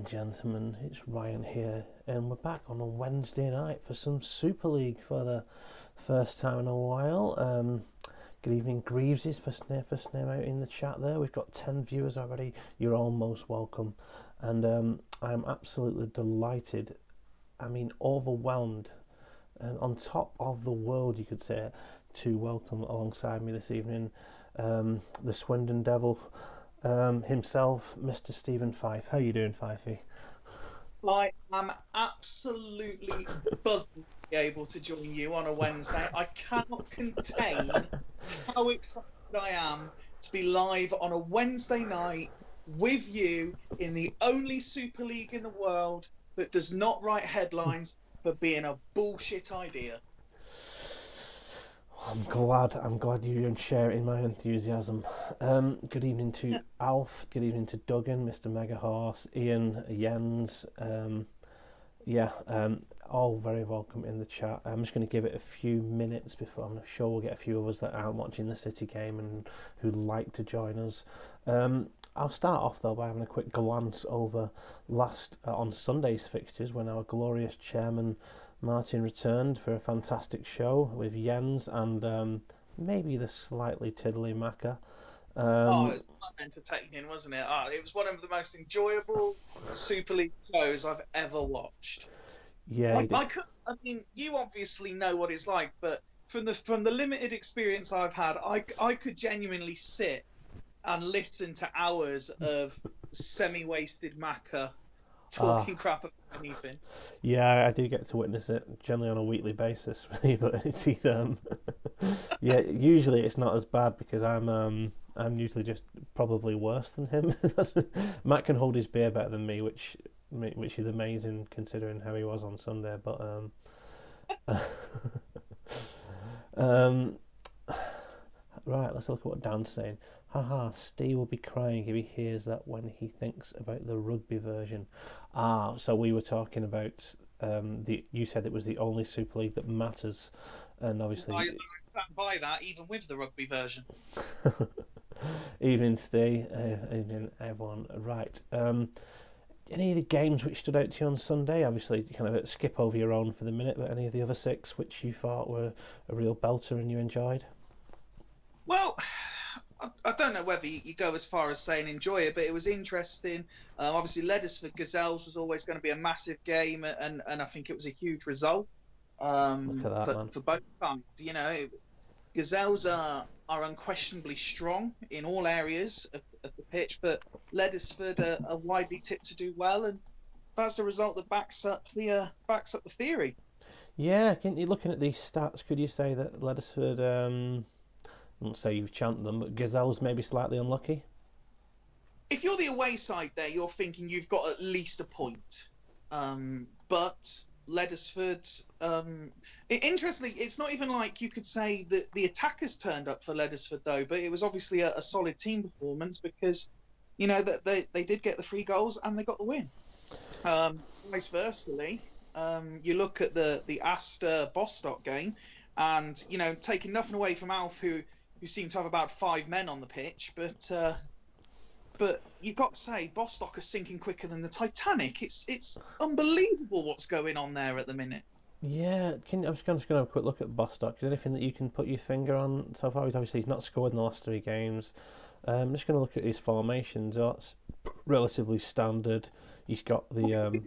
gentlemen, it's Ryan here, and we're back on a Wednesday night for some Super League for the first time in a while. Good evening, Greaves' first name out in the chat there. We've got 10 viewers already. You're all most welcome, and I'm absolutely delighted. I mean, overwhelmed, on top of the world, you could say, to welcome alongside me this evening the Swindon Devil himself, Mr. Stephen Fife. How you doing, Fifey? I am absolutely buzzing to be able to join you on a Wednesday. I cannot contain how excited I am to be live on a Wednesday night with you in the only Super League in the world that does not write headlines for being a bullshit idea. I'm glad you share in my enthusiasm. Good evening to Alf, good evening to Duggan, Mr. Megahorse, Ian, Jens, all very welcome in the chat. I'm just going to give it a few minutes before, I'm sure we'll get a few of us that aren't watching the City game and who'd like to join us. I'll start off though by having a quick glance over on Sunday's fixtures when our glorious chairman Martin returned for a fantastic show with Jens and maybe the slightly tiddly Macca. It was entertaining, wasn't it? It was one of the most enjoyable Super League shows I've ever watched. Yeah, I mean, you obviously know what it's like, but from the limited experience I've had, I could genuinely sit and listen to hours of semi-wasted Macca talking crap about anything. Yeah, I do get to witness it generally on a weekly basis, really, but it's yeah. Usually it's not as bad because I'm usually just probably worse than him. Matt can hold his beer better than me, which is amazing considering how he was on Sunday. But right, let's look at what Dan's saying. Haha, Steve will be crying if he hears that when he thinks about the rugby version. So we were talking about you said it was the only Super League that matters, and obviously I stand by that, even with the rugby version. Evening, Steve. Evening, everyone. Right. Any of the games which stood out to you on Sunday? Obviously, you kind of skip over your own for the minute, but any of the other six which you thought were a real belter and you enjoyed? Well, I don't know whether you go as far as saying enjoy it, but it was interesting. Obviously, Leddersford Gazelles was always going to be a massive game, and I think it was a huge result Look at that, man. for both sides. You know, Gazelles are unquestionably strong in all areas of the pitch, but Leddersford are widely tipped to do well, and that's the result that backs up the theory. Yeah, looking at these stats, could you say that Leddersford? I won't say you've champed them, but Gazelles maybe slightly unlucky? If you're the away side there, you're thinking you've got at least a point. But Leddersford, interestingly, it's not even like you could say that the attackers turned up for Leddersford, though, but it was obviously a solid team performance because, you know, that they did get the 3 goals and they got the win. Vice versa, you look at the Aster Bostock game and, you know, taking nothing away from Alf, who seemed to have about 5 men on the pitch, but you've got to say Bostock are sinking quicker than the Titanic. It's unbelievable what's going on there at the minute. Yeah, I'm just going to have a quick look at Bostock. Is there anything that you can put your finger on so far? He's not scored in the last 3 games. I'm just going to look at his formations. That's relatively standard. He's got the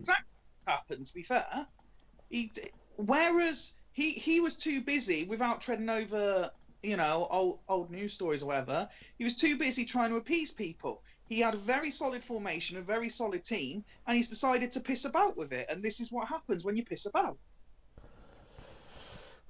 happened, to be fair. Whereas he was too busy without treading over, you know, old news stories or whatever. He was too busy trying to appease people. He had a very solid formation, a very solid team, and he's decided to piss about with it. And this is what happens when you piss about.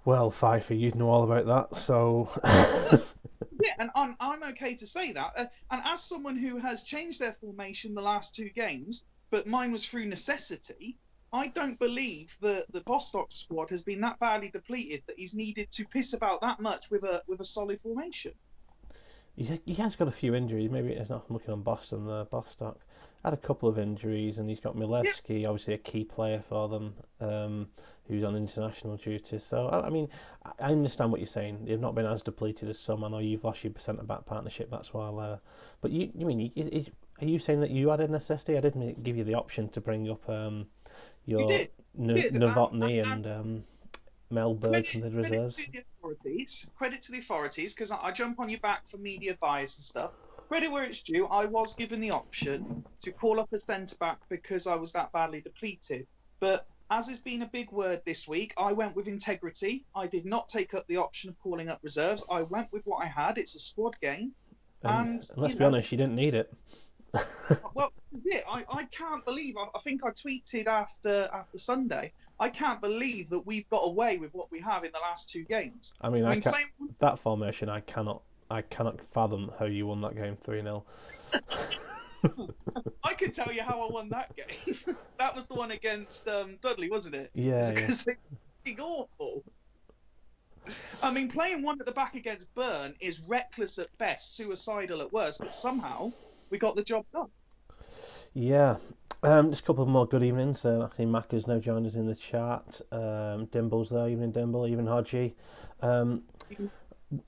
Well, Pfeiffer, you'd know all about that, so... Yeah, and I'm okay to say that. And as someone who has changed their formation the last 2 games, but mine was through necessity, I don't believe the Bostock squad has been that badly depleted that he's needed to piss about that much with a solid formation. He has got a few injuries. Maybe it's not looking on Boston there. Bostock had a couple of injuries, and he's got Milevski, obviously a key player for them, who's on international duty. So I mean, I understand what you're saying. They've not been as depleted as some. I know you've lost your centre back partnership. That's why. But you mean Are you saying that you had a necessity? I didn't give you the option to bring up You your did. You did. Novotny and Melberg from the reserves. Credit to the authorities, because I jump on your back for media bias and stuff. Credit where it's due. I was given the option to call up a centre back because I was that badly depleted. But as has been a big word this week, I went with integrity. I did not take up the option of calling up reserves. I went with what I had. It's a squad game. And let's be honest, you didn't need it. Well, yeah, I can't believe. I think I tweeted after Sunday. I can't believe that we've got away with what we have in the last 2 games. I mean, that formation, I cannot fathom how you won that game 3-0. I can tell you how I won that game. That was the one against Dudley, wasn't it? Yeah. Because they're awful. I mean, playing one at the back against Burn is reckless at best, suicidal at worst, but somehow we got the job done. Yeah. Just a couple of more good evenings. Actually, Mac has now joined us in the chat. Dimble's there, evening Dimble, even Hodgie. And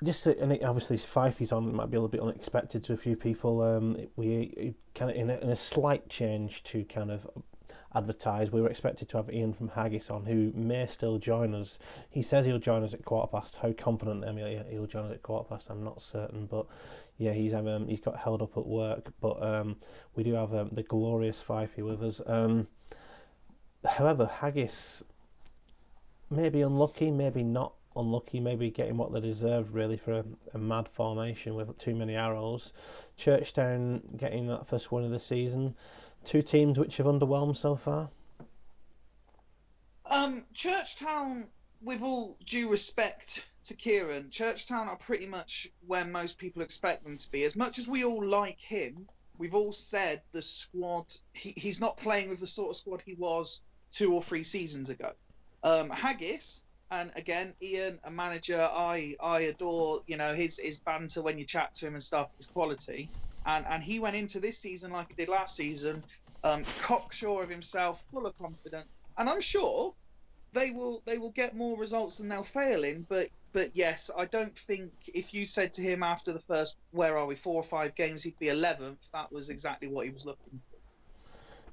obviously Fifey's on. It might be a little bit unexpected to a few people. We kind of in a slight change to kind of advertise. We were expected to have Ian from Haggis on, who may still join us. He says he'll join us at 15:15. How confident he'll join us at 15:15, I'm not certain. But yeah, he's got held up at work. But we do have the glorious Fifey with us. However, Haggis may be unlucky, maybe not unlucky, maybe getting what they deserve really for a mad formation with too many arrows. Churchtown getting that first win of the season. 2 teams which have underwhelmed so far. Churchtown, with all due respect to Kieran, Churchtown are pretty much where most people expect them to be. As much as we all like him, we've all said the squad, he's not playing with the sort of squad he was 2 or 3 seasons ago. Haggis, and again, Ian, a manager I adore, his banter when you chat to him and stuff, his quality. And he went into this season like he did last season, cocksure of himself, full of confidence. And I'm sure they will get more results than they'll fail in. But yes, I don't think if you said to him after the first, 4 or 5 games, he'd be 11th, that was exactly what he was looking for.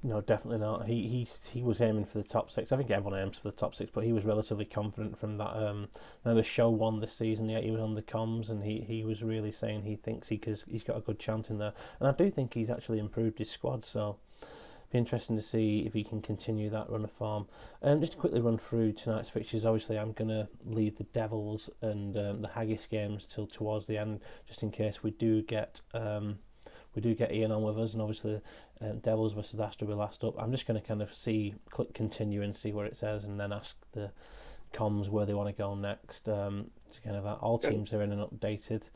No, definitely not. He was aiming for the top 6. I think everyone aims for the top 6, but he was relatively confident from that. Now the show won this season. Yeah, he was on the comms, and he was really saying he thinks he's got a good chance in there. And I do think he's actually improved his squad. So be interesting to see if he can continue that run of form. Just to quickly run through tonight's fixtures. Obviously, I'm gonna leave the Devils and the Haggis games till towards the end, just in case we do get Ian on with us, and obviously Devils versus Aster will be last up. I'm just going to kind of click continue and see where it says, and then ask the comms where they want to go next. To kind of all teams are in and updated.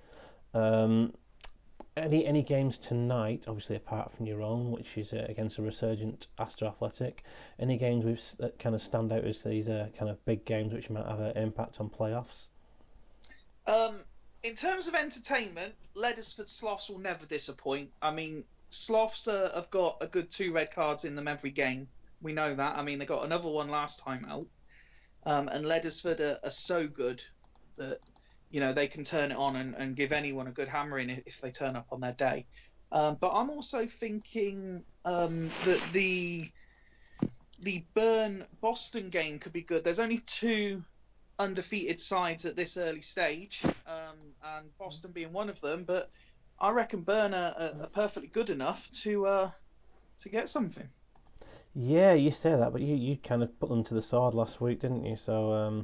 Any games tonight, obviously apart from your own, which is against a resurgent Aster Athletic. Any games that kind of stand out as these kind of big games which might have an impact on playoffs? In terms of entertainment, Leddersford Sloths will never disappoint. I mean, Sloths have got a good 2 red cards in them every game. We know that. I mean, they got another one last time out. And Leddersford are so good that, they can turn it on and give anyone a good hammering if they turn up on their day. But I'm also thinking that the Burn-Boston game could be good. There's only 2 undefeated sides at this early stage, and Boston being one of them, but I reckon Burn are perfectly good enough to get something. Yeah, you say that, but you kind of put them to the sword last week, didn't you? So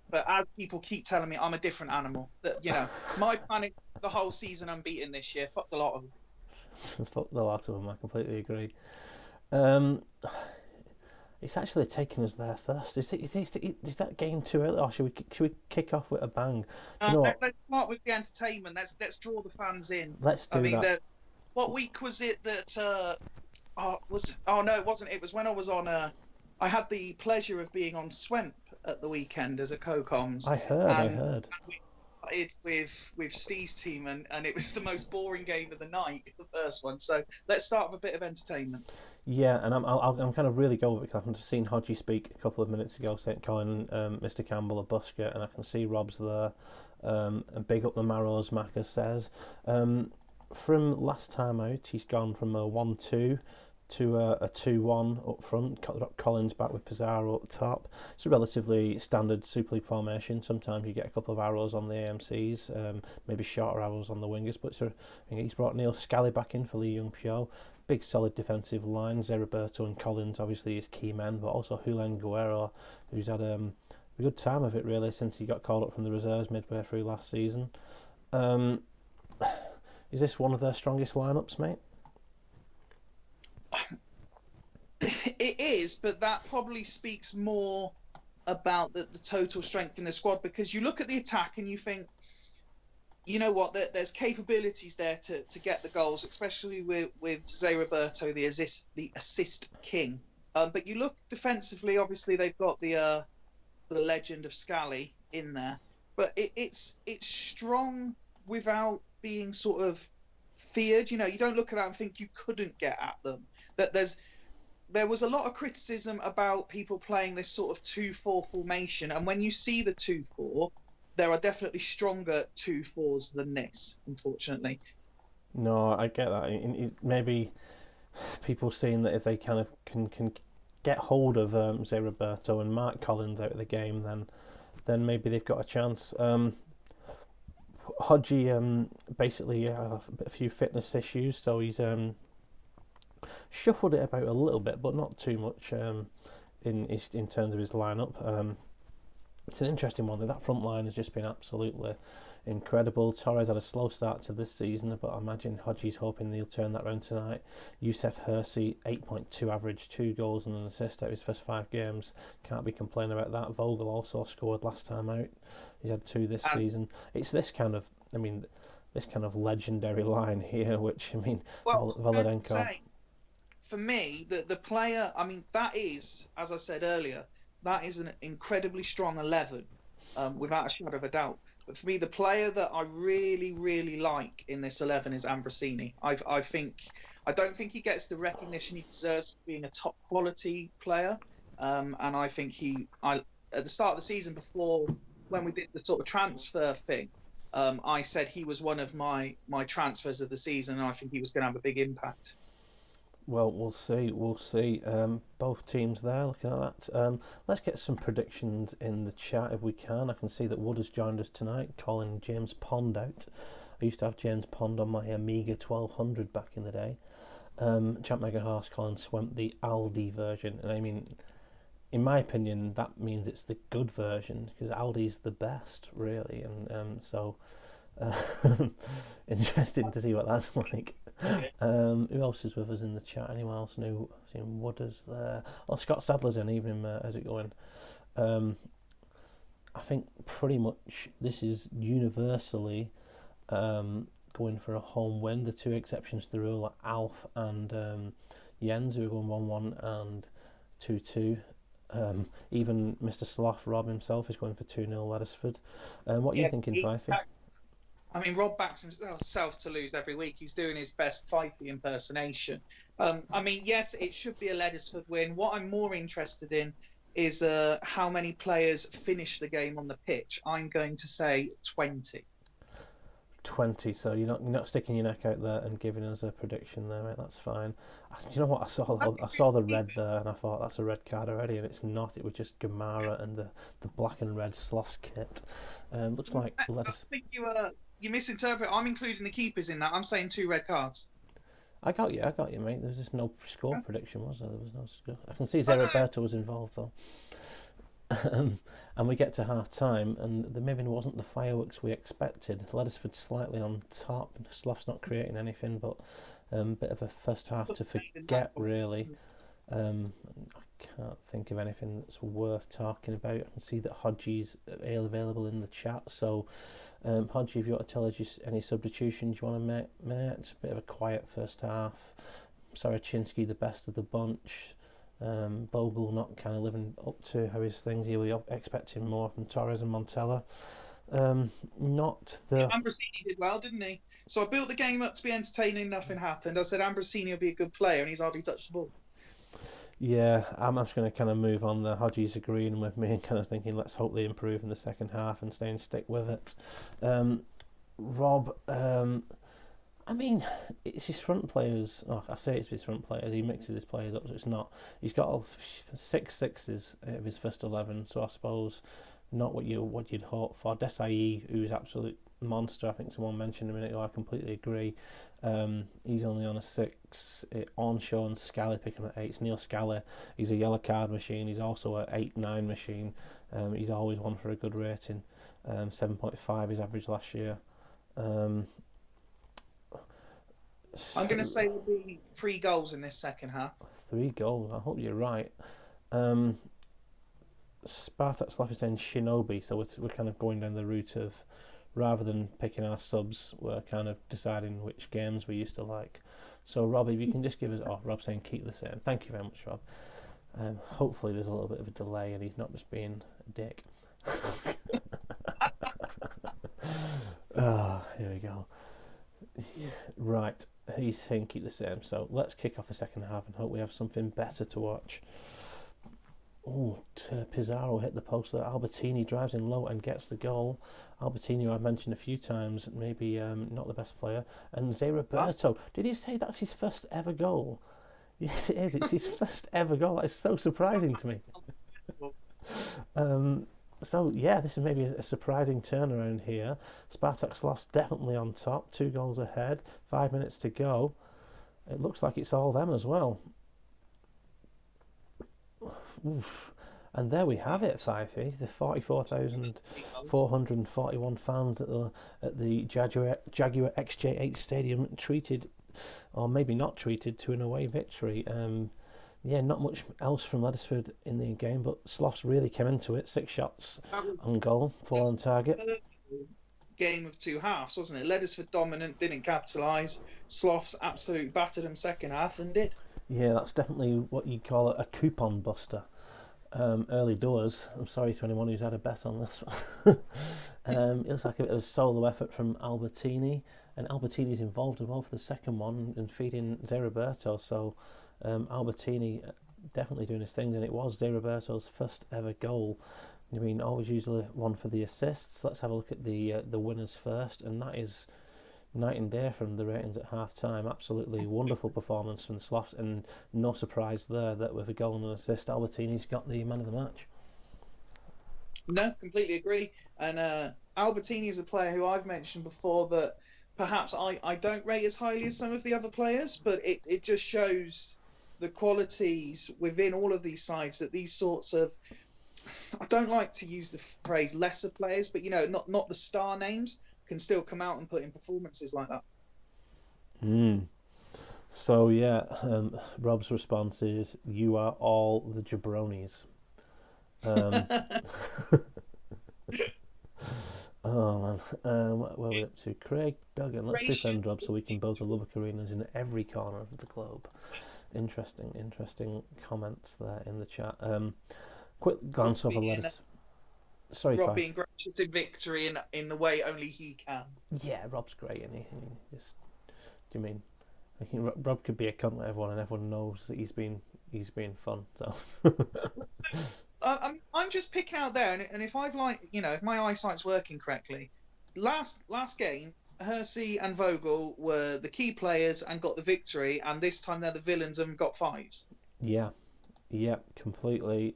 but as people keep telling me, I'm a different animal. That my plan is the whole season unbeaten this year. Fuck the lot of them. Fuck the lot of them. I completely agree. It's actually taking us there first. Is that game too early, or should we kick off with a bang? Let's start with the entertainment. Let's draw the fans in. Let's do that. What week was it that? No, it wasn't. It was when I was on. I had the pleasure of being on Swemp at the weekend as a co-coms. I heard. We played with Steve's team, and it was the most boring game of the night, the first one. So let's start with a bit of entertainment. Yeah, and I'm kind of really going with it because I've seen Hodgie speak a couple of minutes ago, calling Mr. Campbell a busker, and I can see Rob's there, and big up the Marrows, Macca says. from last time out, he's gone from a 1-2 to a 2-1 up front. Collins back with Pizarro up the top. It's a relatively standard Super League formation. Sometimes you get a couple of arrows on the AMCs, maybe shorter arrows on the wingers. But he's brought Neil Scally back in for Lee Young Pyo. Big solid defensive line. Zeriberto and Collins obviously his key men, but also Julen Guerrero, who's had a good time of it really since he got called up from the reserves midway through last season. Is this one of their strongest lineups, mate? It is, but that probably speaks more about the total strength in the squad, because you look at the attack and you think, you know what, there's capabilities there to get the goals, especially with Zé Roberto, the assist king. But you look defensively, obviously they've got the legend of Scally in there, but it's strong without being sort of feared. You know, you don't look at that and think you couldn't get at them. That there was a lot of criticism about people playing this sort of 2-4 formation, and when you see the 2-4, there are definitely stronger 2-4s than this, unfortunately. No, I get that. Maybe people seeing that if they kind of can get hold of Zé Roberto and Mark Collins out of the game, then maybe they've got a chance. Hodgie basically a few fitness issues, so he's shuffled it about a little bit, but not too much in terms of his lineup. It's an interesting one. That front line has just been absolutely incredible. Torres had a slow start to this season, but I imagine Hodgie's hoping he'll turn that round tonight. Youssef Hersey, 8.2 average, 2 goals and an assist out of his first 5 games. Can't be complaining about that. Vogel also scored last time out. He's had 2 this season. It's this kind of legendary line here, which, Volodenko. For me, the player, that is, as I said earlier, that is an incredibly strong 11, without a shadow of a doubt. But for me, the player that I really, really like in this 11 is Ambrosini. I don't think he gets the recognition he deserves for being a top quality player. And I think at the start of the season, before when we did the sort of transfer thing, I said he was one of my transfers of the season, and I think he was going to have a big impact. Well, we'll see. Both teams there, looking at that. Let's get some predictions in the chat if we can. I can see that Wood has joined us tonight, calling James Pond out. I used to have James Pond on my Amiga 1200 back in the day. Champ Mega Horse calling Swemp the Aldi version. And in my opinion, that means it's the good version, because Aldi's the best, really. And so, interesting to see what that's like. Who else is with us in the chat? Anyone else new? Seeing Wooders there. Oh, Scott Sadler's in. Evening, how's it going? I think pretty much this is universally going for a home win. The 2 exceptions to the rule are Alf and Jens, who are going 1-1 and 2-2. Even Mr. Sloth, Rob himself, is going for 2-0 Leddersford. What are you thinking, Fifey? Rob backs himself to lose every week. He's doing his best Fifey impersonation. Yes, it should be a Leddersford win. What I'm more interested in is how many players finish the game on the pitch. I'm going to say 20. 20, so you're not sticking your neck out there and giving us a prediction there, mate. That's fine. Do you know what? I saw the red there, and I thought that's a red card already, and it's not. It was just Gamara and the black and red Sloss kit. Looks like I think you misinterpret. I'm including the keepers in that. I'm saying 2 red cards. I got you, mate. There's just no score prediction, was there? There was no score. I can see Zeriberto was involved though. And we get to half time, and there maybe wasn't the fireworks we expected. Leddersford slightly on top. Sloth's not creating anything, but bit of a first half to forget, really. I can't think of anything that's worth talking about. I can see that Hodgie's available in the chat, so Hodgie, if you want to tell us any substitutions you want to make, mate. It's a bit of a quiet first half. Sarachinsky, the best of the bunch. Bogle not kind of living up to how his things. He was expecting more from Torres and Montella. Ambrosini did well, didn't he? So I built the game up to be entertaining. Nothing happened. I said Ambrosini will be a good player, and he's hardly touched the ball. Yeah, I'm just going to kind of move on. The Hodgie's agreeing with me and kind of thinking, let's hope they improve in the second half and stick with it. Rob, I mean, it's his front players. Oh, I say it's his front players. He mixes his players up, so it's not. He's got all 6 sixes of his first 11. So I suppose not what you'd hope for. Desai, who's absolute monster. I think someone mentioned a minute ago. I completely agree. He's only on a 6. Onshaw and Scally pick him at 8. Neil Scally, he's a yellow card machine. He's also a 8-9 machine. He's always one for a good rating. 7.5 his average last year. I'm going to say there'll be 3 goals in this second half. 3 goals. I hope you're right. Spartak Slavic Shinobi. So we're kind of going down the route of, rather than picking our subs, we're kind of deciding which games we used to like. So Rob, if you can just give us. Oh, Rob's saying keep the same. Thank you very much, Rob. Hopefully there's a little bit of a delay and he's not just being a dick. Here we go. Right, he's saying keep the same. So let's kick off the second half and hope we have something better to watch. Oh, Pizarro hit the post there. Albertini drives in low and gets the goal. Albertini, who I've mentioned a few times, maybe not the best player. And Zé Roberto, did he say that's his first ever goal? Yes, it is. It's his first ever goal. That is so surprising to me. So, yeah, this is maybe a surprising turnaround here. Spartak Slavs definitely on top. 2 goals ahead. 5 minutes to go. It looks like it's all them as well. Oof. And there we have it, Fifey. The 44,441 fans at the Jaguar XJ8 Stadium treated, or maybe not treated, to an away victory. Yeah, not much else from Leddersford in the game, but Sloths really came into it. 6 shots on goal, 4 on target. Game of 2 halves, wasn't it? Leddersford dominant, didn't capitalise. Sloths absolutely battered them second half and did. Yeah, that's definitely what you'd call a coupon buster. Early doors. I'm sorry to anyone who's had a bet on this one. It looks like it was a solo effort from Albertini, and Albertini's involved as well for the second one and feeding Zé Roberto. So Albertini definitely doing his thing, and it was Zé Roberto's first ever goal. I mean, always usually one for the assists. Let's have a look at the winners first, and that is night and day from the ratings at half time. Absolutely wonderful performance from the Sloths, and no surprise there that with a goal and an assist, Albertini's got the man of the match. No, completely agree. And Albertini is a player who I've mentioned before that perhaps I don't rate as highly as some of the other players, but it just shows the qualities within all of these sides, that these sorts of, I don't like to use the phrase lesser players, but not the star names, can still come out and put in performances like that. So yeah, Rob's response is, you are all the jabronis. Oh man, what are we up to? Craig Duggan, let's defend Rob so we can build the Lubbock arenas in every corner of the globe. Interesting comments there in the chat. Quick glance over letters. Sorry, Rob being gracious in victory in the way only he can. Yeah, Rob's great, and he just. Do you mean? I think Rob could be a cunt to everyone, and everyone knows that he's being fun. So. I'm just picking out there, and if I've if my eyesight's working correctly, last game, Hersey and Vogel were the key players and got the victory, and this time they're the villains and got 5s. Yeah, completely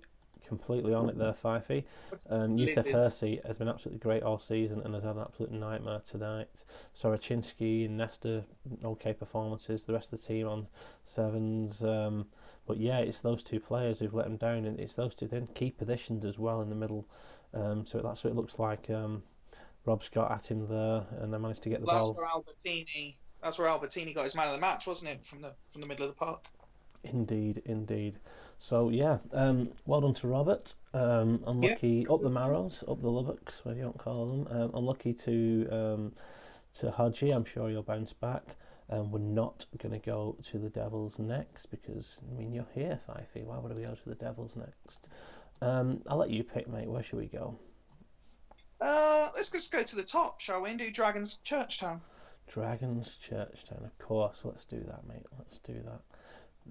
on it there, Fifey. Yusef Hersey has been absolutely great all season and has had an absolute nightmare tonight. Sorochinsky and Nesta, okay performances. The rest of the team on 7s. But yeah, it's those 2 players who've let them down, and it's those 2 then key positions as well in the middle. So that's what it looks like. Rob's got at him there, and they managed to get the ball. That's where Albertini got his man of the match, wasn't it? From the middle of the park. Indeed. So yeah, well done to Robert. Unlucky up the Marrows, up the Lubbocks, whatever you want to call them. Unlucky to Hodgie. I'm sure you'll bounce back. We're not going to go to the Devils next because, I mean, you're here, Fifey. Why would we go to the Devils next? I'll let you pick, mate. Where should we go? Let's just go to the top, shall we? And do Dragons Churchtown. Dragons Churchtown, of course. Let's do that, mate. Let's do that.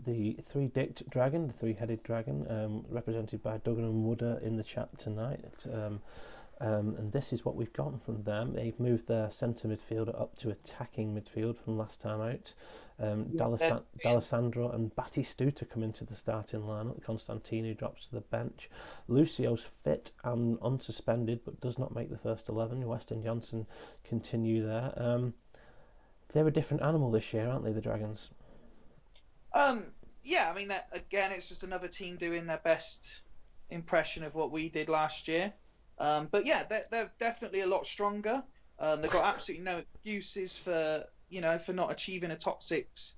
The 3-dicked dragon, the 3-headed dragon, represented by Duggan and Wooder in the chat tonight. And this is what we've gotten from them. They've moved their centre midfielder up to attacking midfield from last time out. D'Alessandro and Batistuta come into the starting lineup. Constantino drops to the bench. Lucio's fit and unsuspended, but does not make the first 11. West and Johnson continue there. They're a different animal this year, aren't they, the Dragons? Yeah, I mean, that, again, it's just another team doing their best impression of what we did last year. But yeah, they're definitely a lot stronger. They've got absolutely no excuses for not achieving a top 6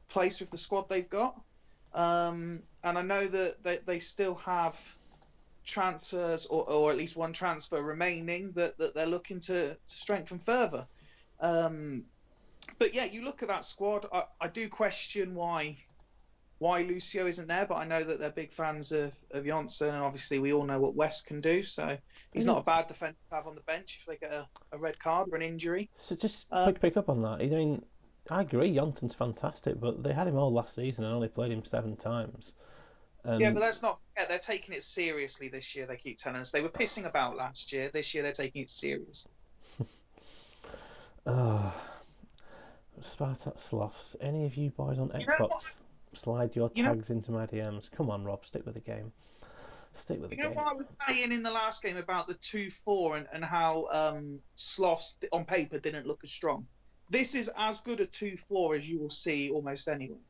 place with the squad they've got. And I know that they still have transfers, or at least one transfer remaining that they're looking to strengthen further. But yeah, you look at that squad. I do question why Lucio isn't there, but I know that they're big fans of Janssen, and obviously we all know what West can do, so he's not a bad defender to have on the bench if they get a red card or an injury. So just pick up on that. I mean, I agree, Janssen's fantastic, but they had him all last season and only played him 7 times. Yeah, but let's not forget, they're taking it seriously this year, they keep telling us. They were pissing about last year. This year they're taking it seriously. Spartak Sloths, any of you boys on Xbox... slide your tags into my DMs. Come on, Rob, stick with the game. Stick with the game. You know what I was saying in the last game about the 2-4 and how Sloths on paper didn't look as strong? This is as good a 2-4 as you will see almost anywhere.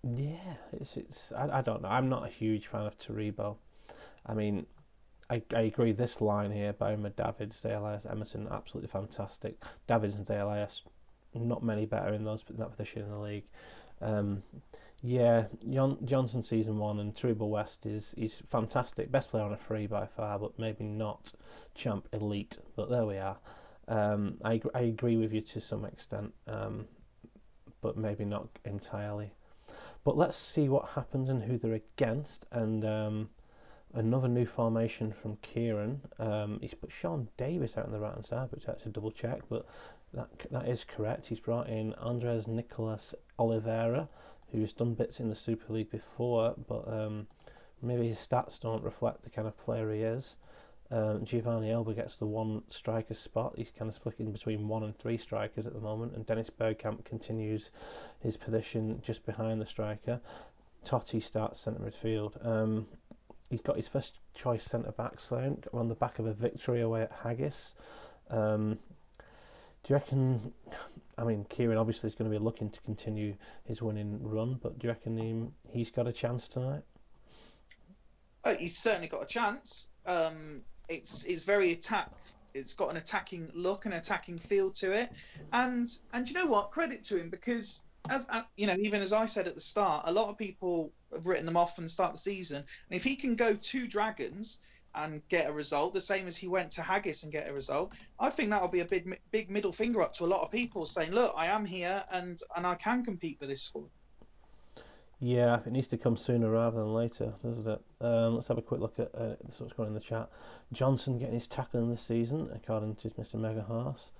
Yeah, it's. I don't know. I'm not a huge fan of Taribo. I mean, I agree. This line here, Bowman, Davids, Elias, Emerson, absolutely fantastic. Davids and Elias, not many better in that position in the league. Yeah, Johnson season 1 and Taribo West is fantastic. Best player on a free by far, but maybe not champ elite. But there we are. I agree with you to some extent, but maybe not entirely. But let's see what happens and who they're against. And another new formation from Kieran. He's put Sean Davis out on the right hand side, which I had to double check, but that is correct. He's brought in Andres Nicolas Oliveira, who's done bits in the Super League before, but maybe his stats don't reflect the kind of player he is. Giovanni Elba gets the 1 striker spot. He's kind of splitting between 1 and 3 strikers at the moment, and Dennis Bergkamp continues his position just behind the striker. Totti starts centre midfield. He's got his first choice centre back sound on the back of a victory away at Haggis. Do you reckon? I mean, Kieran obviously is going to be looking to continue his winning run, but do you reckon he's got a chance tonight? He's certainly got a chance. It's very attack. It's got an attacking look and attacking feel to it, and you know what? Credit to him, because as even as I said at the start, a lot of people have written them off from the start of the season, and if he can go 2 Dragons and get a result, the same as he went to Haggis and get a result, I think that'll be a big middle finger up to a lot of people, saying, look, I am here and I can compete with this squad. Yeah, it needs to come sooner rather than later, doesn't it? Let's have a quick look at what's going on in the chat. Johnson getting his tackling this season, according to Mr. Mega Horse.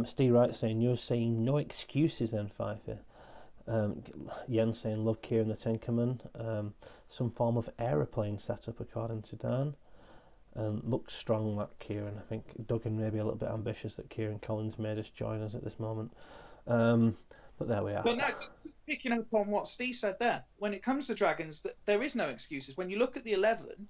Steve Wright saying, you're saying no excuses then, Fife. Yen saying, love Kieran the Tinkerman. Some form of aeroplane setup, according to Dan. Looks strong, that Kieran. I think Duggan may be a little bit ambitious that Kieran Collins may just join us at this moment. But there we are. But no, picking up on what Steve said there, when it comes to Dragons, there is no excuses. When you look at the 11,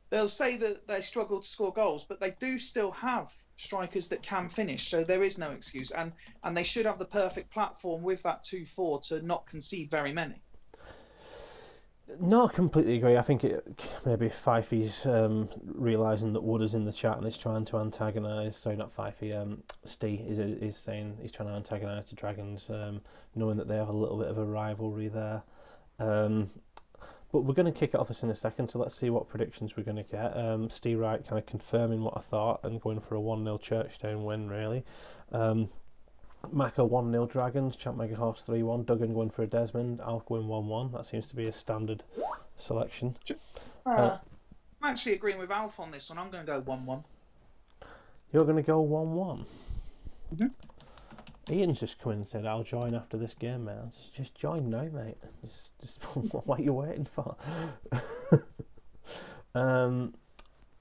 they'll say that they struggle to score goals, but they do still have strikers that can finish, so there is no excuse. And they should have the perfect platform with that 2-4 to not concede very many. No, I completely agree. I think maybe Fifey's realising that Wood is in the chat and is trying to antagonise. Sorry, not Fifey. Steve is saying he's trying to antagonise the Dragons, knowing that they have a little bit of a rivalry there. But we're going to kick it off in a second, so let's see what predictions we're going to get. Steve Wright kind of confirming what I thought and going for a 1-0 Churchtown win, really. Mako 1-0 Dragons, Champ Mega Horse 3-1, Duggan going for a Desmond, Alf going 1-1. That seems to be a standard selection. I'm actually agreeing with Alf on this one. I'm going to go 1-1. You're going to go 1-1? Mm-hmm. Ian's just come in and said, I'll join after this game, man. Just join now, mate. Just what are you waiting for?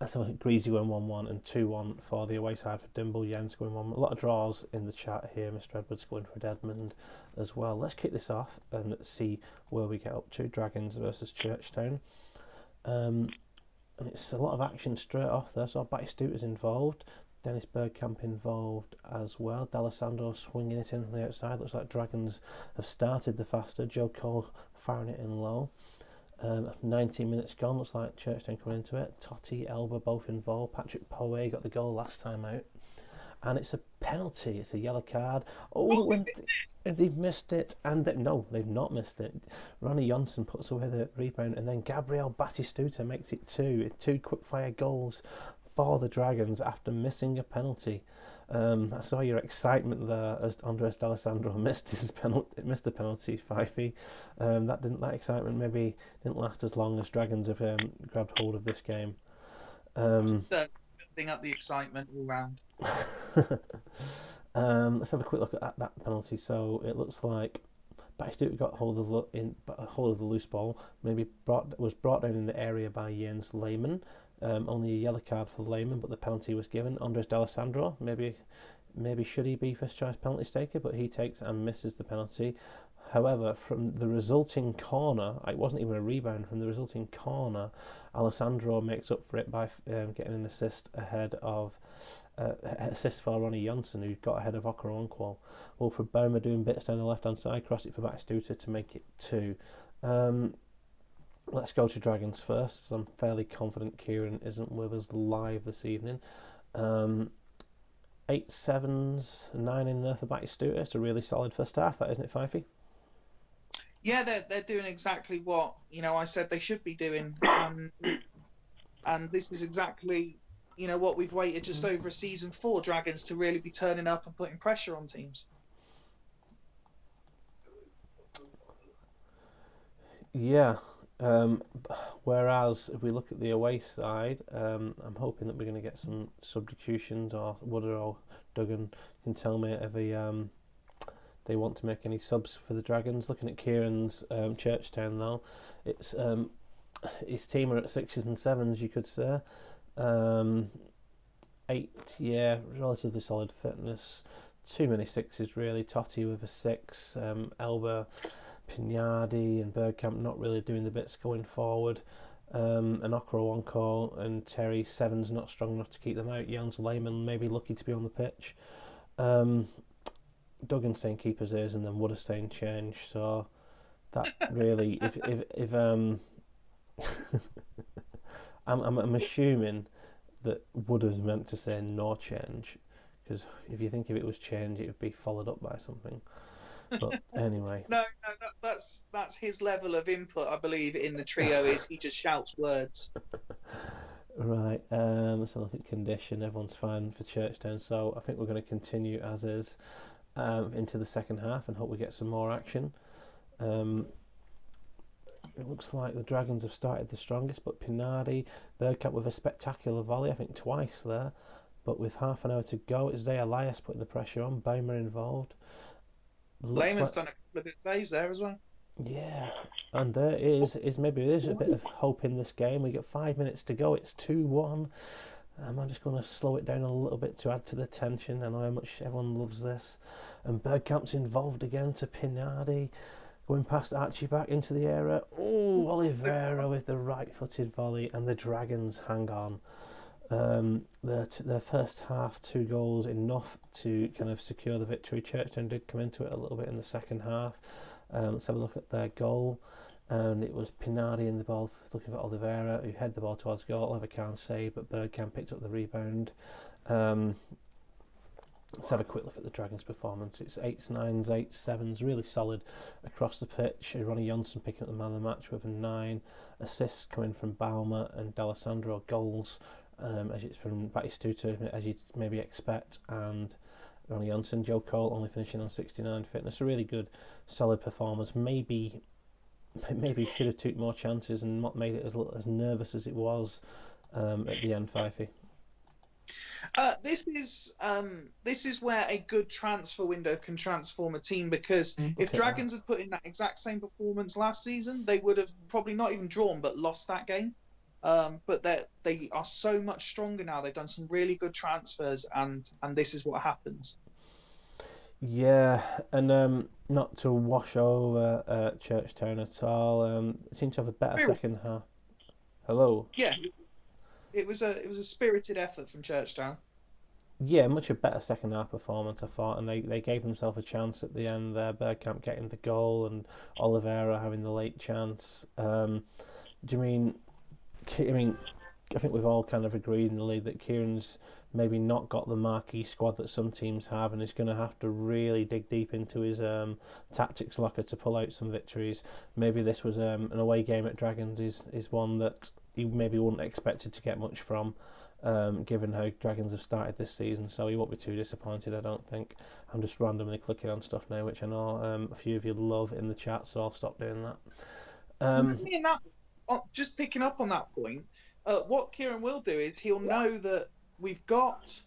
Let's have a look at Greasy going 1-1 and 2-1 for the away side for Dimble. Jens going 1. A lot of draws in the chat here. Mr. Edwards going for Edmund as well. Let's kick this off and see where we get up to. Dragons versus Churchtown. And it's a lot of action straight off there. So Batistutta's involved. Dennis Bergkamp involved as well. D'Alessandro swinging it in from the outside. Looks like Dragons have started the faster. Joe Cole firing it in low. 19 minutes gone, looks like Churchtown coming into it. Totti, Elba both involved. Patrick Poe got the goal last time out. And it's a penalty, it's a yellow card. And they've missed it. And no, they've not missed it. Ronnie Johnson puts away the rebound, and then Gabriel Batistuta makes it 2. 2 quick-fire goals for the Dragons after missing a penalty. I saw your excitement there as Andres D'Alessandro missed the penalty, Fifey. That excitement maybe didn't last as long as Dragons have grabbed hold of this game. Building up the excitement all round. Let's have a quick look at that penalty. So it looks like Batistuta got hold of the loose ball. Maybe was brought down in the area by Jens Lehmann. Only a yellow card for Lehmann, but the penalty was given. Andres D'Alessandro, maybe should he be first choice penalty taker, but he takes and misses the penalty. However, from the resulting corner, it wasn't even a rebound. From the resulting corner, Alessandro makes up for it by getting an assist ahead of assist for Ronnie Johnson, who got ahead of Okoronkwo. Wilfred Baumer doing bits down the left hand side, crossed it for Batistuta to make it 2. Let's go to Dragons first. I'm fairly confident Kieran isn't with us live this evening. 8 sevens, 9 in there for Batistuta. It's a really solid first half, that isn't it, Fifey? Yeah, they're doing exactly what I said they should be doing, and this is exactly what we've waited just over a season for. Dragons to really be turning up and putting pressure on teams. Yeah. Whereas if we look at the away side, I'm hoping that we're going to get some substitutions, or Wooder or Duggan can tell me if they want to make any subs for the Dragons. Looking at Kieran's Churchtown though, it's his team are at 6s and 7s, you could say. 8, yeah, relatively solid fitness. Too many 6s really. Totti with a 6, Elba, Pignardi and Bergkamp not really doing the bits going forward. And Okoronkwo and Terry 7's not strong enough to keep them out. Jens Lehmann maybe lucky to be on the pitch. Duggan saying keeper's ears, and then Wooder saying change. So that really, if I'm assuming that Wooder's meant to say no change, because if you think if it was change, it would be followed up by something. But anyway. No, that's his level of input, I believe, in the trio is he just shouts words. Right, let's have a look at condition. Everyone's fine for Churchtown, so I think we're going to continue as is into the second half and hope we get some more action. It looks like the Dragons have started the strongest, but Pignardi, Bergkamp with a spectacular volley, I think twice there. But with half an hour to go, it's Zay Elias putting the pressure on, Baumer involved. Lehmann's done a couple of good plays there as well. Yeah, and there is maybe there's a bit of hope in this game. We got 5 minutes to go. It's 2-1. I'm just going to slow it down a little bit to add to the tension. I know how much everyone loves this. And Bergkamp's involved again to Pignardi, going past Archie back into the area. Oh, Oliveira with the right-footed volley, and the Dragons hang on. Their first half 2 goals enough to kind of secure the victory. Churchtown did come into it a little bit in the second half. Let's have a look at their goal, and it was Pignardi in the ball looking for Oliveira, who headed the ball towards goal. Oliver can't save, but Bergkamp picked up the rebound. Let's have a quick look at the Dragons' performance. It's 8s, 9s, 8s, 7s, really solid across the pitch. Ronnie Johnson picking up the man of the match with a 9. Assists coming from Baumer and D'Alessandro. Goals as it's from Batistuta, as you'd maybe expect, and Ronnie Johnson. Joe Cole only finishing on 69 fitness. A really good, solid performance. Maybe should have took more chances and not made it as nervous as it was at the end, Fifey. This is where a good transfer window can transform a team, because if Dragons had put in that exact same performance last season, they would have probably not even drawn but lost that game. but they are so much stronger now. They've done some really good transfers, and this is what happens. Yeah, and not to wash over Churchtown at all. It seemed to have a better second half. Hello. Yeah, it was a spirited effort from Churchtown. Yeah, much a better second half performance, I thought, and they gave themselves a chance at the end there. Bergkamp getting the goal and Oliveira having the late chance. Do you mean? I think we've all kind of agreed in the league that Kieran's maybe not got the marquee squad that some teams have, and is going to have to really dig deep into his tactics locker to pull out some victories. Maybe this was an away game at Dragons is one that you maybe wouldn't expect it to get much from. Given how Dragons have started this season, so he won't be too disappointed, I don't think. I'm just randomly clicking on stuff now, which I know a few of you love in the chat, so I'll stop doing that. Just picking up on that point, what Kieran will do is he'll know that we've got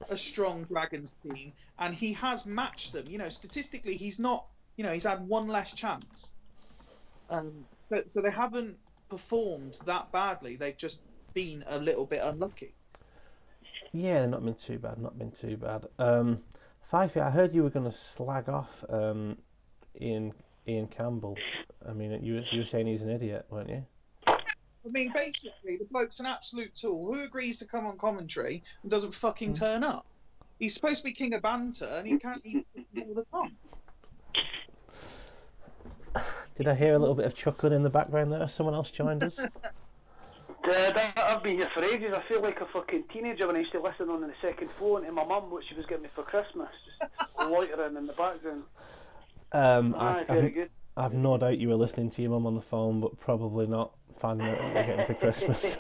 a strong Dragons team, and he has matched them. Statistically, he's not. He's had one less chance. So they haven't performed that badly. They've just been a little bit unlucky. Yeah, not been too bad. Fifey, I heard you were going to slag off Ian Campbell. I mean, you were saying he's an idiot, weren't you? I mean, basically, the bloke's an absolute tool. Who agrees to come on commentary and doesn't fucking turn up? He's supposed to be king of banter, and he can't even all the time. Did I hear a little bit of chuckling in the background there? Someone else joined us? I've been here for ages. I feel like a fucking teenager when I used to listen on the second phone to my mum what she was getting me for Christmas, just loitering in the background. Very good. I've no doubt you were listening to your mum on the phone, but probably not finding out what you're getting for Christmas.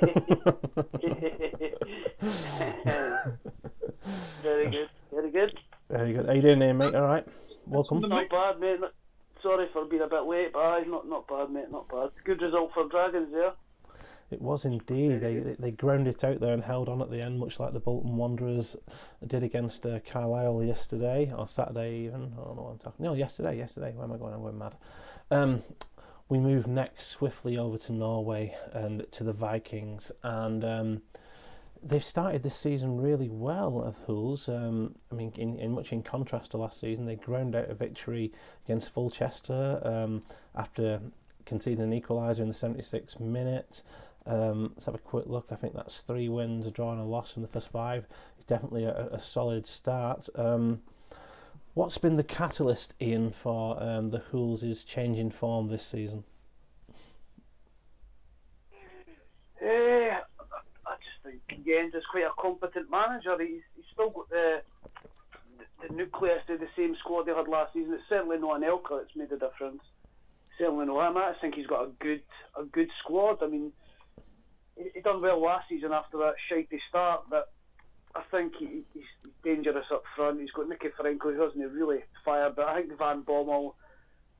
Very good. Very good. How you doing there, mate? All right? Welcome. Not bad, mate. Sorry for being a bit late, but not bad, mate. Not bad. Good result for Dragons there. It was indeed. They ground it out there and held on at the end, much like the Bolton Wanderers did against Carlisle yesterday, or Saturday even. I don't know what I'm talking. No, yesterday. Where am I going? I'm going mad. We move next swiftly over to Norway and to the Vikings, and they've started this season really well of Hools. I mean, in contrast to last season, they ground out a victory against Fulchester after conceding an equaliser in the 76th minute. Let's have a quick look. I think that's 3 wins, a draw and a loss from the first 5. It's definitely a solid start. What's been the catalyst, Ian, for the Hools' change in form this season? I just think Jens is quite a competent manager. He's still got the nucleus of the same squad they had last season. It's certainly not an Elka that's made a difference. Certainly not him. I just think he's got a good squad. I mean, he done well last season after that shitey start, but I think he's dangerous up front. He's got Nicky Franco, who hasn't really fired, but I think Van Bommel,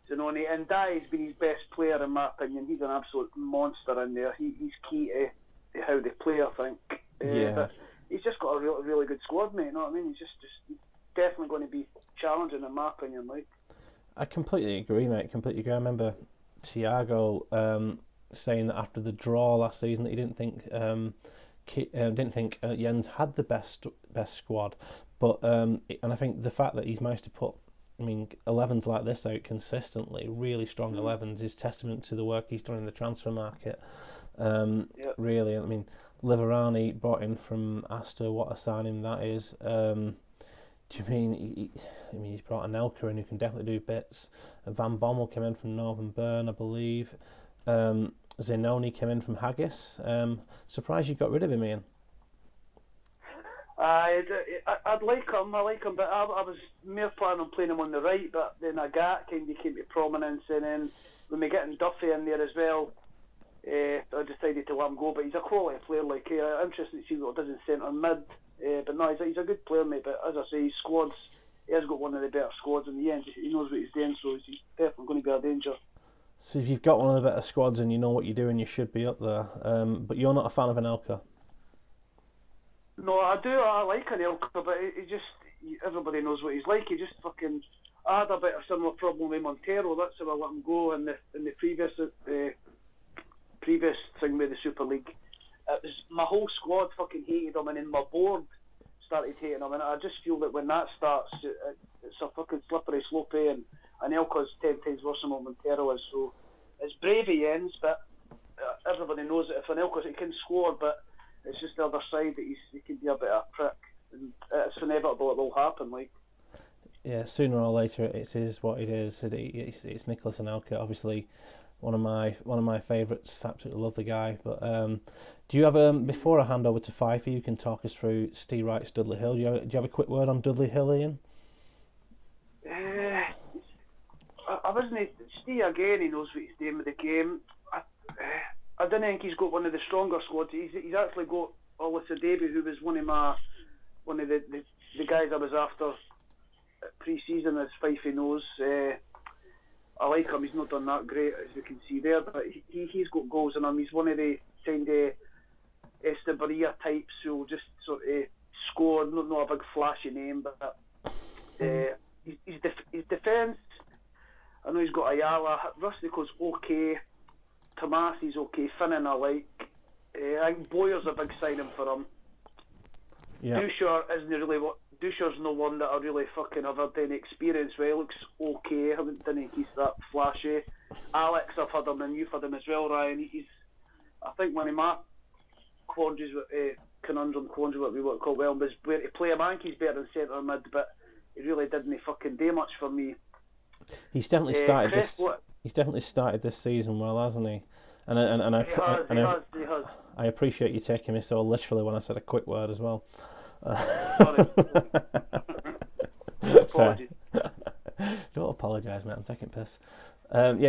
Zanoni, and Dye's been his best player in my opinion. He's an absolute monster in there. He's key to how they play, I think. But he's just got a really good squad, mate. You know what I mean? He's definitely going to be challenging in my opinion, like. I completely agree, mate. Completely agree. I remember Thiago saying that after the draw last season that he didn't think Jens had the best squad, but and I think the fact that he's managed to put 11s like this out consistently, really strong 11s, is testament to the work he's done in the transfer market. Really, I mean, Liverani brought in from Aster, what a signing that is. Do you mean he's brought an Elka in who can definitely do bits. Van Bommel came in from Northern Burn, I believe. Zanoni came in from Haggis. Surprised you got rid of him, Ian. I'd like him. I like him, but I was more planning on playing him on the right. But then Agat kind of came to prominence, and then when we getting Duffy in there as well, I decided to let him go. But he's a quality player. Like, I'm interested to see what he does in centre mid. But no, he's a good player, mate. But as I say, his squads, he has got one of the better squads in the end. He knows what he's doing, so he's definitely going to be a danger. So if you've got one of the better squads and you know what you're doing, you should be up there. But you're not a fan of Anelka? No, I do. I like Anelka, but everybody knows what he's like. He just fucking. I had a bit of similar problem with Montero. That's how I let him go in the previous thing with the Super League. my whole squad fucking hated him, and then my board started hating him, and I just feel that when that starts, it's a fucking slippery slope, and Elka's 10 times worse than what Montero is. So it's brave he ends, but everybody knows that if Anelka's he can score, but it's just the other side that he can be a bit of a prick, and it's inevitable it will happen. Like, yeah, sooner or later it is what it is. It's Nicholas Anelka, obviously one of my favourites. Absolutely love the guy. But do you have before I hand over to Pfeiffer, you can talk us through Steve Wright's Dudley Hill. Do you have a quick word on Dudley Hill, Ian? I wasn't. Steve again. He knows what he's doing with the game. I don't think he's got one of the stronger squads. He's actually got Olisa Davy, who was one of the guys I was after pre-season, as Fifey knows. I like him. He's not done that great, as you can see there, but he's got goals in him. He's one of the kind of Estebaria types who will just sort of score. Not a big flashy name, but his defence. I know he's got Ayala. Rustico's okay. Tomasi's okay. Finnan I like. I think Boyer's a big signing for him. Yeah. Dusher's no one that I really fucking have had any experience with. He looks okay. I didn't think he's that flashy. Alex, I've had him, and you've had him as well, Ryan. I think one of my quandaries with quandary, what we would call well, was where to play him. I think he's better than centre mid, but he really didn't fucking do much for me. He's definitely started this. He's definitely started this season well, hasn't he? I appreciate you taking me so literally when I said a quick word as well. Sorry. Apologies. Don't apologise, mate. I'm taking piss. I've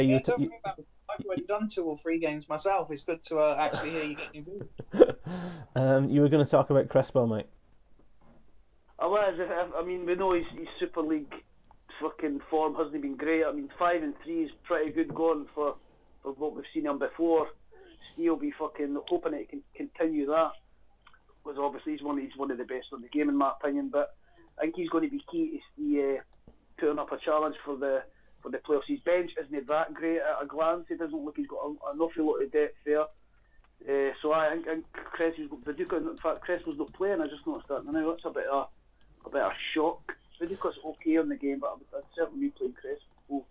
already done 2 or 3 games myself. It's good to actually hear you getting involved. You were going to talk about Crespo, mate. I was. I mean, we know his Super League fucking form hasn't been great. I mean, 5-3 is pretty good going for what we've seen him before. Steele be fucking hoping it can continue that. Because obviously he's one of the best in the game in my opinion. But I think he's going to be key to putting up a challenge for the playoffs. His bench isn't that great at a glance. He doesn't look he's got an awful lot of depth there. So I think Crespo's got Viduka. In fact, Crespo's not playing. I just noticed that now. That's a bit of shock. Viduka's okay in the game, but I'd certainly be playing Crespo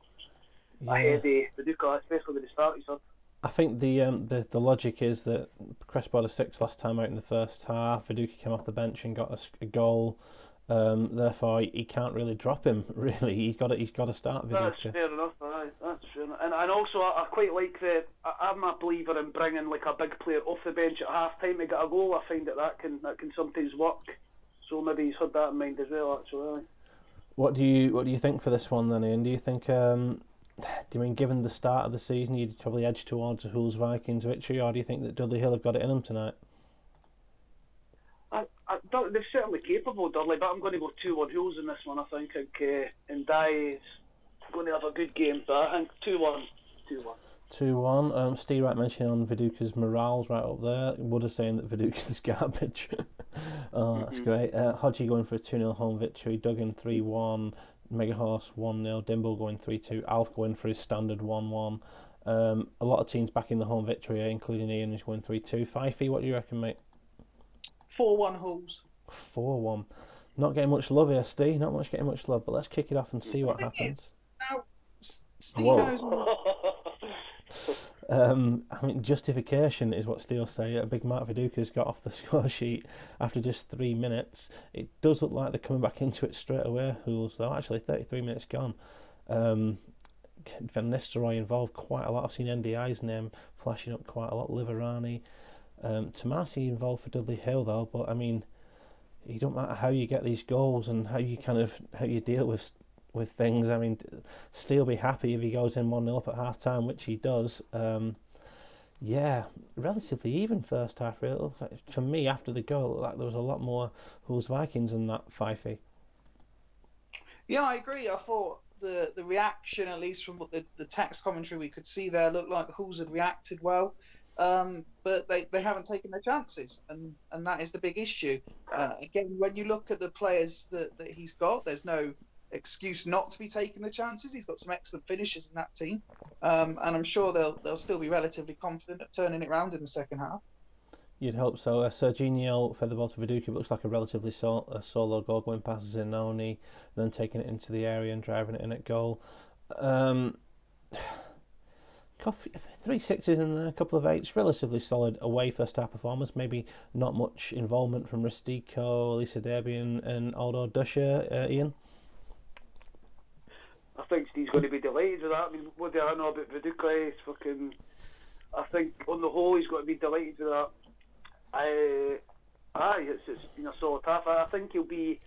ahead of Viduka, especially with the start he's had. I think the logic is that Crespo had a 6 last time out in the first half. Viduka came off the bench and got a goal. Therefore, he can't really drop him. Really, he's got to start Viduka. That's fair enough. That's fair enough. And also, I quite like I'm a believer in bringing like a big player off the bench at half time to get a goal. I find that can sometimes work. So maybe he's had that in mind as well. Actually. What do you think for this one then, Ian? Do you think? Do you mean, given the start of the season, you'd probably edge towards a Hools Vikings victory, or do you think that Dudley Hill have got it in them tonight? They're certainly capable, Dudley, but I'm going to go 2-1 Hools in this one. I think and Dye is going to have a good game, but I think 2-1. 2-1. Steve Wright mentioning on Viduka's morale's right up there. Wood is saying that Viduka's garbage. Oh, that's great. Hodgie going for a 2-0 home victory. Duggan 3-1. Megahorse 1-0. Dimble going 3-2. Alf going for his standard 1-1. A lot of teams backing the home victory, including Ian, who's going 3-2. Fifey, what do you reckon, mate? 4-1 Hools. 4-1. Not getting much love here, Steve. Not much getting much love, but let's kick it off and see what happens. Now, Steve knows. I mean, justification is what Steele say. A big Mark Viduka's got off the score sheet after just 3 minutes. It does look like they're coming back into it straight away, Hools, though. Actually, 33 minutes gone. Van Nistelrooy involved quite a lot. I've seen NDI's name flashing up quite a lot. Liverani. Tomasi involved for Dudley Hill, though. But, I mean, it don't matter how you get these goals and how you deal with things. I mean, Steele be happy if he goes in 1-0 up at half time, which he does. Yeah, relatively even first half. Really. For me, after the goal, it looked like there was a lot more Hools Vikings than that. Fifey. Yeah, I agree. I thought the reaction, at least from what the text commentary we could see there, looked like Hools had reacted well. But they haven't taken their chances, and that is the big issue. Again, when you look at the players that he's got, there's no excuse not to be taking the chances. He's got some excellent finishes in that team, and I'm sure they'll still be relatively confident at turning it around in the second half. You'd hope so. Serginho fed the ball to Viduka, but looks like a relatively solo goal, going past Zinoni, then taking it into the area and driving it in at goal. 3 sixes and a couple of 8s, relatively solid away first half performance. Maybe not much involvement from Ristico, Lisa Derby and Aldo Dusher, Ian. I think Steve's going to be delighted with that. I mean, what do I know about Viduka? It's fucking. I think on the whole he's got to be delighted with that. It's been a solid half. I think he'll be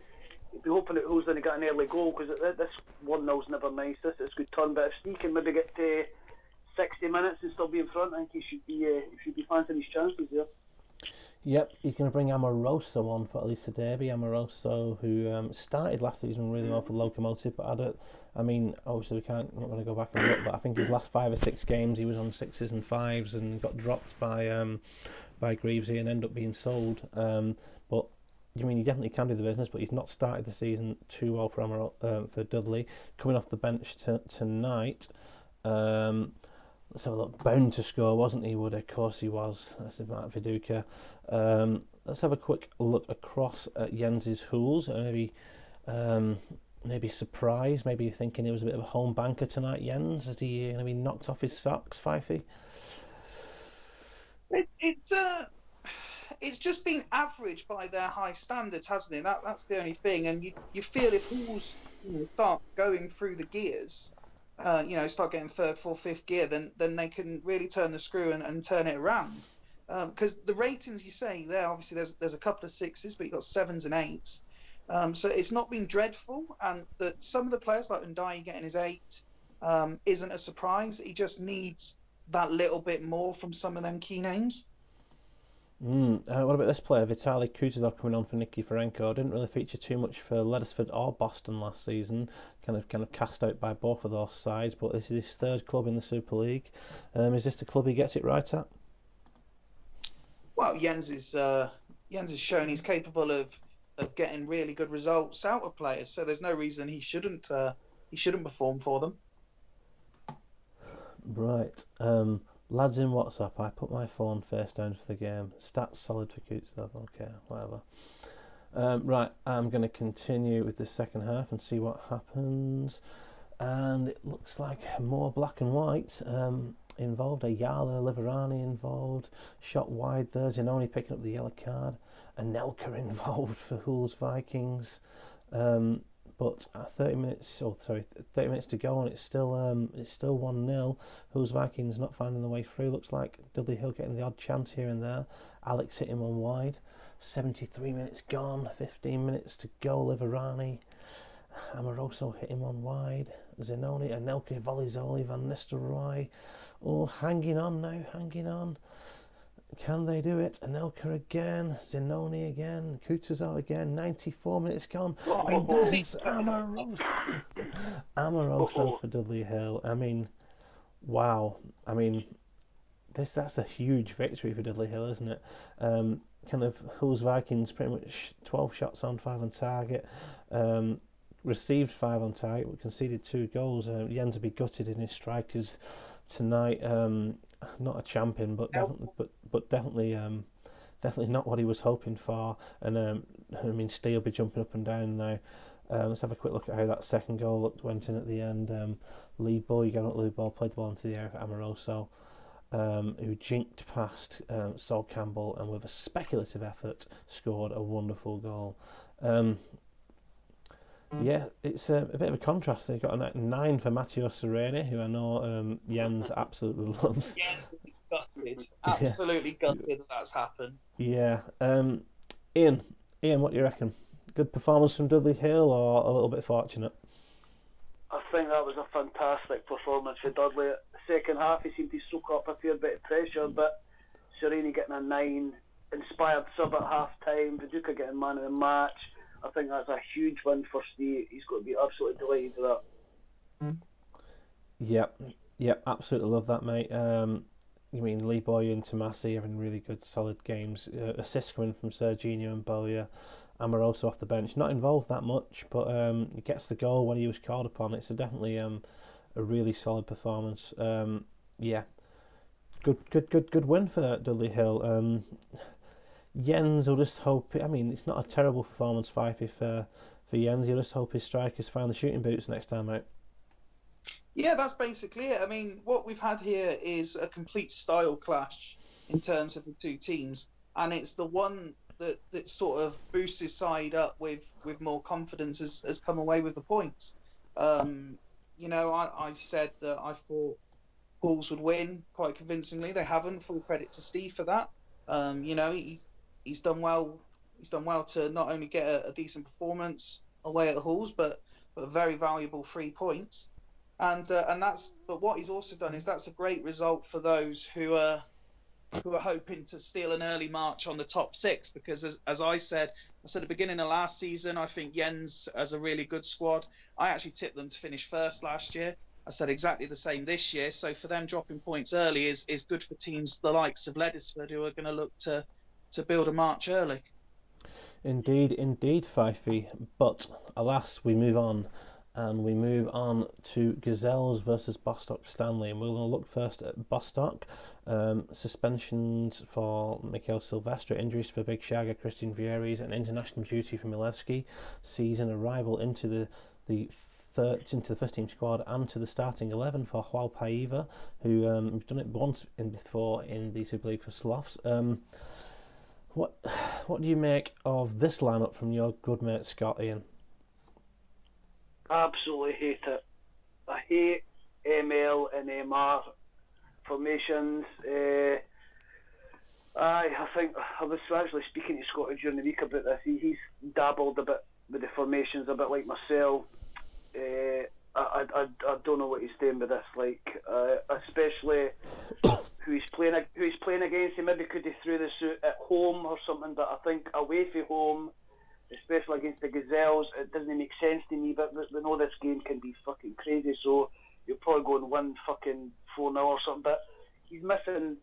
hoping that Hools didn't get an early goal, because this 1-0's never nice. This is a good turn, but if Steve can maybe get to 60 minutes and still be in front, I think he should be fancying his chances there. Yep, he's going to bring Amoroso on for Elisa Derby. Amoroso, who started last season really well for Locomotive, but obviously not going to go back and look, but I think his last 5 or 6 games he was on 6s and 5s and got dropped by Greavesy and ended up being sold. But he definitely can do the business, but he's not started the season too well for Dudley. Coming off the bench tonight. Let's have a look. Bound to score, wasn't he, Wood? Of course he was. That's about Viduka. Let's have a quick look across at Jens's Hools. Maybe surprised. Maybe thinking he was a bit of a home banker tonight, Jens. Is he going to be knocked off his socks, Fifey? It's just been average by their high standards, hasn't it? That's the only thing. And you feel if Hools start going through the gears, start getting 3rd, 4th, 5th gear, then they can really turn the screw and turn it around. Because the ratings you say there, obviously there's a couple of 6s, but you've got 7s and 8s. So it's not been dreadful, and that some of the players like Undai getting his 8 isn't a surprise. He just needs that little bit more from some of them key names. What about this player, Vitaly Kutuzov, coming on for Nikiforenko? Didn't really feature too much for Leddersford or Boston last season. Kind of cast out by both of those sides, but this is his 3rd club in the Super League. Is this the club he gets it right at? Well, Jens has shown he's capable of getting really good results out of players, so there's no reason he shouldn't perform for them. Right. Lads in WhatsApp, I put my phone face down for the game. Stats solid for Kutuzov. Okay, whatever. Right, I'm going to continue with the second half and see what happens. And it looks like more black and white involved. Ayala, Liverani involved. Shot wide there. Zinoni picking up the yellow card. Anelka involved for Hools Vikings. But 30 minutes to go, and it's still 1-0. Hools Vikings not finding the way through. Looks like Dudley Hill getting the odd chance here and there. Alex hit him on wide. 73 minutes gone. 15 minutes to go. Liverani, Amoroso hit him on wide. Zinoni, Anelka, Volizoli, Van Nistelrooy. Oh, hanging on now, hanging on. Can they do it? Anelka again, Zinoni again, Kutuzov again. 94 minutes gone. And there's Amoroso. Amoroso for Dudley Hill. Wow. That's a huge victory for Dudley Hill, isn't it? Hools Vikings pretty much 12 shots on, 5 on target. Received 5 on target, but conceded 2 goals. Jens will be gutted in his strikers tonight. Not a champion, but definitely not what he was hoping for. And Steve will be jumping up and down now. Let's have a quick look at how that second goal went in at the end. Lead ball, lead ball, played the ball into the air for Amoroso, who jinked past Sol Campbell, and with a speculative effort scored a wonderful goal. Yeah, it's a bit of a contrast. You've got a 9 for Matteo Sereni, who I know Jens absolutely loves. Gutted. Absolutely gutted that's happened. Yeah. Ian, what do you reckon? Good performance from Dudley Hill, or a little bit fortunate? I think that was a fantastic performance for Dudley. The second half, he seemed to soak up a fair bit of pressure, but Sereni getting a 9, inspired sub at half time, Viduka getting man of the match. I think that's a huge win for Steve. He's got to be absolutely delighted with that. Yep, absolutely love that, mate. Lee Boy and Tomasi having really good, solid games. Assists coming from Serginho and Bolia. Amoroso off the bench, not involved that much, but he gets the goal when he was called upon. It's definitely a really solid performance. Good win for Dudley Hill. Jens will just hope. I mean, it's not a terrible performance, Fifey, for Jens. He'll just hope his strikers find the shooting boots next time out. Yeah, that's basically it. I mean, what we've had here is a complete style clash in terms of the two teams, and it's the one that sort of boosts his side up with more confidence has come away with the points. I said that I thought Hools would win quite convincingly. They haven't. Full credit to Steve for that. He's done well. He's done well to not only get a decent performance away at Hools, but very valuable 3 points. And but what he's also done is that's a great result for those who are hoping to steal an early march on the top 6, because as I said at the beginning of last season, I think Jens has a really good squad. I actually tipped them to finish first last year. I said exactly the same this year. So for them dropping points early is good for teams the likes of Leddersford, who are going to look to build a march early. Indeed, Fifey. But alas, we move on. And we move on to Gazelles versus Bostock Stanley. And we're going to look first at Bostock. Suspensions for Mikhail Silvestre, injuries for Big Shagger, Christian Vieries, and international duty for Milevsky. Season arrival into the first team squad and to the starting 11 for Hual Paiva, who has done it once before in the Super League for Sloths. What do you make of this lineup from your good mate Scott, Ian? Absolutely hate it. I hate ML and MR formations. I think I was actually speaking to Scotty during the week about this. He's dabbled a bit with the formations, a bit like myself. I don't know what he's doing with this. Especially who he's playing against. He maybe could have threw this out at home or something, but I think away from home, especially against the Gazelles, it doesn't make sense to me, but we know this game can be fucking crazy, so you'll probably go and win fucking 4-0 or something, but he's missing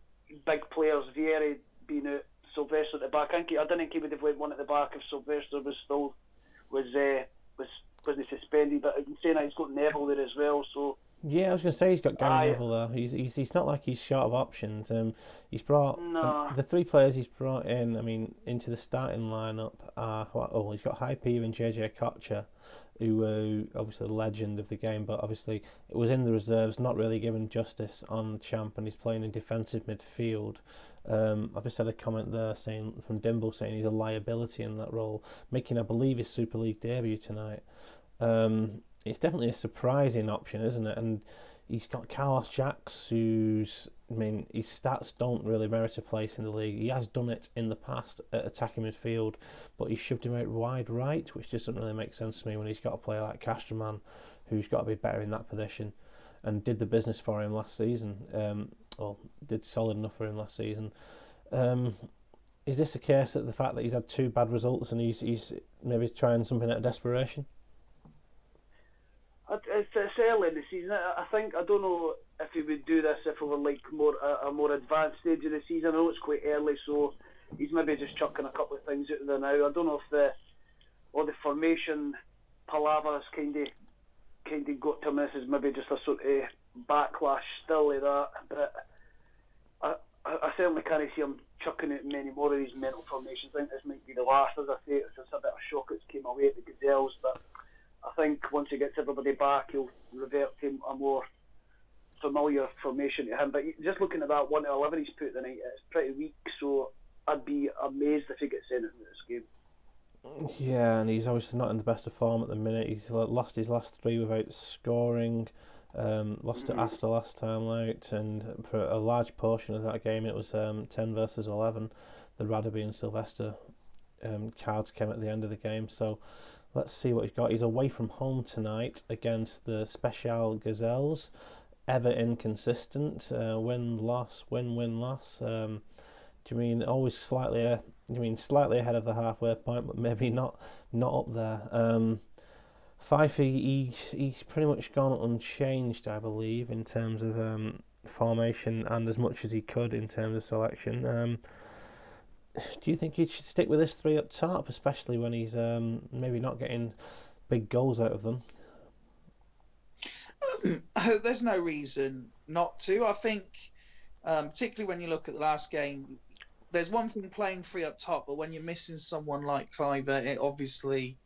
big players, Vieri being out, Silvestre at the back. I didn't think he would have went one at the back if Silvestre wasn't suspended, but I'm saying that he's got Neville there as well, so... Yeah, I was going to say he's got Gary Neville there. He's not like he's short of options. He's brought the 3 players he's brought in. I mean, into the starting lineup are he's got Hype and JJ Kocher, who obviously the legend of the game, but obviously it was in the reserves, not really given justice on the champ, and he's playing in defensive midfield. I've just had a comment there from Dimble saying he's a liability in that role, making I believe his Super League debut tonight. It's definitely a surprising option, isn't it? And he's got Carlos Jacks, his stats don't really merit a place in the league. He has done it in the past at attacking midfield, but he shoved him out wide right, which just doesn't really make sense to me when he's got a player like Castroman, who's got to be better in that position, and did the business for him last season. Did solid enough for him last season. Is this a case of the fact that he's had 2 bad results and he's maybe trying something out of desperation? It's early in the season. I don't know if he would do this if we were like a more advanced stage of the season. I know it's quite early, so he's maybe just chucking a couple of things out there now. I don't know if the formation palaver has kind of got to him. This is maybe just a sort of backlash still like that. But I certainly can't see him chucking out many more of these mental formations. I think this might be the last. As I say, it's just a bit of shock it's came away at the Gazelles, but I think once he gets everybody back, he'll revert to a more familiar formation to him. But just looking at that 1-11 he's put tonight, it's pretty weak, so I'd be amazed if he gets sent into this game. Yeah, and he's obviously not in the best of form at the minute. He's lost his last 3 without scoring, lost to Aster last time out, and for a large portion of that game it was 10 versus 11. The Radaby and Sylvester cards came at the end of the game, so let's see what he's got. He's away from home tonight against the Special Gazelles. Ever inconsistent. Win-loss, win-win-loss. Do you mean always slightly ahead of the halfway point, but maybe not up there? Fifey, he's pretty much gone unchanged, I believe, in terms of formation and as much as he could in terms of selection. Do you think he should stick with his 3 up top, especially when he's maybe not getting big goals out of them? There's no reason not to. I think, particularly when you look at the last game, there's one thing playing free up top, but when you're missing someone like Cliver, it obviously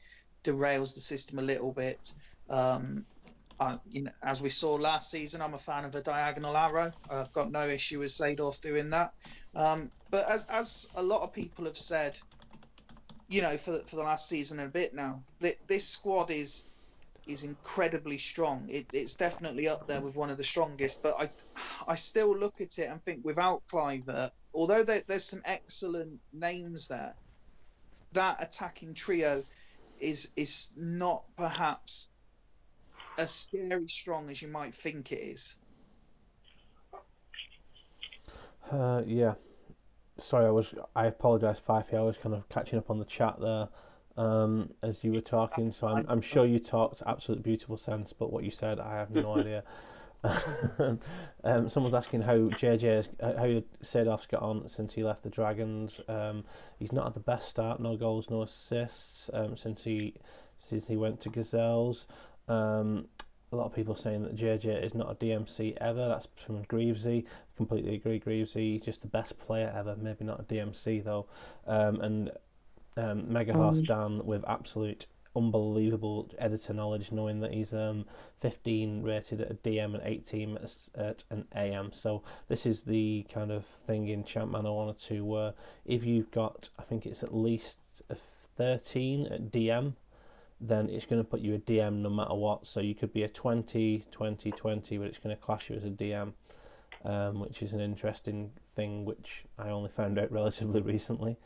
derails the system a little bit. As we saw last season, I'm a fan of a diagonal arrow. I've got no issue with Seedorf doing that. But as a lot of people have said, for the last season and a bit now, this squad is incredibly strong. It's definitely up there with one of the strongest. But I still look at it and think without Cliver, although there's some excellent names there, that attacking trio is not perhaps as scary strong as you might think it is. Yeah. Sorry, I apologise, Fifey. I was kind of catching up on the chat there as you were talking. So I'm sure you talked absolute beautiful sense, but what you said, I have no idea. Someone's asking how Seedorf's got on since he left the Dragons. He's not had the best start. No goals, no assists since he went to Gazelles. A lot of people saying that JJ is not a DMC ever. That's from Greavesy. Completely agree, Greavesy. He's just the best player ever. Maybe not a DMC though. And Mega Horse Dan with absolute unbelievable editor knowledge, knowing that he's 15 rated at a DM and 18 at an AM. So this is the kind of thing in Champman 0102 where if you've got, I think it's at least a 13 at DM, then it's going to put you a DM no matter what. So you could be a 20, 20, 20, but it's going to class you as a DM, which is an interesting thing, which I only found out relatively recently.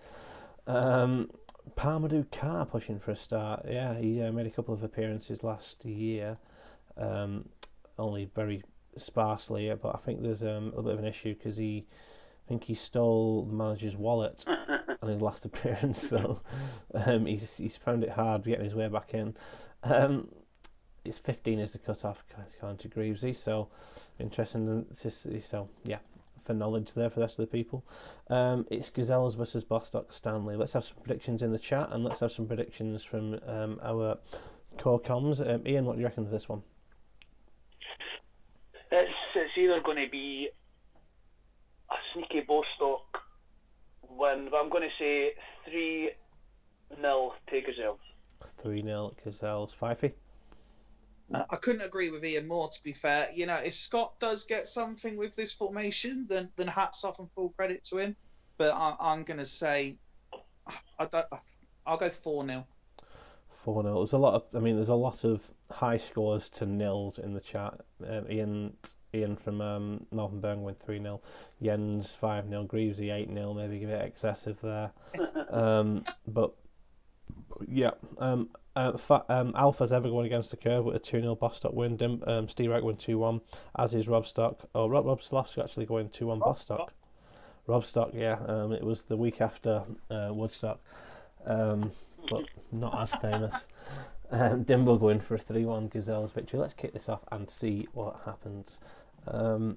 Parmadou Carr pushing for a start. Yeah, he made a couple of appearances last year, only very sparsely, but I think there's a little bit of an issue because I think he stole the manager's wallet on his last appearance, so he's found it hard getting his way back in. It's 15 is the cut-off according to Greavesy, so interesting. So yeah, for knowledge there for the rest of the people. It's Gazelles versus Bostock Stanley. Let's have some predictions in the chat, and let's have some predictions from our core comms. Ian, what do you reckon of this one? It's either going to be a sneaky Bostock win, but I'm going to say 3-0 to Gazelles. 3-0 Gazelles. Fifey? I couldn't agree with Ian more, to be fair. If Scott does get something with this formation, then hats off and full credit to him. But I'm going to say I'll go 4-0. 4-0. There's a lot of high scores to nils in the chat. Ian from Northern went 3-0. Jens 5-0. Greavesy 8-0. Maybe give it excessive there. But yeah. Alpha's ever going against the curve with a 2-0 Bostock win. Steve Wright won 2-1, as is Rob Stock. Rob Sloth's actually going 2-1 Bostock. Rob Stock, yeah. It was the week after Woodstock, but not as famous. Dimble going for a 3-1 Gazelles victory. Let's kick this off and see what happens. Raul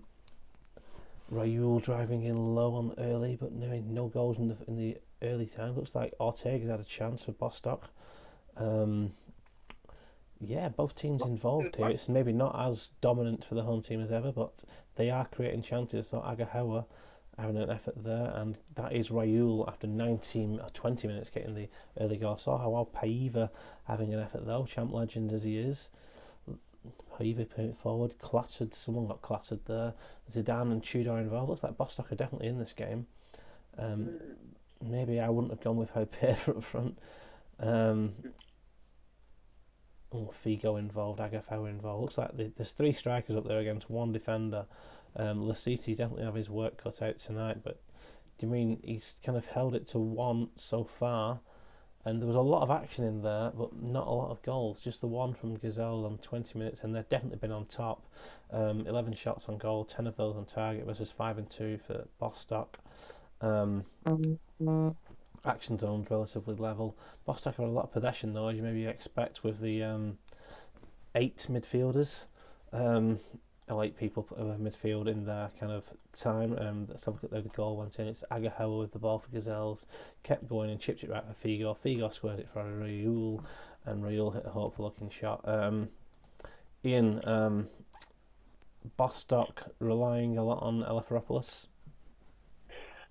driving in low on early, but no goals in the early time. Looks like Ortega's had a chance for Bostock. Yeah, both teams involved here. It's maybe not as dominant for the home team as ever, but they are creating chances. So Agahawa having an effort there, and that is Raul after 19 or 20 minutes getting the early goal. So how Paiva having an effort though, champ legend as he is. Paiva putting it forward, someone got clattered there. Zidane and Tudor involved. Looks like Bostock are definitely in this game. Maybe I wouldn't have gone with Paiva up front. Figo involved, Agafau involved. Looks like there's 3 strikers up there against 1 defender. Lasiti definitely have his work cut out tonight, but do you mean he's kind of held it to 1 so far? And there was a lot of action in there, but not a lot of goals. Just the one from Gazelle on 20 minutes, and they've definitely been on top. 11 shots on goal, 10 of those on target versus 5 and 2 for Bostock. Action zone's relatively level. Bostock have a lot of possession though, as you maybe expect with the 8 midfielders. 8 people midfield in their kind of time. Let's have a look at the goal went in. It's Agahawa with the ball for Gazelles. Kept going and chipped it right for Figo. Figo squares it for Raul, and Raul hit a hopeful looking shot. Ian, Bostock relying a lot on Eleftheropoulos.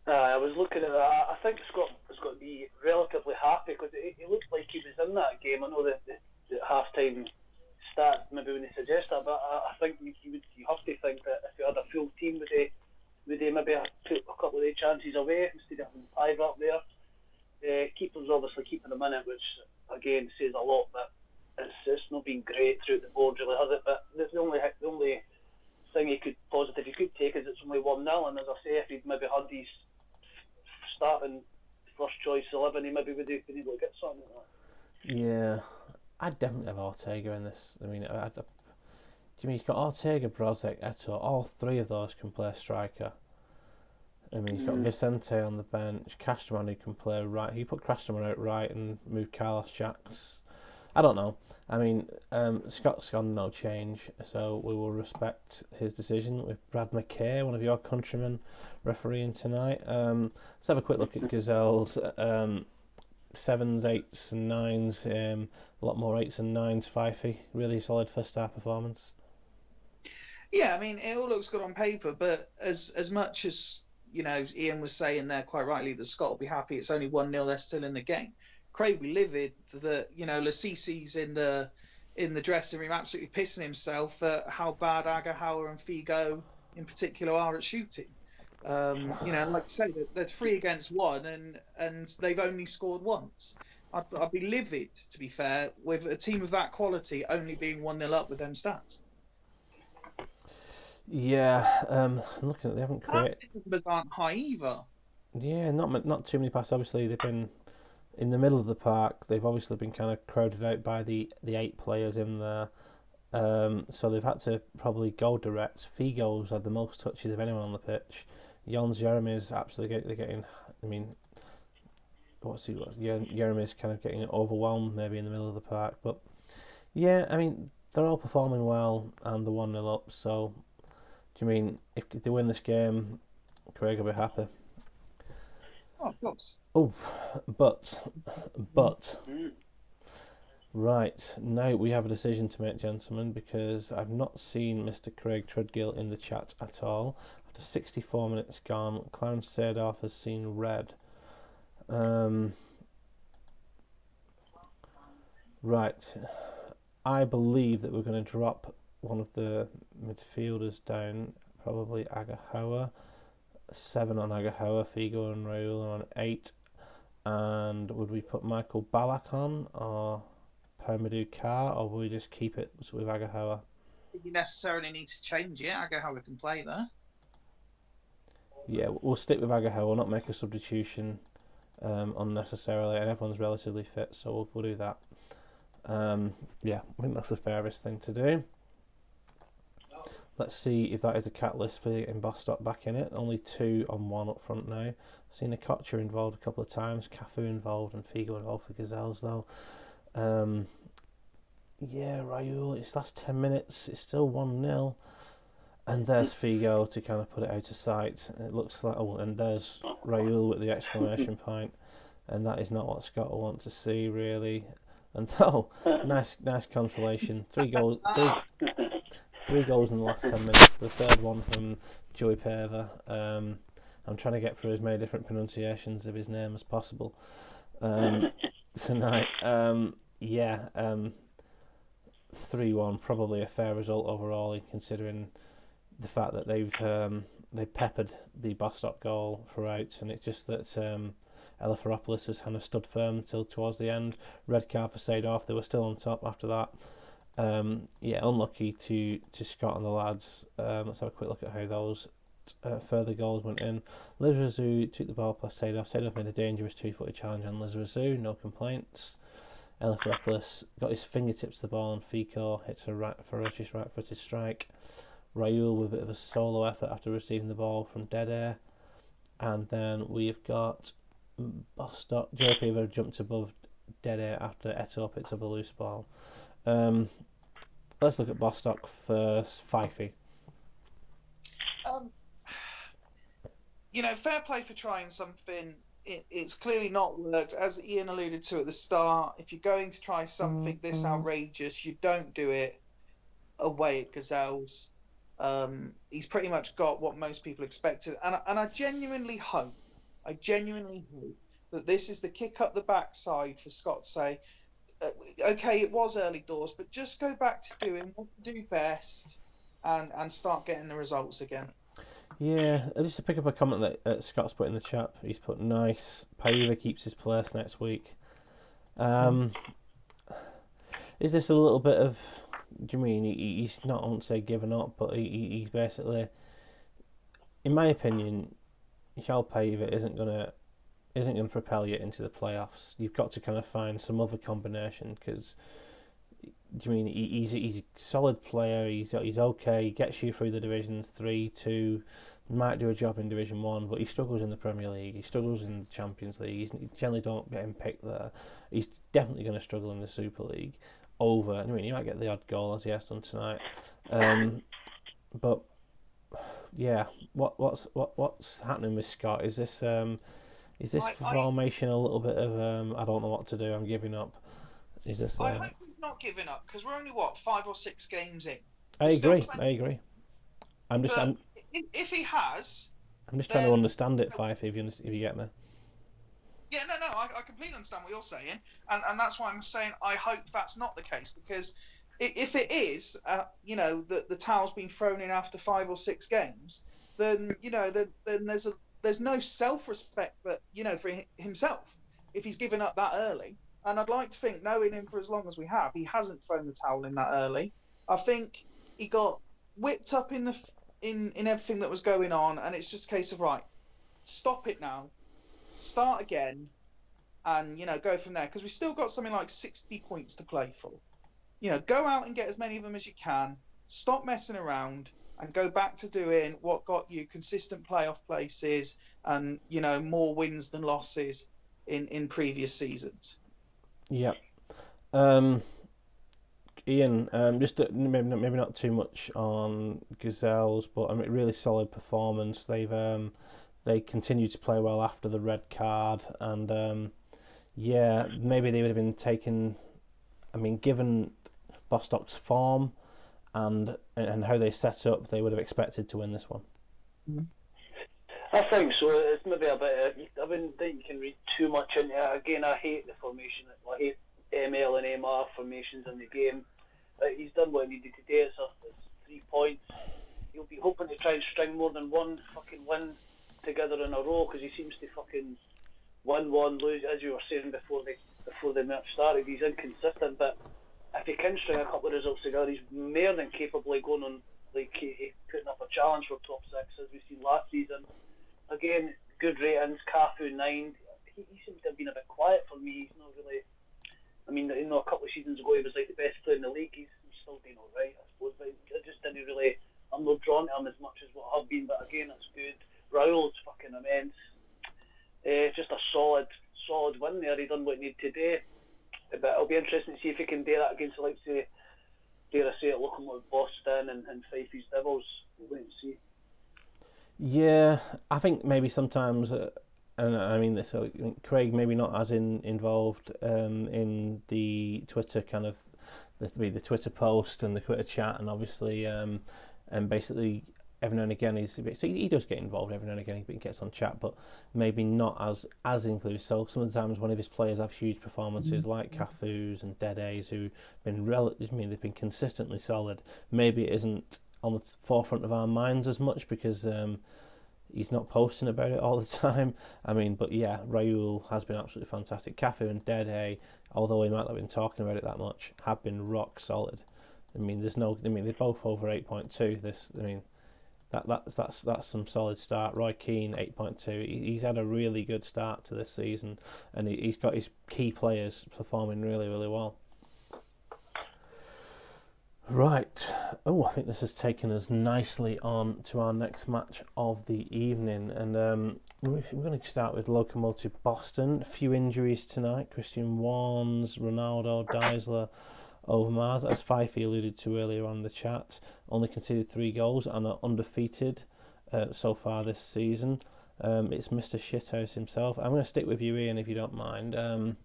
I was looking at that. I think Scott has got to be relatively happy because he looked like he was in that game. I know the half-time stat maybe when they suggest that, but I think you have to think that if you had a full team, would they maybe put a couple of their chances away instead of having 5 up there? Keeper's obviously keeping them in it, which again says a lot, but it's not been great throughout the board, really, has it? But the only thing you could take is it's only 1-0, and as I say, if he'd maybe had his starting first choice 11, he maybe would have been able to get something like that. Yeah, I'd definitely have Ortega in this. I mean, do you mean he's got Ortega, Brozic, Eto? All 3 of those can play striker. I mean, he's got Vicente on the bench, Casterman who can play right. He put Casterman out right and moved Carlos Jacks. I don't know. I mean, Scott's gone no change, so we will respect his decision with Brad McKay, one of your countrymen, refereeing tonight. Let's have a quick look at Gazelles. 7s, 8s and 9s, a lot more 8s and 9s, Fifey. Really solid first half performance. Yeah, I mean, it all looks good on paper, but as much as, Ian was saying there quite rightly that Scott will be happy it's only 1-0, they're still in the game. Craig will be livid that, Lasisi's in the dressing room absolutely pissing himself at how bad Agahauer and Figo in particular are at shooting. Like I say, they're 3 against 1 and they've only scored once. I'd be livid, to be fair, with a team of that quality only being 1-0 up with them stats. Yeah, I'm looking at they haven't created. Numbers aren't high either. Yeah, not too many passes. Obviously, they've been in the middle of the park. They've obviously been kind of crowded out by the 8 players in there. So they've had to probably go direct. Figo's had the most touches of anyone on the pitch. Jons Jeremy's absolutely getting. I mean, Jeremy's kind of getting overwhelmed maybe in the middle of the park. But yeah, I mean, they're all performing well and they're 1-0 up. So do you mean if they win this game, Craig will be happy? Oh, of course. Oh, but right, now we have a decision to make, gentlemen, because I've not seen Mr. Craig Trudgill in the chat at all. After 64 minutes gone, Clarence Seedorf has seen red. Right, I believe that we're going to drop one of the midfielders down, probably Agahauer. 7 on Agahauer, Figo and Raul on 8. And would we put Michael Ballack on, or Permadou Carr, or will we just keep it with Agahauer? You necessarily need to change it. Agahauer can play there. Yeah, we'll stick with Agahauer. We'll not make a substitution unnecessarily, and everyone's relatively fit, so we'll do that. Yeah, I think that's the fairest thing to do. Let's see if that is a catalyst for getting Bostock back in it. Only 2 on 1 up front now. Seen Okocha involved a couple of times, Cafu involved, and Figo involved for Gazelles though. Yeah, Raul, its last 10 minutes, it's still 1-0. And there's Figo to kind of put it out of sight. It looks like, and there's Raul with the exclamation point. And that is not what Scott will want to see, really. And nice consolation. 3 goals. 3 goals in the last 10 minutes. The third one from Joey Pava. I'm trying to get through as many different pronunciations of his name as possible tonight. 3-1, probably a fair result overall, considering the fact that they peppered the Bostock goal throughout, and it's just that Eleftheropoulos has kind of stood firm until towards the end. Red card for Seedorf. They were still on top after that. Unlucky to Scott and the lads. Let's have a quick look at how those further goals went in. Lizarazu took the ball past Seedorf. Seedorf made a dangerous 2-footed challenge on Lizarazu, no complaints. Eleftheropoulos got his fingertips to the ball and Fico hits a ferocious right-footed strike. Raul with a bit of a solo effort after receiving the ball from dead air. And then we've got Bostock. Joe Peaver jumped above dead air after Eto picked up a loose ball. Let's look at Bostock first. Fifey. Fair play for trying something. It's clearly not worked. As Ian alluded to at the start, if you're going to try something this outrageous, you don't do it away at Gazelles. He's pretty much got what most people expected. And I genuinely hope I genuinely hope that this is the kick up the backside for Scott to say, okay, it was early doors, but just go back to doing what you do best and start getting the results again. Yeah, just to pick up a comment that Scott's put in the chat, he's put, nice, Paiva keeps his place next week. Is this a little bit of, do you mean he's not, I won't say given up, but he's basically, in my opinion, João Paiva isn't gonna propel you into the playoffs. You've got to kind of find some other combination, because do you mean he's a solid player, he's okay, he gets you through the divisions 3, 2, might do a job in Division 1, but he struggles in the Premier League, he struggles in the Champions League, he generally don't get him picked there. He's definitely going to struggle in the Super League. I mean, he might get the odd goal as he has done tonight, but yeah, what's happening with Scott? Is this formation a little bit of I don't know what to do, I'm giving up? Is this? I hope he's not giving up, because we're only 5 or 6 games in. I agree. If he has, I'm just trying to understand it, Fife. If you get me. Yeah, no, I completely understand what you're saying, and that's why I'm saying I hope that's not the case, because if it is, the towel's been thrown in after 5 or 6 games, then then there's no self-respect, but for himself if he's given up that early. And I'd like to think, knowing him for as long as we have, he hasn't thrown the towel in that early. I think he got whipped up in everything that was going on, and it's just a case of, right, stop it now, start again, and go from there, because we've still got something like 60 points to play for. Go out and get as many of them as you can, stop messing around, and go back to doing what got you consistent playoff places and more wins than losses in previous seasons. Yep. Ian, just maybe not too much on Gazelles, but I mean, really solid performance. They continue to play well after the red card, and maybe they would have been taken. I mean, given Bostock's form and how they set up, they would have expected to win this one. I think so. It's maybe a bit. I wouldn't think you can read too much into it. Again, I hate the formation. I hate ML and MR formations in the game. He's done what he needed to do. It's 3 points. He'll be hoping to try and string more than one fucking win together in a row, because he seems to fucking win one, lose. As you were saying before the match started, he's inconsistent. But if he can string a couple of results together, he's more than capable of going on, putting up a challenge for top 6, as we've seen last season. Again, good ratings. Cafu 9. He seems to have been a bit quiet for me. He's not really. I mean, a couple of seasons ago he was like the best player in the league. He's still doing all right, I suppose. But I just didn't really. I'm not drawn to him as much as what I've been. But again, that's good. Raul's fucking immense. Just a solid win there. He done what he needed to do. But it'll be interesting to see if he can do that against, like, say, dare I say it, Locomotive Boston and Fifey's Devils. We'll wait and see. Yeah, I think maybe sometimes, and I mean this, Craig maybe not as involved in the Twitter kind of the Twitter post and the Twitter chat, and obviously and basically every now and again so he does get involved every now and again. He gets on chat, but maybe not as included. So some of the times one of his players have huge performances, like Cafu's and Dede's, who've been they've been consistently solid. Maybe it isn't on the forefront of our minds as much because he's not posting about it all the time. I mean, but yeah, Raul has been absolutely fantastic. Cafu and Dede, although he might not have been talking about it that much, have been rock solid. I mean, they're both over 8.2. That's some solid start. Roy Keane 8.2. He's had a really good start to this season, and he's got his key players performing really, really well. Right. Oh, I think this has taken us nicely on to our next match of the evening, and we're going to start with Locomotive Boston. A few injuries tonight. Christian Warnes, Ronaldo, Deisler, Overmars, as Fifey alluded to earlier on in the chat, only conceded 3 goals and are undefeated so far this season. It's Mr. Shithouse himself. I'm going to stick with you, Ian, if you don't mind.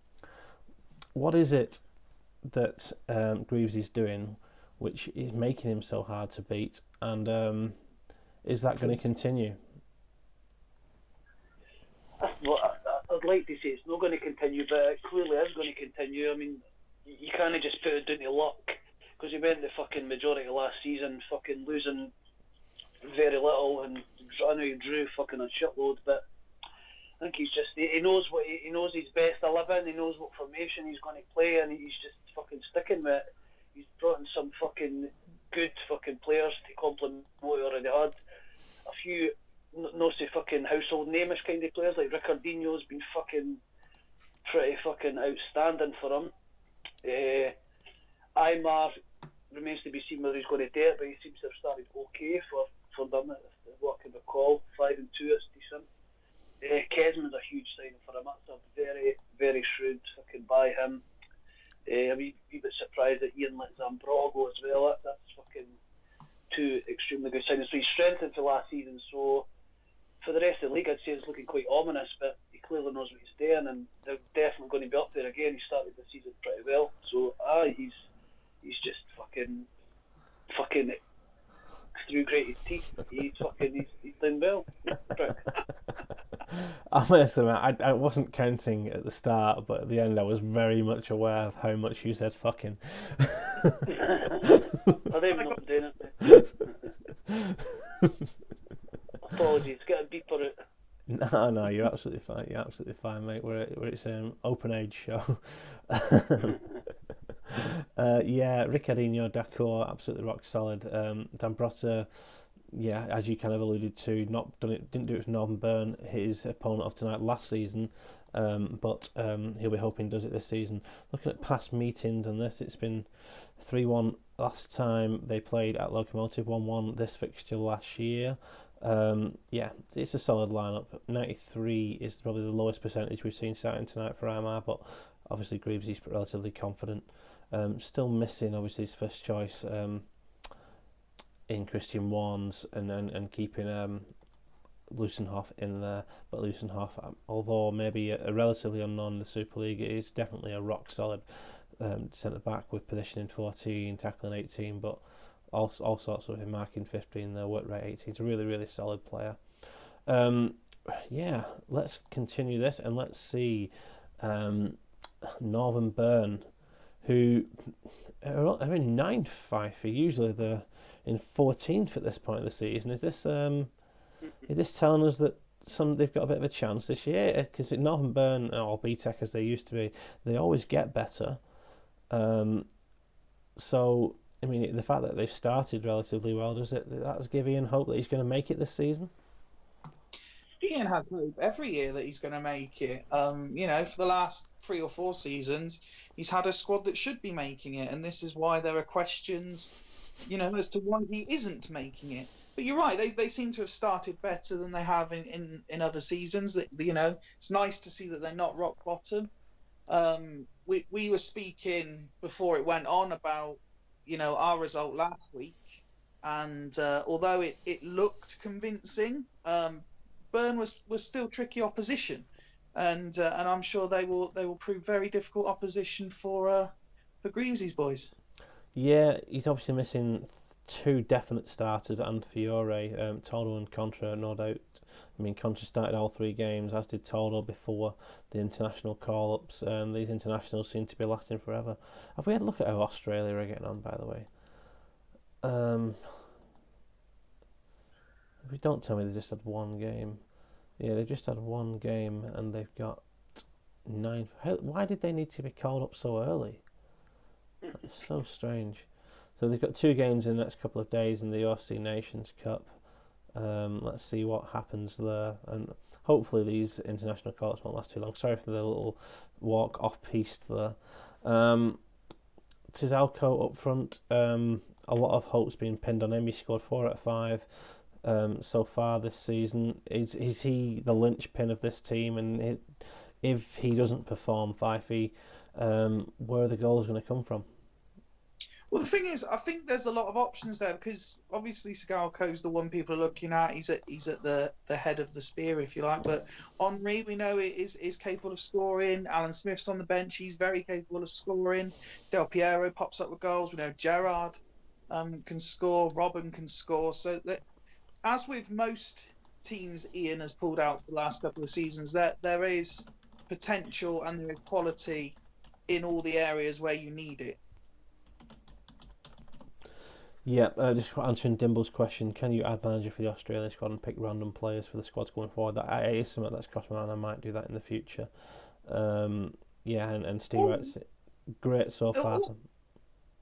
What is it that Greaves is doing which is making him so hard to beat, and is that going to continue? I like to say it's not going to continue, but it clearly is going to continue. I mean, you can't just put it down to luck, because he went the fucking majority of last season fucking losing very little, and I know he drew fucking a shitload, but I think he's just, he knows his best 11, he knows what formation he's going to play, and he's just fucking sticking with it. He's brought in some fucking good fucking players to complement what he already had. A few no say fucking household namish kind of players, like Ricardinho's been fucking pretty fucking outstanding for him. Aymar remains to be seen whether he's going to do it, but he seems to have started okay for them, what I can recall. 5-2, it's decent. Kesman's a huge signing for him. That's a very, very shrewd fucking buy him. I'm a wee bit surprised that Ian let Zambrotta go as well. That's fucking two extremely good signings. So he's strengthened to last season. So for the rest of the league, I'd say it's looking quite ominous, but he clearly knows what he's doing, and they're definitely going to be up there again. He started the season pretty well. So he's just fucking through gritted teeth. He's doing well. I must admit, I wasn't counting at the start, but at the end I was very much aware of how much you said fucking. I don't even know what I'm doing it. Apologies, get a beeper out. No, you're absolutely fine. You're absolutely fine, mate. It's an open age show. Yeah, Ricardinho, D'accord, absolutely rock solid. Zambrotta, yeah, as you kind of alluded to, didn't do it for Northern Burn, his opponent of tonight last season, but he'll be hoping does it this season. Looking at past meetings and this, it's been 3-1 last time they played at Locomotive, 1-1 this fixture last year. Yeah, it's a solid lineup. 93 is probably the lowest percentage we've seen starting tonight for Aymar, but obviously Greaves is relatively confident. Still missing obviously his first choice in Christian Warnes and keeping Lusenhoff in there, but Lusenhoff, although maybe a relatively unknown in the Super League, is definitely a rock solid centre back with positioning 14, tackling 18, but all sorts of him marking 15, the work rate 18. It's a really, really solid player. Yeah, let's continue this and let's see Northern Burn, who are in 9th FIFA. Usually they're in 14th at this point of the season. Is this telling us that they've got a bit of a chance this year? Because Northern Burn, or BTEC as they used to be, they always get better. So I mean, the fact that they've started relatively well, does give Ian hope that he's going to make it this season? Ian has hope every year that he's going to make it. For the last 3 or 4 seasons, he's had a squad that should be making it, and this is why there are questions, as to why he isn't making it. But you're right; they seem to have started better than they have in other seasons. That it's nice to see that they're not rock bottom. We were speaking before it went on about our result last week, and although it looked convincing, Burn was still tricky opposition, and I'm sure they will prove very difficult opposition for Greaves' boys. Yeah, he's obviously missing 2 definite starters and Fiore, Toldo and Contra, no doubt. I mean, Contra started all 3 games, as did Toldo before the international call-ups. These internationals seem to be lasting forever. Have we had a look at how Australia are getting on, by the way? If you don't tell me they just had 1 game. Yeah, they've just had 1 game and they've got 9. Why did they need to be called up so early? It's so strange. So they've got 2 games in the next couple of days in the UFC Nations Cup. Let's see what happens there, and hopefully these international calls won't last too long. Sorry for the little walk off piste there. Tizalco up front, a lot of hopes being pinned on him. He scored 4 out of 5 so far this season. Is he the linchpin of this team? And if he doesn't perform, Fifey, where are the goals going to come from? Well, the thing is, I think there's a lot of options there, because obviously Sigalko's the one people are looking at. He's at the head of the spear, if you like. But Henry, we know, is capable of scoring. Alan Smith's on the bench. He's very capable of scoring. Del Piero pops up with goals. We know Gerrard can score. Robin can score. So that, as with most teams Ian has pulled out the last couple of seasons, there is potential and there is quality in all the areas where you need it. Yeah, just answering Dimble's question, can you add manager for the Australian squad and pick random players for the squads going forward? That is something that's crossed my mind. I might do that in the future. Yeah, and Steve writes, great so far.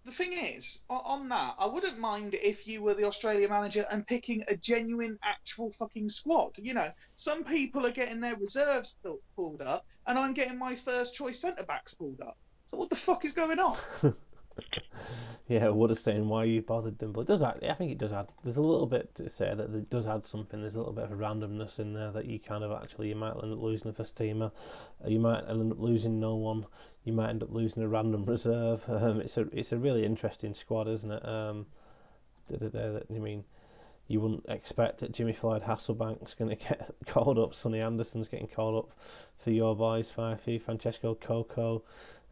The thing is, on that, I wouldn't mind if you were the Australia manager and picking a genuine, actual fucking squad. You know, some people are getting their reserves pulled up, and I'm getting my first choice centre backs pulled up. So what the fuck is going on? Yeah, Wood is saying, why are you bothered, Dimble? It does add, I think it does add. There's a little bit to say that it does add something. There's a little bit of a randomness in there that you kind of actually, you might end up losing a first teamer, you might end up losing no one, you might end up losing a random reserve. It's a really interesting squad, isn't it? I mean, you wouldn't expect that Jimmy Floyd Hasselbank's going to get called up. Sonny Anderson's getting called up for your boys, Fifey, Francesco Coco.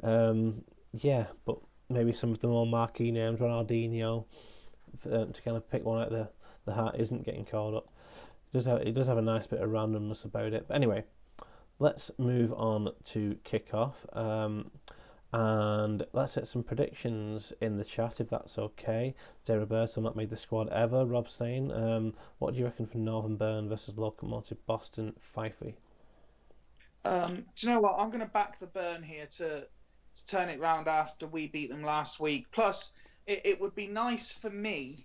Yeah, but maybe some of the more marquee names, Ronaldinho, to kind of pick one out of the hat, isn't getting called up. It does have a nice bit of randomness about it. But anyway, let's move on to kick-off. And let's set some predictions in the chat, if that's okay. Zé Roberto not made the squad ever, Rob's saying. What do you reckon for Northern Burn versus Locomotive Boston, Fifey? Do you know what? I'm going to back the Burn here to turn it round after we beat them last week. Plus, it would be nice for me,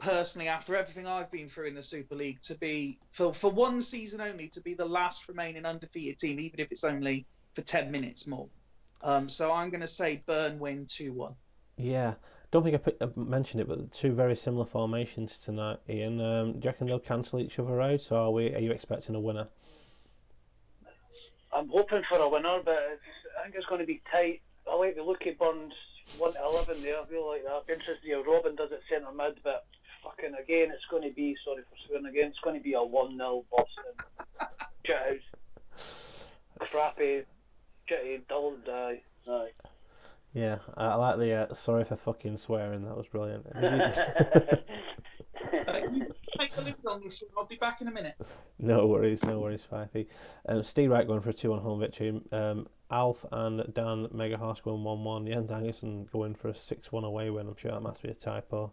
personally, after everything I've been through in the Super League, to be, for one season only, to be the last remaining undefeated team, even if it's only for 10 minutes more. So I'm going to say Burn win 2-1. Yeah, don't think I mentioned it, but two very similar formations tonight, Ian. Do you reckon they'll cancel each other out, or are you expecting a winner? I'm hoping for a winner, but I think it's going to be tight. I like the look of Burns 1-11 there. I feel like that. I'd be interested to see how Robin does it centre mid, but fucking again, it's going to be, sorry for swearing again, it's going to be a 1-0 Boston. Shit house. Crappy, shitty, dull, aye. Yeah, I like the sorry for fucking swearing. That was brilliant. Take the lead on this. I'll be back in a minute. No worries, Fifey. Steve Wright going for a 2-1 home victory. Alf and Dan Mega Horse going 1-1. Jens Anderson going for a 6-1 away win. I'm sure that must be a typo.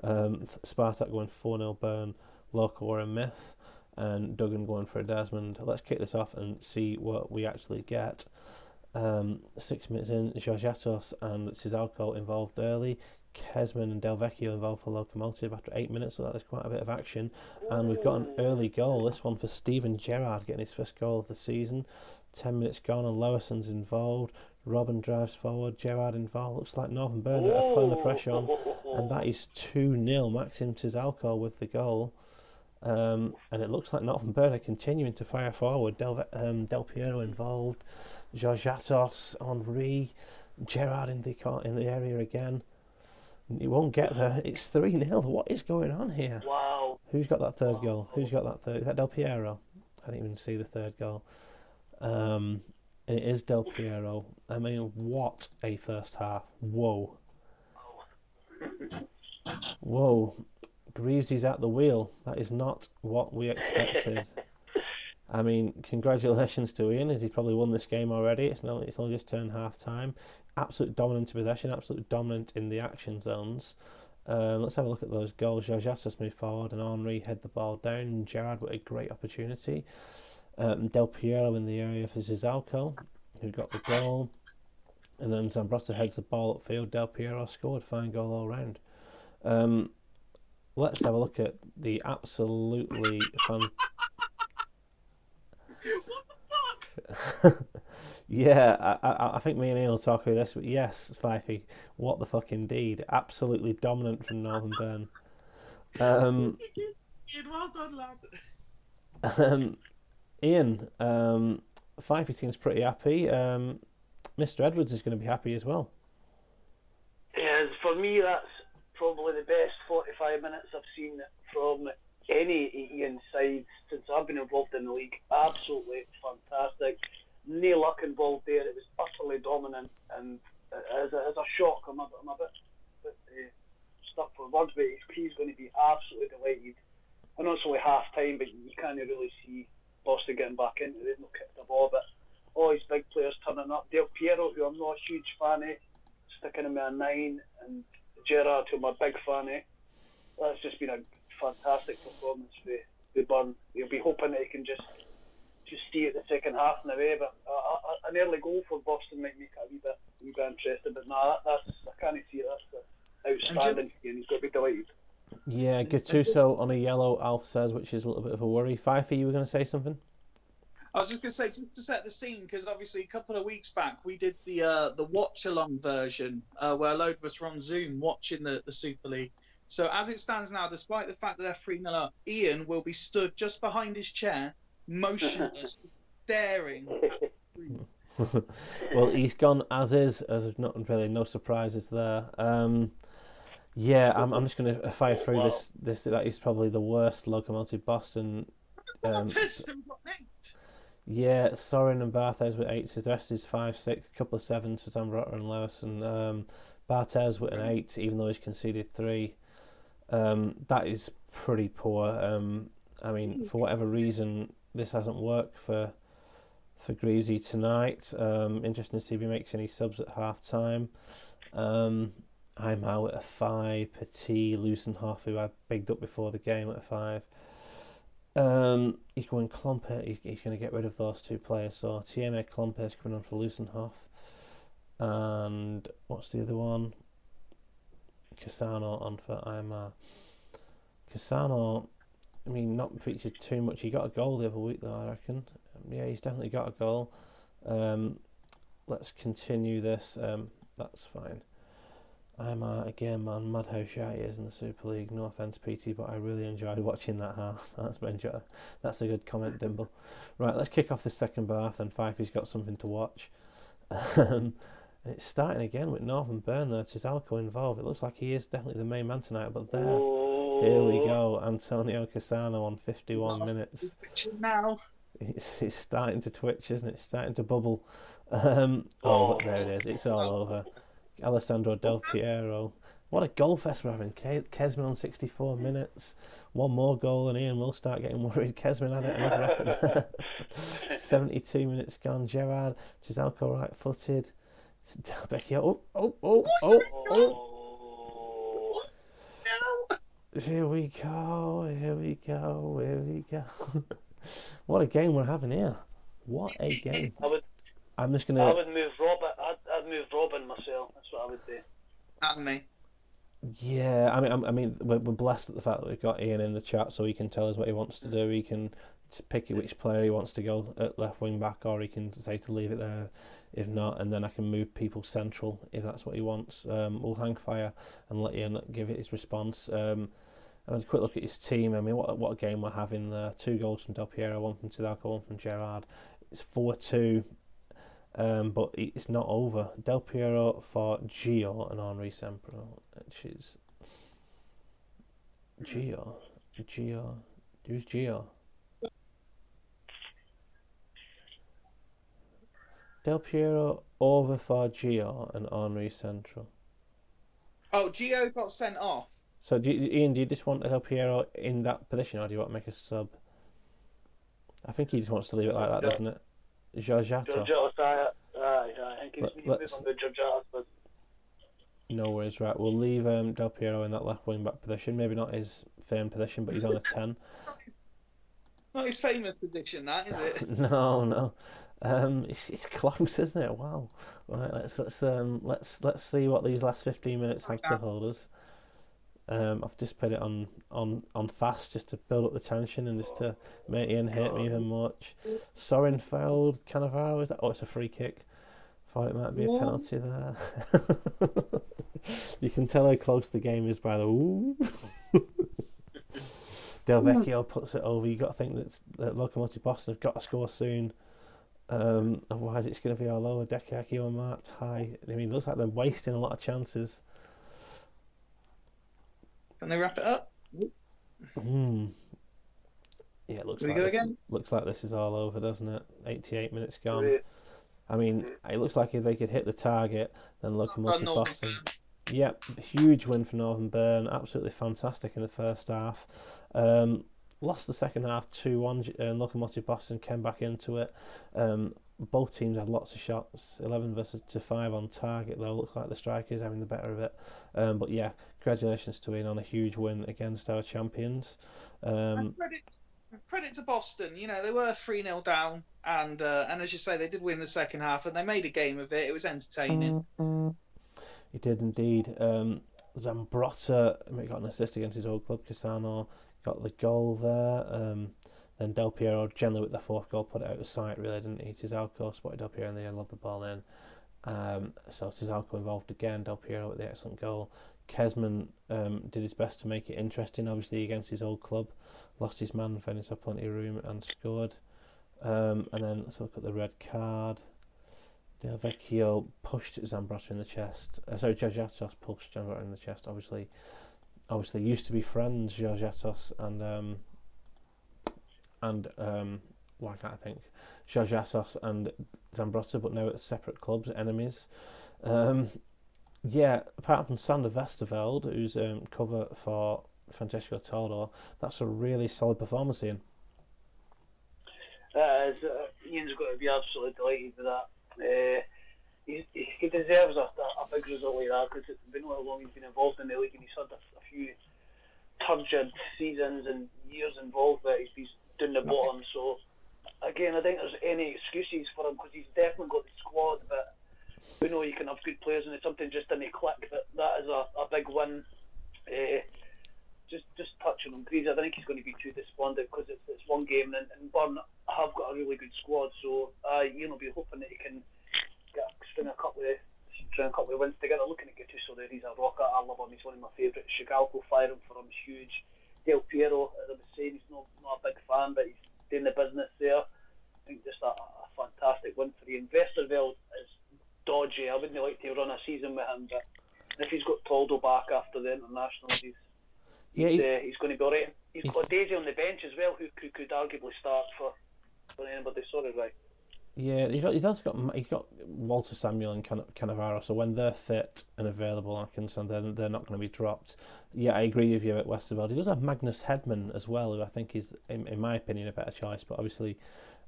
Spartak going 4-0 Burn. Local or a myth. And Duggan going for a Desmond. Let's kick this off and see what we actually get. 6 minutes in, Georgiatos and Cizalco involved early. Kesman and Del Vecchio involved for Locomotive after 8 minutes, so there's quite a bit of action. And we've got an early goal, this one for Steven Gerrard, getting his first goal of the season. 10 minutes gone and Lowerson's involved. Robin drives forward, Gerrard involved. Looks like Northern Burn are putting the pressure on, and that is 2-0. Maxim Cizalco with the goal. And it looks like Northern Burn are continuing to fire forward. Del Piero involved. Georgiatos, Henri, Gerrard in the area again. He won't get there. It's 3-0. What is going on here? Wow. Who's got that third goal? Is that Del Piero? I didn't even see the third goal. It is Del Piero. I mean, what a first half. Whoa. Greaves is at the wheel. That is not what we expected. I mean, congratulations to Ian, as he probably won this game already. It's only just turned half time. Absolute dominant in possession, absolute dominant in the action zones. Let's have a look at those goals. Georgiatos moved forward and Henri head the ball down. And Gerrard with a great opportunity. Del Piero in the area for Cizalco, who got the goal. And then Zambrotta heads the ball upfield. Del Piero scored. Fine goal all round. Let's have a look at the absolutely fun. Yeah, I think me and Ian will talk through this, but yes, Fifey, what the fuck indeed. Absolutely dominant from Northern Burn. Well done, lad. Ian, Fifey seems pretty happy. Mr. Edwards is going to be happy as well. Yeah, for me, that's probably the best 45 minutes I've seen from any Ian side since I've been involved in the league. Absolutely fantastic. No luck involved there. It was utterly dominant, and as a shock, I'm a bit stuck for words, but he's going to be absolutely delighted. I know it's only half time, but you can't really see Boston getting back into it. They've not kicked the ball, but all his big players turning up. Del Piero, who I'm not a huge fan of, sticking him at a 9, and Gerrard, who I'm a big fan of. That's just been a fantastic performance for Burn. He'll be hoping that he can just stay at the second half in a way, but an early goal for Boston might make it a wee bit interesting. But no, that's I can't see it. That's outstanding, and he's got to be delighted. Yeah, Gattuso on a yellow, Alf says, which is a little bit of a worry. Fifey, you were going to say something? I was just going to say, just to set the scene, because obviously a couple of weeks back we did the watch-along version where a load of us were on Zoom watching the Super League. So as it stands now, despite the fact that they're 3-0 up, Ian will be stood just behind his chair, motionless, staring at the screen. Well, he's gone as is, as not really no surprises there. Yeah, I'm just going to fire through this. That is probably the worst Locomotive Boston. Piston got 8. Yeah, Sorin and Barthez with 8s. The rest is 5, 6, a couple of 7s for Zambrota and Lewis, and Barthez with an 8, even though he's conceded 3. That is pretty poor. I mean, for whatever reason, this hasn't worked for Greavesy tonight. Interesting to see if he makes any subs at half time. I'm out at a 5. Petit, Lusenhoff, who I bigged up before the game, at a 5. He's going Klomper. He's going to get rid of those 2 players. So TMA Klomper is coming on for Lusenhoff. And what's the other one? Cassano on for Aymar. Cassano, I mean, not featured too much. He got a goal the other week, though, I reckon. Yeah, he's definitely got a goal. Let's continue this. That's fine. Aymar, again, man, mad how shy he is in the Super League. No offence, PT, but I really enjoyed watching that half. That's a good comment, Dimble. Right, let's kick off the second half, and Fifey's got something to watch. It's starting again with Northern Burn there. Tizalco involved. It looks like he is definitely the main man tonight, but there, here we go. Antonio Cassano on 51 minutes. Now. It's starting to twitch, isn't it? It's starting to bubble. Look, there it is. It's all over. Alessandro Del Piero. What a goal fest we're having. Kesman on 64 minutes. One more goal and Ian will start getting worried. Kesman had it, another effort. 72 minutes gone. Gerrard, Tizalco right-footed. Delvecchio. Oh. Here we go. What a game we're having here. What a game. I would move Robin. I'd move Robin myself. That's what I would do. And me. Yeah, I mean, we're blessed at the fact that we've got Ian in the chat, so he can tell us what he wants to do. He can pick which player he wants to go at left wing back, or he can say to leave it there if not, and then I can move people central if that's what he wants. We'll hang fire and let Ian give it his response. And a quick look at his team. I mean, what a game we're having there. 2 goals from Del Piero, 1 from Tizalco, 1 from Gerrard. It's 4-2, but it's not over. Del Piero for Gio and Henri Sempro, which is Gio. Who's Gio? Del Piero over for Gio and Henri Central. Oh, Gio got sent off. So, Ian, do you just want Del Piero in that position, or do you want to make a sub? I think he just wants to leave it like that, doesn't it? Giorgiato. I think he's moving on the Giorgiato. No worries, right. We'll leave Del Piero in that left wing back position. Maybe not his famed position, but he's on a 10. Not his famous position, that is it? No. It's close, isn't it? Wow. Right, let's see what these last 15 minutes have to hold us. I've just put it on fast just to build up the tension and just to make Ian hate me even much. Sorin fouled Cannavaro. Is that? Oh, it's a free kick. Thought it might be a penalty there. You can tell how close the game is by the ooh. Delvecchio puts it over. You got to think that Locomotive Boston have got to score soon. Otherwise, it's going to be all over. Dekaki marked high. I mean, it looks like they're wasting a lot of chances. Can they wrap it up? Yeah, it looks like this is all over, doesn't it? 88 minutes gone. Great. I mean, it looks like if they could hit the target, then Locomotive Boston. Yep, huge win for Northern Burn. Absolutely fantastic in the first half. Lost the second half 2-1, and Locomotive Boston came back into it. both teams had lots of shots, 11 versus to 5 on target though. Looks like the strikers having the better of it. But yeah, congratulations to Ian on a huge win against our champions. Credit to Boston. You know, they were 3-0 down, and as you say, they did win the second half, and they made a game of it. It was entertaining. He did indeed. Zambrotta got an assist against his old club. Cassano got the goal there. Then Del Piero, generally with the fourth goal, put it out of sight, really, didn't he? Tizalco spotted Del Piero in the end, loved the ball in. So Tizalco involved again, Del Piero with the excellent goal. Kesman did his best to make it interesting, obviously, against his old club. Lost his man, found himself plenty of room and scored. And then let's look at the red card. Del Vecchio pushed Zambrotta in the chest. George Atos pushed Zambrotta in the chest. Obviously used to be friends, George Atos and why can't I think? George Atos and Zambrotta, but now at separate clubs, enemies. Apart from Sander Westerveld, who's cover for Francesco Toldo, that's a really solid performance, Ian. Ian's got to be absolutely delighted with that. He deserves a big result like that, because it's been how long he's been involved in the league, and he's had a few turgid seasons and years involved that he's down the bottom. So again, I think there's any excuses for him, because he's definitely got the squad, but we know you can have good players and it's something just didn't click. But that is a big win. Just touching on Greaves, I think he's going to be too despondent, because it's one game, and Burn have got a really good squad, so Ian will be hoping that he can string a couple of wins together. Looking at Gattuso there, he's a rocket. I love him, he's one of my favourites. Shigalko firing for him is huge. Del Piero, as I was saying, he's not a big fan, but he's doing the business there. I think just a fantastic win for Ian. Westerveld is dodgy. I wouldn't like to run a season with him, but if he's got Toldo back after the internationals, he's going to be alright. He's got Daisy on the bench as well, who could arguably start for anybody. Sorry, right? Yeah, he's also got Walter Samuel and Cannavaro, so when they're fit and available, I can understand they're not going to be dropped. Yeah, I agree with you at Westerveld. He does have Magnus Hedman as well, who I think is, in my opinion, a better choice, but obviously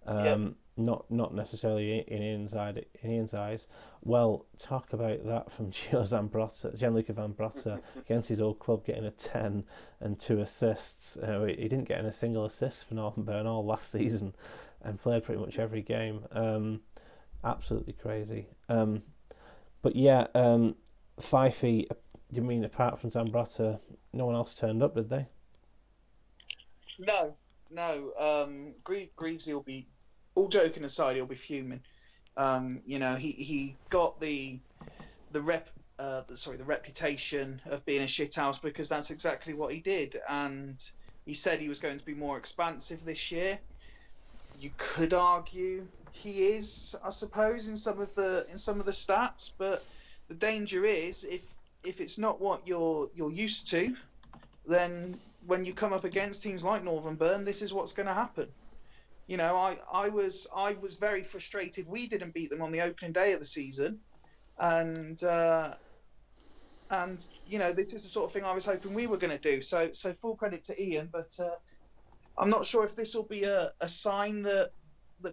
not necessarily in Ian's eyes. Well, talk about that from Gianluca Zambrotta against his old club, getting a 10 and 2 assists. He didn't get in a single assist for Northern Bernal last season, and played pretty much every game. Absolutely crazy. But yeah, Fifey, you mean apart from Zambrotta, no one else turned up, did they? No. Greaves, he'll be, all joking aside, he'll be fuming. He got the reputation of being a shithouse, because that's exactly what he did, and he said he was going to be more expansive this year. You could argue he is, I suppose, in some of the stats, but the danger is if it's not what you're used to, then when you come up against teams like Northern Burn, this is what's going to happen. You know, I was very frustrated we didn't beat them on the opening day of the season, and you know, this is the sort of thing I was hoping we were going to do. So full credit to Ian, but I'm not sure if this will be a sign that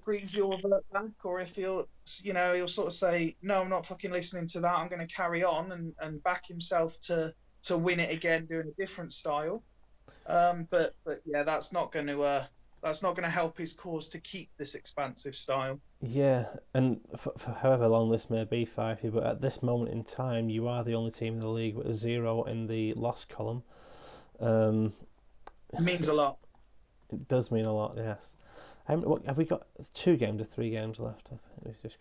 Greaves will revert back, or if he'll sort of say, no, I'm not fucking listening to that, I'm going to carry on and back himself to win it again, doing a different style. But yeah, that's not going to help his cause to keep this expansive style. Yeah, and for however long this may be, Fifey, but at this moment in time, you are the only team in the league with a 0 in the loss column. It means a lot. It does mean a lot, yes. Have we got 2 games or 3 games left? I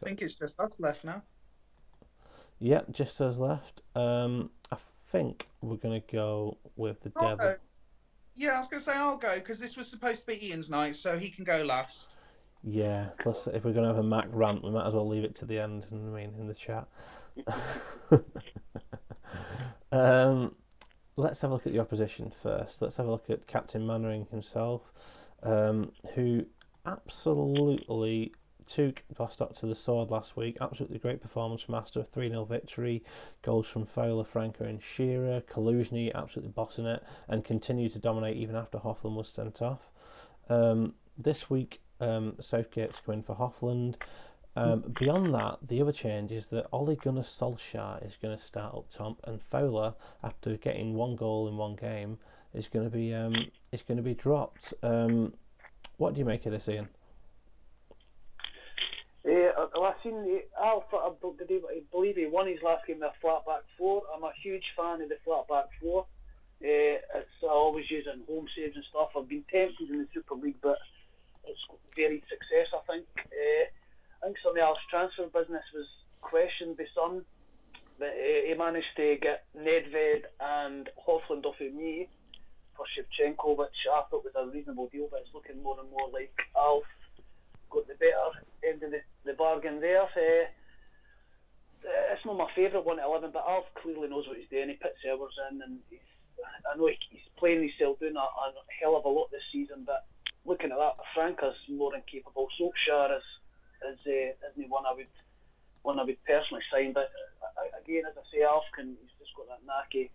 think it's just us left now. Yeah, just us left. I think we're going to go with the Devil. Yeah, I was going to say I'll go, because this was supposed to be Ian's night, so he can go last. Yeah, plus if we're going to have a Mac rant, we might as well leave it to the end, in the chat. Let's have a look at the opposition first. Let's have a look at Captain Mannering himself, who absolutely took Bostock to the sword last week. Absolutely great performance from Aster, 3-0 victory. Goals from Fowler, Franco and Shearer. Kaluzhny absolutely bossing it and continued to dominate even after Hoffland was sent off. This week, Southgate's coming for Hoffland. Beyond that, the other change is that Ole Gunnar Solskjaer is going to start up top, and Fowler, after getting 1 goal in 1 game, is going to be dropped. What do you make of this, Ian? I've seen Alpha. I believe he won his last game with a flat back 4. I'm a huge fan of the flat back 4. I always use it in home saves and stuff. I've been tempted in the Super League, but it's varied success, I think. I think some of Al's transfer business was questioned by some, but he managed to get Nedved and Hofland off of me for Shevchenko, which I thought was a reasonable deal, but it's looking more and more like Alf got the better end of the bargain there. It's not my favourite 1 to 11, but Alf clearly knows what he's doing. He puts hours in, and I know he's playing himself doing a hell of a lot this season, but looking at that, Franca's more than capable. Solskjaer isn't one I would personally sign, but again, as I say, he's just got that knack of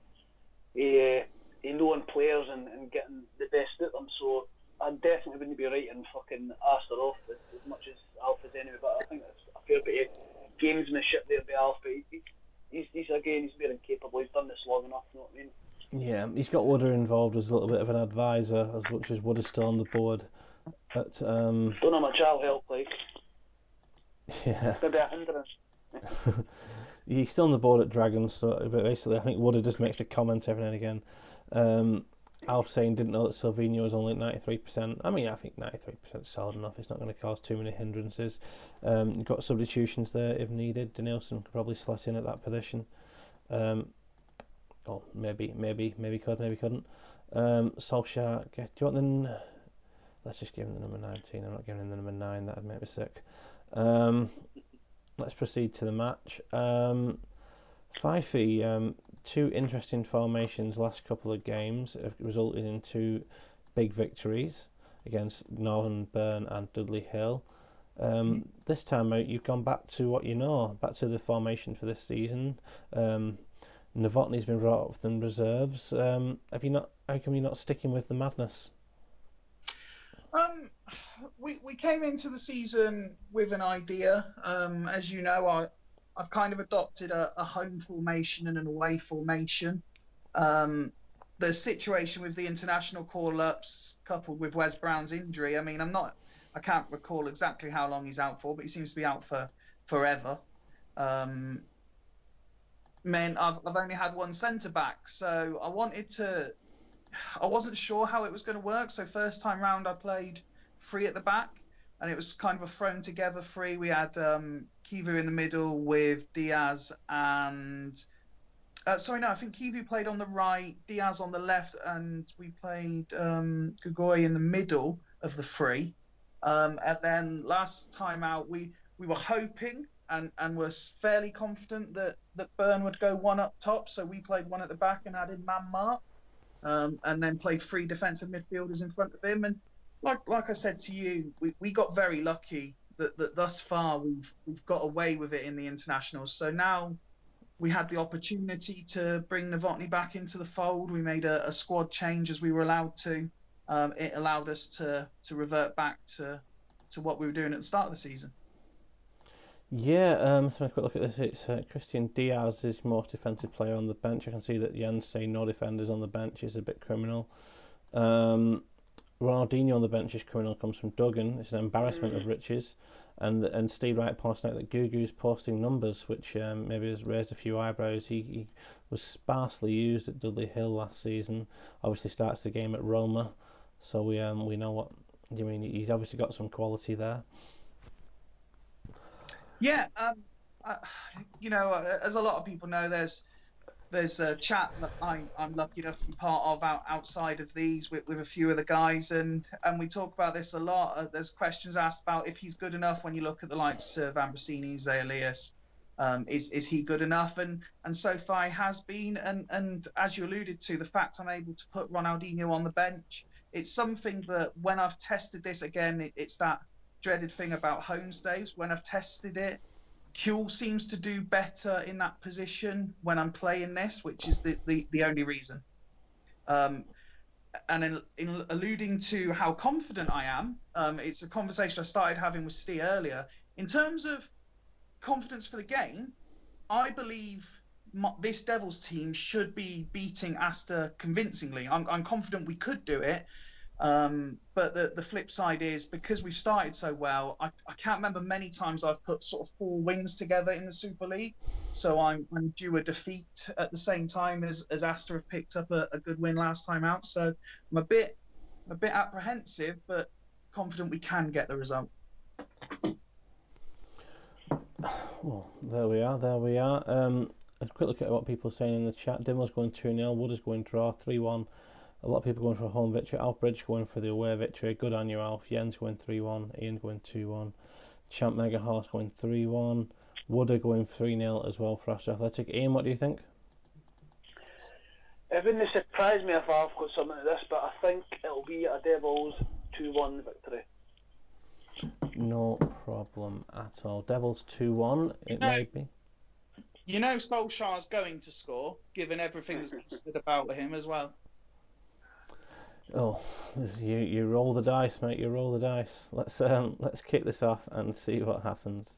knowing players and getting the best out of them, so I definitely wouldn't be writing fucking Aster off as much as Alf is anyway, but I think that's a fair bit of gamesmanship there by Alf, but he's very incapable. He's done this long enough, you know what I mean? Yeah, he's got Wooder involved as a little bit of an advisor, as much as Wooder's still on the board. But, don't know how much I'll help, like. Yeah. Maybe a hindrance. He's still on the board at Dragons, so but basically I think Wooder just makes a comment every now and again. Alf saying didn't know that Silvino was only at 93%. I mean, I think 93% is solid enough. It's not going to cause too many hindrances. You've got substitutions there if needed. Danielson could probably slot in at that position. Or maybe could, maybe couldn't. Solskjaer, do you want them? Let's just give him the number 19. I'm not giving him the number 9. That'd make me sick. Let's proceed to the match. Fifey, 2 interesting formations last couple of games have resulted in 2 big victories against Northern Burn and Dudley Hill. This time out, you've gone back to what you know, back to the formation for this season. Novotny's been brought up from reserves. How come you're not sticking with the madness? We came into the season with an idea. As you know, I've kind of adopted a home formation and an away formation. The situation with the international call-ups coupled with Wes Brown's injury, I mean, I can't recall exactly how long he's out for, but he seems to be out for forever. I've only had 1 centre-back, so I wasn't sure how it was going to work. So first time round, I played 3 at the back, and it was kind of a thrown together 3. We had Kivu in the middle with Diaz and... I think Kivu played on the right, Diaz on the left, and we played Gugoy in the middle of the 3. And then last time out, we were hoping and were fairly confident that Burn would go 1 up top. So we played 1 at the back and added man mark, and then played 3 defensive midfielders in front of him. And like I said to you, we got very lucky that thus far we've got away with it in the internationals. So now we had the opportunity to bring Novotny back into the fold. We made a squad change as we were allowed to. It allowed us to revert back to what we were doing at the start of the season. Yeah, let's have a quick look at this. It's Christian Diaz is most defensive player on the bench. I can see that Jens saying no defenders on the bench is a bit criminal. Ronaldinho on the bench is criminal, comes from Duggan. It's an embarrassment of riches. And Steve Wright pointing out that Gugu's posting numbers, which maybe has raised a few eyebrows. He was sparsely used at Dudley Hill last season. Obviously starts the game at Roma, so we know what you mean. He's obviously got some quality there. Yeah, as a lot of people know, there's a chat that I'm lucky enough to be part of outside of these with a few of the guys, and we talk about this a lot. There's questions asked about if he's good enough when you look at the likes of Ambrosini, Zayalias. Is he good enough? And so far he has been. And as you alluded to, the fact I'm able to put Ronaldinho on the bench, it's something that when I've tested this again, it's that dreaded thing about home staves. When I've tested it, Kuhl seems to do better in that position when I'm playing this, which is the only reason. And in alluding to how confident I am, it's a conversation I started having with Steve earlier. In terms of confidence for the game, I believe this Devils team should be beating Aster convincingly. I'm confident we could do it. But the flip side is, because we've started so well, I can't remember many times I've put sort of 4 wins together in the Super League. So I'm due a defeat at the same time as Aster have picked up a good win last time out. So I'm a bit apprehensive, but confident we can get the result. Well, there we are. A quick look at what people are saying in the chat. Dimmo's going 2-0, Wood is going draw 3-1. A lot of people going for a home victory. Alfbridge going for the away victory. Good on you, Alf. Jens going 3-1. Ian going 2-1. Champ Mega Horse going 3-1. Wooder going 3-0 as well for Aster Athletic. Ian, what do you think? It wouldn't surprise me if Alf got something like this, but I think it'll be a Devils 2-1 victory. No problem at all. Devils 2-1, it may be. You know Solskjaer's going to score, given everything that's said about him as well. Oh, you roll the dice, mate. You roll the dice. Let's kick this off and see what happens.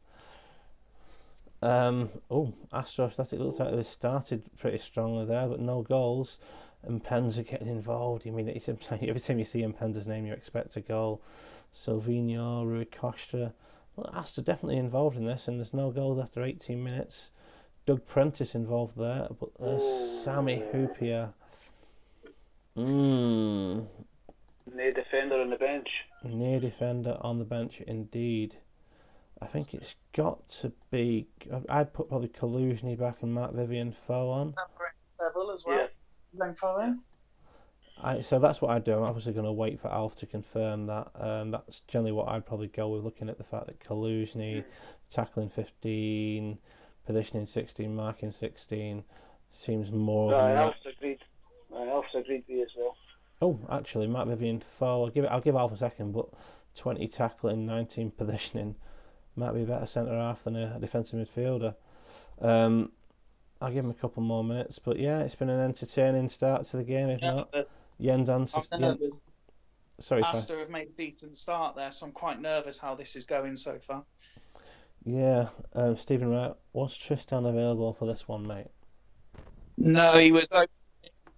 Aster Athletic looks like they started pretty strongly there, but no goals. And Penza getting involved. You mean every time you see Penza's name, you expect a goal. Silvino, Rui Costa. Well, Aster definitely involved in this, and there's no goals after 18 minutes. Doug Prentice involved there, but there's Sammy Hoopier. No defender on the bench. Near defender on the bench, indeed. I think it's got to be. I'd put probably Kaluzny back and Matt Vivian Foe on. Level as well. Yeah. So that's what I'd do. I'm obviously going to wait for Alf to confirm that. That's generally what I'd probably go with, looking at the fact that Kaluzny tackling 15, positioning 16, marking 16 seems more. Alf's agreed. Alf's agreed with you as well. Oh, actually, Matt Vivian Foe. I'll give Alf a second, but 20 tackling, 19 positioning might be a better centre half than a defensive midfielder. I'll give him a couple more minutes, but yeah, it's been an entertaining start to the game. If not, Jens answers. Sorry, Aster have made a decent start there, so I'm quite nervous how this is going so far. Yeah, Stephen Wright, was Tristan available for this one, mate? No, he was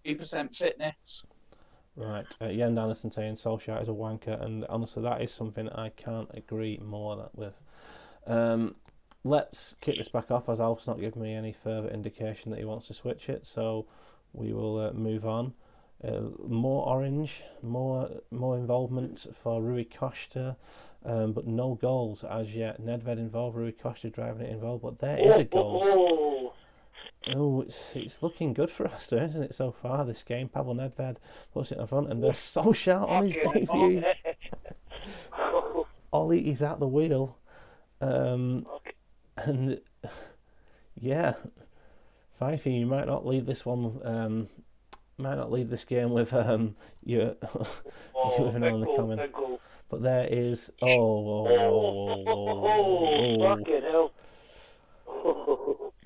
50% fitness. Right, Jens Anderson saying Solskjaer is a wanker, and honestly, that is something I can't agree more with. Let's kick this back off, as Alf's not giving me any further indication that he wants to switch it, so we will move on. More orange, more involvement for Rui Costa, but no goals as yet. Nedved involved, Rui Costa driving it involved, but there is a goal. Oh, it's looking good for Aster, isn't it, so far, this game? Pavel Nedved puts it in front, and there's Solskjaer on his debut. Ollie is at the wheel. And yeah, Fifey, you might not leave this one. Might not leave this game with your with an on the comment. But there is fucking hell.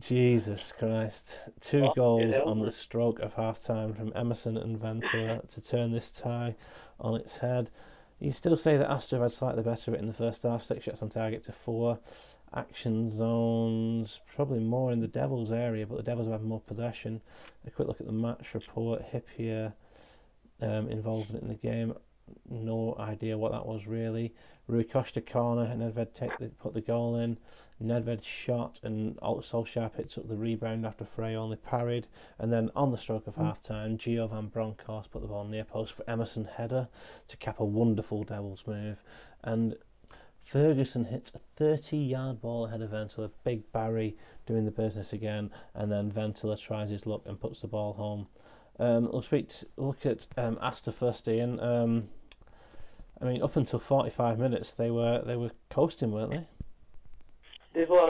Jesus Christ! 2 goals on the stroke of half time from Emerson and Ventura to turn this tie on its head. You still say that Aster had slightly better of it in the first half. 6 shots on target to 4. Action zones, probably more in the Devils area, but the Devils have more possession. A quick look at the match report. Hippier involvement in the game. No idea what that was really. Rui Costa corner, Nedved put the goal in. Nedved shot, and Solskjaer picked up the rebound after Frey only parried. And then on the stroke of half time, Gio Van Bronckhorst put the ball near post for Emerson header to cap a wonderful Devils move. And Ferguson hits a 30-yard ball ahead of Ventula. Big Barry doing the business again, and then Ventula tries his luck and puts the ball home. Look at Aster first, Ian. I mean, up until 45 minutes, they were coasting, weren't they? They were.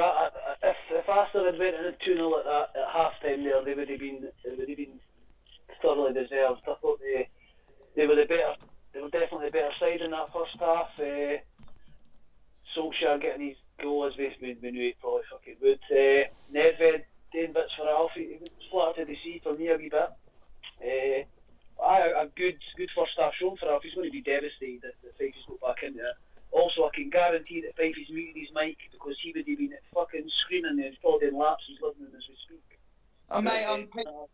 If Aster had went in 2-0 at half time there, they would have been thoroughly deserved. I thought they were definitely the better side in that first half. Solskjaer getting his goal as we knew he probably fucking would. Nedved doing bits for Alf. He was flattered to see for me a wee bit. A good first half shown for Alf. He's going to be devastated if he's got back into it. Also, I can guarantee that Fifey's muted his mic because he would have been fucking screaming there. He's probably in laps. He's living in as we speak. Oh, mate,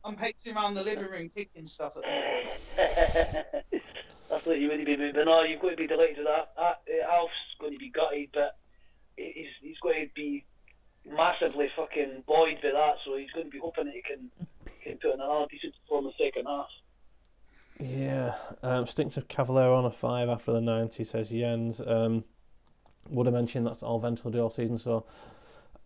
I'm pacing around the living room kicking stuff at the moment. I thought you wouldn't be moving. But no, you've got to be delighted with that. Alf's going to be gutted, but he's going to be massively fucking buoyed by that. So he's going to be hoping that he can put in another decent performance in the second half. Yeah, stinks of Cavallero on a 5 after the 90, says Jens. Would have mentioned that's all Vent will do all season, so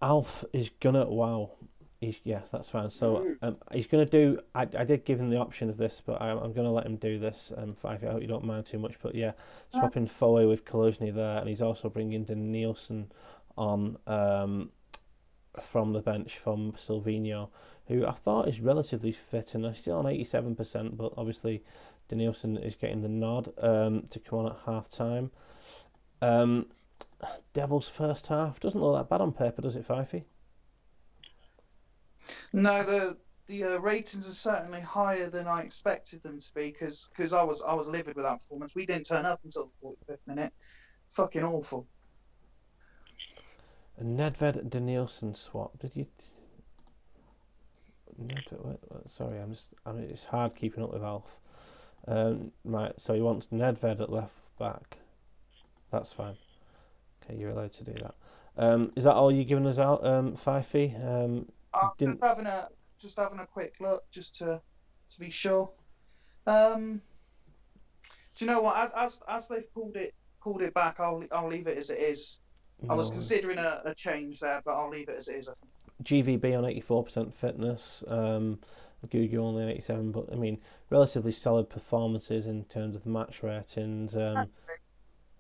Alf is gonna, wow. Yes, that's fine. So he's gonna do, I did give him the option of this, but I'm gonna let him do this. 5, I hope you don't mind too much, but yeah, swapping Foe with Kolozny there, and he's also bringing Danielson on from the bench from Silvino, who I thought is relatively fit, and he's still on 87%, but obviously Danielson is getting the nod to come on at half time. Devils first half doesn't look that bad on paper, does it, Fifey? No, the ratings are certainly higher than I expected them to be because I was livid with that performance. We didn't turn up until the 45th minute. Fucking awful. A Nedved Danielson swap. Did you? Sorry, it's hard keeping up with Alf. Right, so he wants Nedved at left back. That's fine. Okay, you're allowed to do that. Is that all you're giving us out, Fifey? I'm just having a quick look just to be sure. Do you know what? As they've pulled it back, I'll leave it as it is. I was considering a change there, but I'll leave it as it is, I think. GVB on 84% fitness, Gugu only on 87%, but I mean, relatively solid performances in terms of match ratings.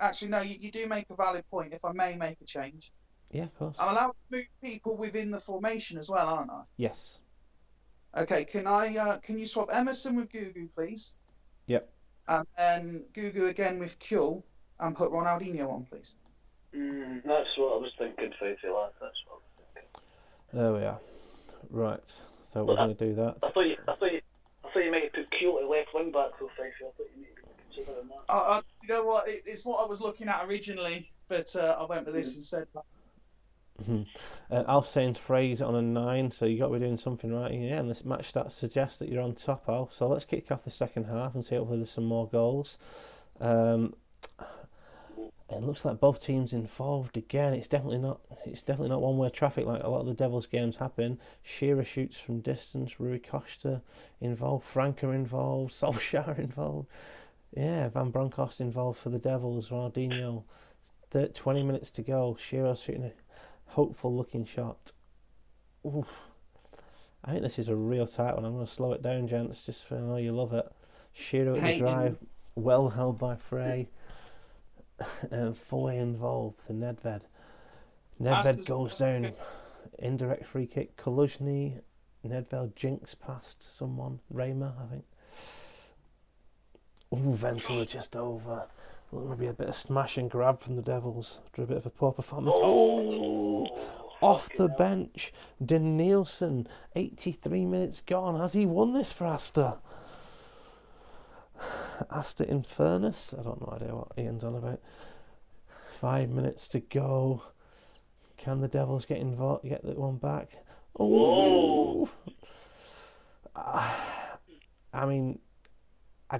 Actually, no, you do make a valid point. If I may make a change. Yeah, of course. I'm allowed to move people within the formation as well, aren't I? Yes. Okay, can you swap Emerson with Gugu, please? Yep. And then Gugu again with Kjell, and put Ronaldinho on, please. That's what I was thinking, Faithful lad. That's what I was thinking. There we are. Right. So we're going to do that. I thought you might have put Kjell at left wing back, though, Faithful. I thought you might be considering that. You know what? It's what I was looking at originally, but I went with this instead. Alf saying Frey's on a 9, so you got to be doing something right. Yeah, and this match stats suggest that you're on top, Alf. So let's kick off the second half and see hopefully there's some more goals. It looks like both teams involved again. It's definitely not one-way traffic like a lot of the Devils games happen. Shearer shoots from distance. Rui Costa involved. Franca involved. Solskjaer involved. Yeah, Van Bronckhorst involved for the Devils. Ronaldinho. 20 minutes to go. Shearer shooting a hopeful-looking shot. Oof. I think this is a real tight one. I'm going to slow it down, gents, just for I know you love it. Shearer at the drive. Well held by Frey. Foy involved for Nedved. Nedved goes down. Indirect free kick. Kolozny. Nedved jinks past someone. Raymer, I think. Ooh, Ventura just over. Going to be a bit of smash and grab from the Devils after a bit of a poor performance. Oh! Off the bench. Danielson. 83 minutes gone. Has he won this for Aster? Aster in Furnace. I don't know idea what Ian's on about. 5 minutes to go. Can the Devils get that one back? Oh! I mean, I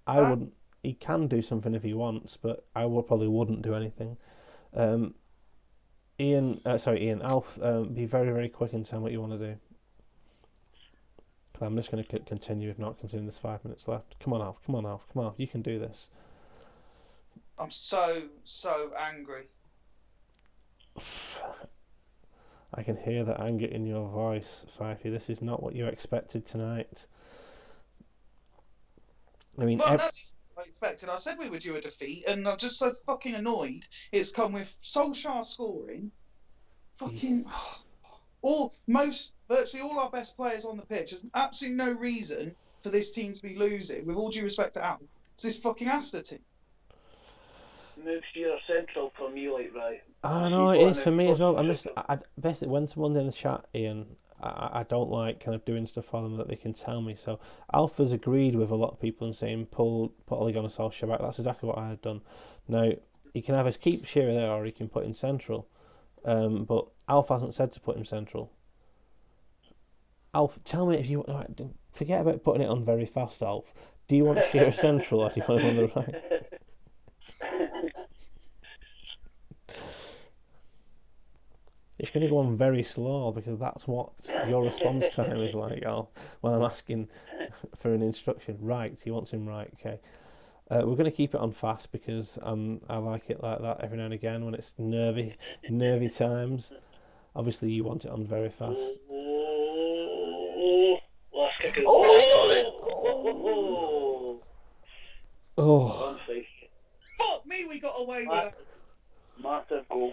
wouldn't. He can do something if he wants, but I probably wouldn't do anything. Ian, Alf, be very, very quick in saying what you want to do. I'm just going to continue if not considering there's 5 minutes left. Come on, Alf, you can do this. I'm so angry. I can hear the anger in your voice, Fifey. This is not what you expected tonight. I mean, that's what I expected. I said we would do a defeat, and I'm just so fucking annoyed. It's come with Solskjaer scoring. Fucking virtually all our best players on the pitch. There's absolutely no reason for this team to be losing. With all due respect to Al, it's this fucking Aster team. Move to your central for me, like, right? I know it is for me as well. I basically when someone's in the chat, Ian, I don't like kind of doing stuff for them that they can tell me. So Alpha's agreed with a lot of people and saying put Ole Gunnar Solskjaer back. That's exactly what I had done. Now he can either keep Shearer there or he can put him central. But Alf hasn't said to put him central. Alf, tell me if you... Right, forget about putting it on very fast, Alf. Do you want Shearer central or do you want him on the right? It's going to go on very slow because that's what your response time is like, Alf, when I'm asking for an instruction. Right, he wants him right, okay. We're going to keep it on fast because I like it like that every now and again when it's nervy times. Obviously, you want it on very fast. Last kick is... Oh. Fuck me, we got away with it. Massive goal.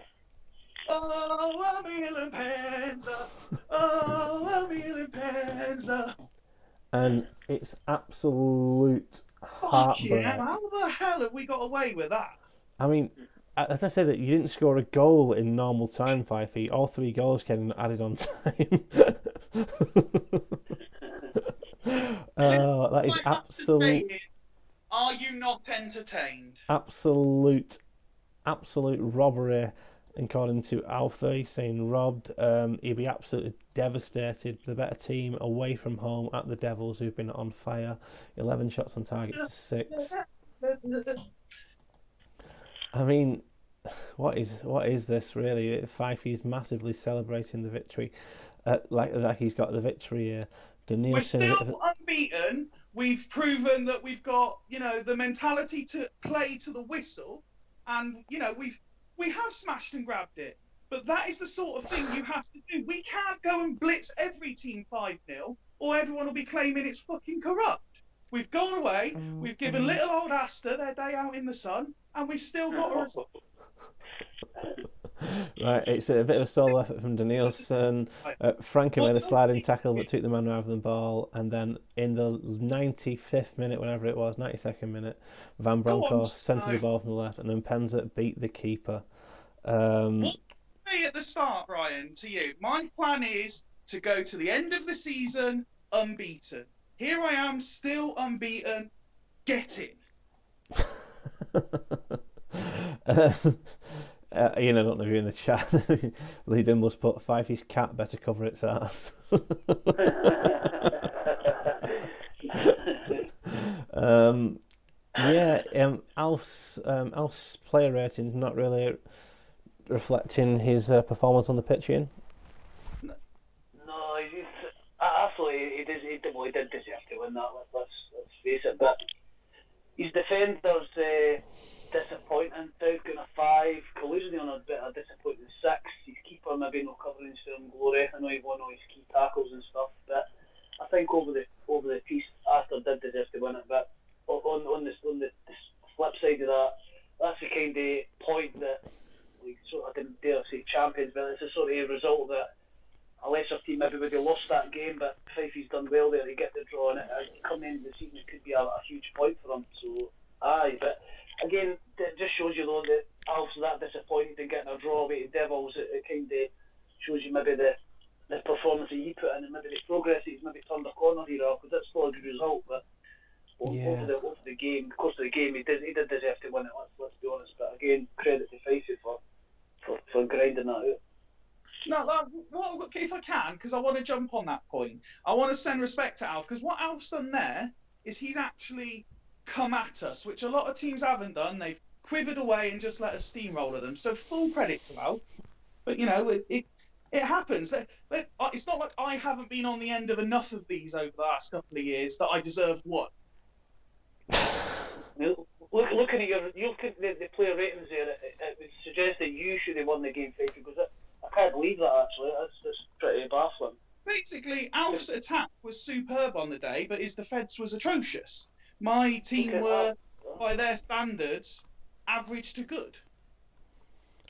Oh, a million Panzer. Oh, a million Panzer. And it's absolute heartbreak. Yeah, how the hell have we got away with that? I mean, as I say that you didn't score a goal in normal time, 5 feet. All 3 goals came added on time. That is absolute. Are you not entertained? Absolute robbery. According to Alpha, he's saying robbed. He'll be absolutely devastated. The better team away from home at the Devils, who've been on fire. 11 shots on target to 6. I mean, what is this really? Fifey's massively celebrating the victory, like he's got the victory here. We're still unbeaten. We've proven that we've got, the mentality to play to the whistle, and we have smashed and grabbed it. But that is the sort of thing you have to do. We can't go and blitz every team 5-0, or everyone will be claiming it's fucking corrupt. We've gone away. We've given little old Aster their day out in the sun, and we've still got a result. Right, it's a bit of a solo effort from Danielson. Franco made a sliding tackle but took the man rather than ball, and then in the 95th minute, whenever it was, 92nd minute, Van Bronckhorst centred the ball from the left, and then Penza beat the keeper. At the start, Brian, to you, my plan is to go to the end of the season unbeaten. Here I am, still unbeaten. Get it. Ian, I don't know if you're in the chat. Lee Dimbles put Fifey's cat better cover its ass. Alf's player rating's not really reflecting his performance on the pitch, Ian. No, absolutely, he did deserve to win that. Let's face it, but his defenders disappointing. South getting a 5, Collusion on a bit of a disappointing 6. His keeper maybe not covering his film glory. I know he won all his key tackles and stuff, but I think over the piece, Aster did deserve to win it. But on the flip side of that, that's the kind of point that, I didn't dare say champions, but it's a sort of result that a lesser team maybe would have lost that game, but Fifey's done well there to get the draw, and coming into the season it could be a huge point for him. So, but again, it just shows you though that Alf's that disappointed in getting a draw away to Devils. It kind of shows you maybe the performance that he put in, and maybe the progress that he's maybe turned a corner here, because that's still a good result. But over the game, of course, the game he did deserve to win it. Let's be honest. But again, credit to Fifey for grinding that out. No, if I can, because I want to jump on that point. I want to send respect to Alf, because what Alf's done there is he's actually come at us, which a lot of teams haven't done. They've quivered away and just let us steamroller them. So full credit to Alf. But, it happens. It's not like I haven't been on the end of enough of these over the last couple of years that I deserve one. Looking at the player ratings there, it would suggest that you should have won the game, Faith, because I can't believe that actually. That's just pretty baffling. Basically, Alf's attack was superb on the day, but his defence was atrocious. My team were, by their standards, average to good.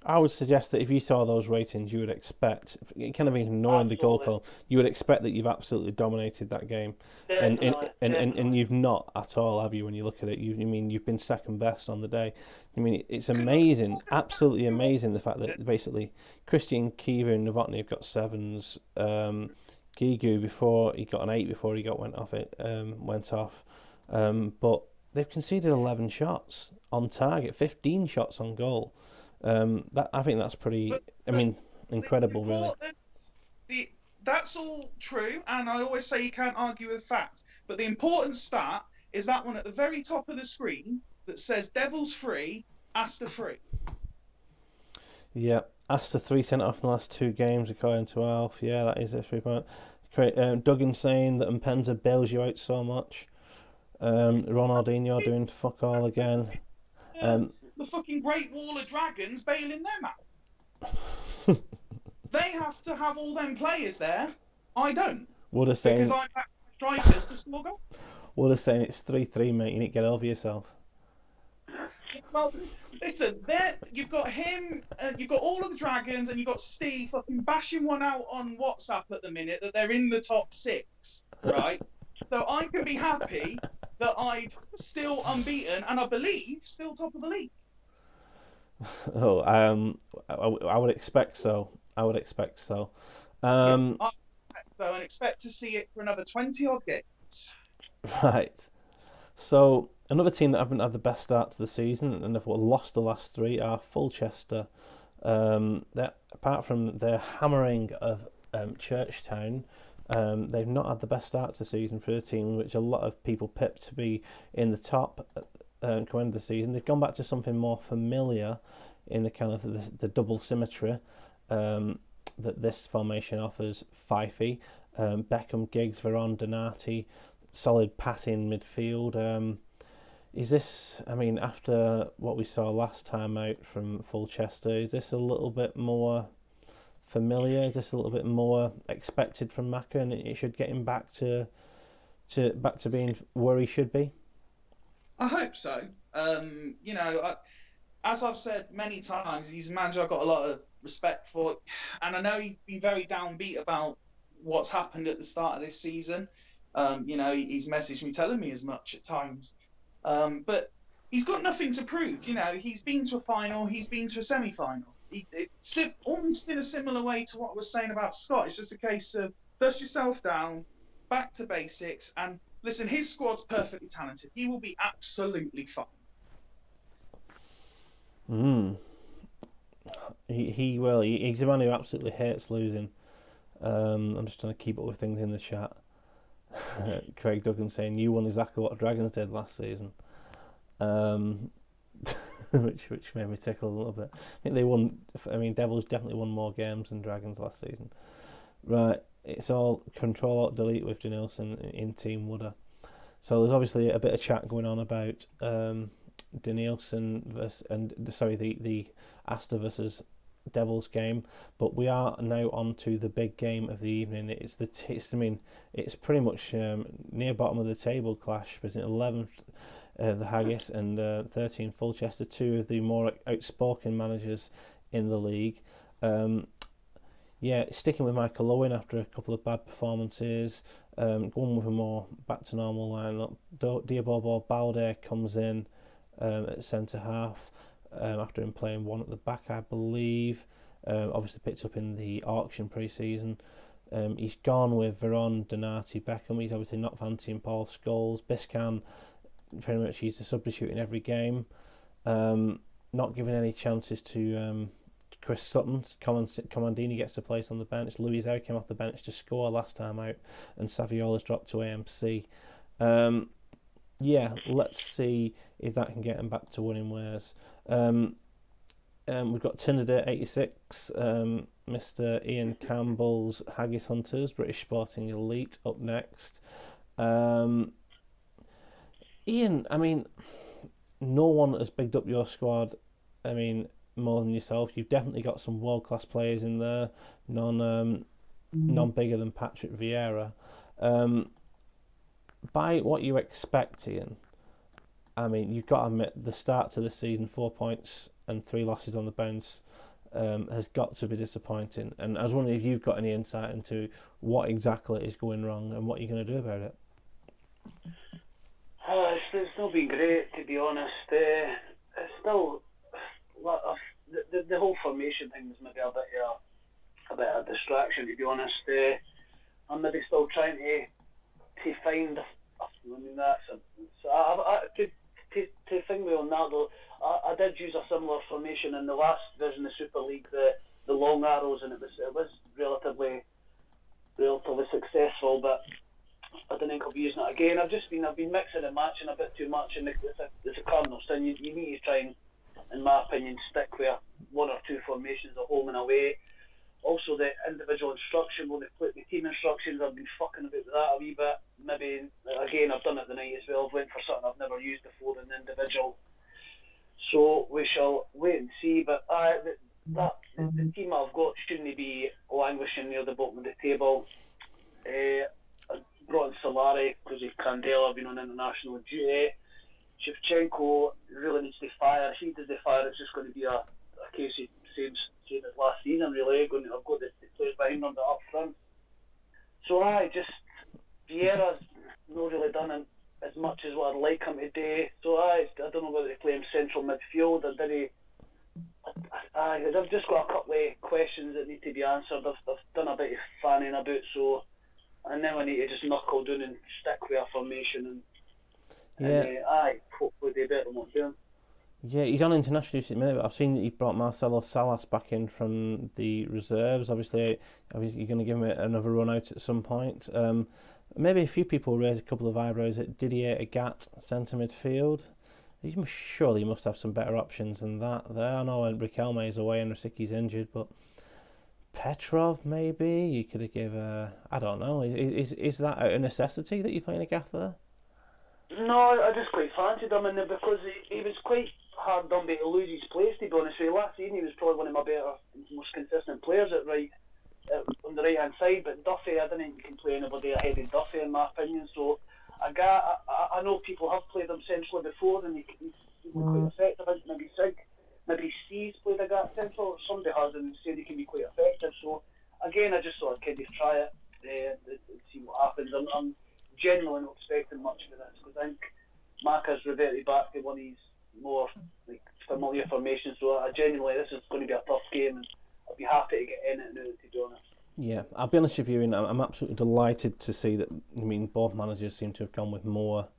I would suggest that if you saw those ratings, you would expect, kind of ignoring the goal call, you would expect that you've absolutely dominated that game, and you've not at all, have you? When you look at it, you've been second best on the day. I mean, it's amazing, absolutely amazing, the fact that basically Christian Kiever and Novotny have got 7s. Gigu before he got an 8 before he went off. But they've conceded 11 shots on target, 15 shots on goal. I think that's pretty. Incredible, really. That's all true, and I always say you can't argue with fact. But the important stat is that one at the very top of the screen that says Devils 3, Aster 3. Yeah, Aster 3 sent off in the last 2 games, according to Alf. Yeah, that is a 3 point. Duggan saying that Mpenza bails you out so much. Ronaldinho doing fuck all again. Yeah, the fucking Great Wall of Dragons bailing them out. They have to have all them players there. I don't. Because I back strikers to score goals. Would have saying it's 3-3, mate. You need to get over yourself. Well, listen, you've got him, you've got all of the Dragons, and you've got Steve fucking bashing one out on WhatsApp at the minute that they're in the top 6, right? So I can be happy that I've still unbeaten, and I believe still top of the league. Oh, I would expect so. I would expect so. I expect to see it for another 20 odd games. Right. So another team that haven't had the best start to the season and have lost the last 3 are Fulchester. Apart from their hammering of Churchtown, they've not had the best start to the season for a team which a lot of people pipped to be in the top coming into the season. They've gone back to something more familiar in the kind of the double symmetry that this formation offers. Fifey, Beckham, Giggs, Veron, Donati, solid passing midfield. Is this, after what we saw last time out from Fulchester, is this a little bit more familiar? Is this a little bit more expected from Macca, and it should get him back to being where he should be? I hope so. As I've said many times, he's a manager I've got a lot of respect for, and I know he's been very downbeat about what's happened at the start of this season. He's messaged me telling me as much at times. But he's got nothing to prove. He's been to a final, he's been to a semi-final. It's almost in a similar way to what I was saying about Scott. It's just a case of dust yourself down, back to basics, and listen, his squad's perfectly talented. He will be absolutely fine. He will. He's a man who absolutely hates losing. I'm just trying to keep up with things in the chat. Craig Duggan saying you won exactly what Dragons did last season, which made me tickle a little bit. I think they won. Devils definitely won more games than Dragons last season. Right, it's all Control Alt Delete with Danielson in Team Wooder. So there's obviously a bit of chat going on about Danielson the Aster versus Devils game, but we are now on to the big game of the evening. It's pretty much near bottom of the table clash between 11th the Haggis and 13th Fulchester, 2 of the more outspoken managers in the league. Sticking with Michael Owen after a couple of bad performances, going with a more back to normal lineup. Diabobo Balde comes in at centre half after him playing 1 at the back, I believe. Obviously picked up in the auction pre-season. He's gone with Veron, Donati, Beckham. He's obviously not fancying Paul Scholes. Biscan, pretty much he's a substitute in every game. Not giving any chances to Chris Sutton. Comandini gets a place on the bench. Louis Zhao came off the bench to score last time out, and Saviola's dropped to AMC. Let's see if that can get him back to winning ways. We've got Tinder 86, Mr. Ian Campbell's Haggis Hunters, British Sporting Elite, up next. Ian, no one has bigged up your squad, more than yourself. You've definitely got some world-class players in there, none bigger than Patrick Vieira. By what you expect, Ian, you've got to admit the start to the season, 4 points and 3 losses on the bounce, has got to be disappointing. And I was wondering if you've got any insight into what exactly is going wrong and what you're going to do about it. It's not been great, to be honest. It's still the whole formation thing is maybe a bit of a distraction, to be honest. I'm maybe still trying to find. that though, I did use a similar formation in the last division of Super League, the long arrows, and it was relatively successful, but I don't think I'll be using it again. I've been mixing and matching a bit too much, and it's a cardinal sin. You need to try and, in my opinion, stick with one or two formations at home and away. Also, the individual instruction, when they put the team instructions, I've been fucking about with that a wee bit. Maybe, again, I've done it the night as well. I've went for something I've never used before in the individual. So we shall wait and see. But the team I've got shouldn't be languishing near the bottom of the table. I brought in Solari because he's Candela, been on international duty. Shevchenko really needs to fire. If he does the fire, it's just going to be a case of same as last season, really. I've got the players behind them up front. So just Vieira's not really done as much as what I'd like him to do. So I don't know whether to play him central midfield or did he. I've just got a couple of questions that need to be answered. I've done a bit of fanning about, so and then I need to just knuckle down and stick with a formation and hopefully do better than what I'm doing. Yeah, he's on international duty at the minute, but I've seen that he brought Marcelo Salas back in from the reserves. Obviously you're going to give him another run out at some point. Maybe a few people raise a couple of eyebrows at Didier Agat, centre midfield. Surely he must have some better options than that there. I know Riquelme is away and Rosiki's injured, but Petrov maybe? You could have given... I don't know. Is that a necessity that you're playing Agat there? No, I just quite fancied him, and because he was quite hard done to lose his place, to be honest with you. Last season he was probably one of my better, most consistent players on the right hand side, but Duffy, I don't think you can play anybody ahead of Duffy in my opinion. So I know people have played him centrally before and he's quite effective. I think maybe C's played Agat central, somebody has and said he can be quite effective. So again, I just thought I'd kind of try it and see what happens. I'm genuinely not expecting much for this because I think Macca's reverted back to one of his more familiar formations. So this is going to be a tough game, and I'll be happy to get in it now, to be honest. Yeah, I'll be honest with you, and I'm absolutely delighted to see that. I mean, both managers seem to have gone with more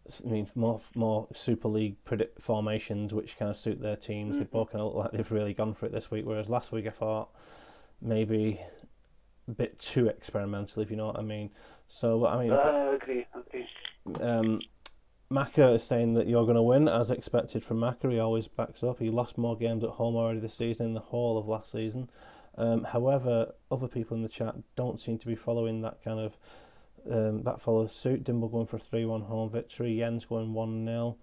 Super League formations, which kind of suit their teams. Mm-hmm. They both kind of look like they've really gone for it this week. Whereas last week I thought maybe a bit too experimental, if you know what I mean. So I mean, I agree. Macca is saying that you're going to win, as expected from Macca. He always backs up. He lost more games at home already this season than the whole of last season. However, other people in the chat don't seem to be following that kind of that follows suit. Dimble going for a 3-1 home victory. Jens going 1-0.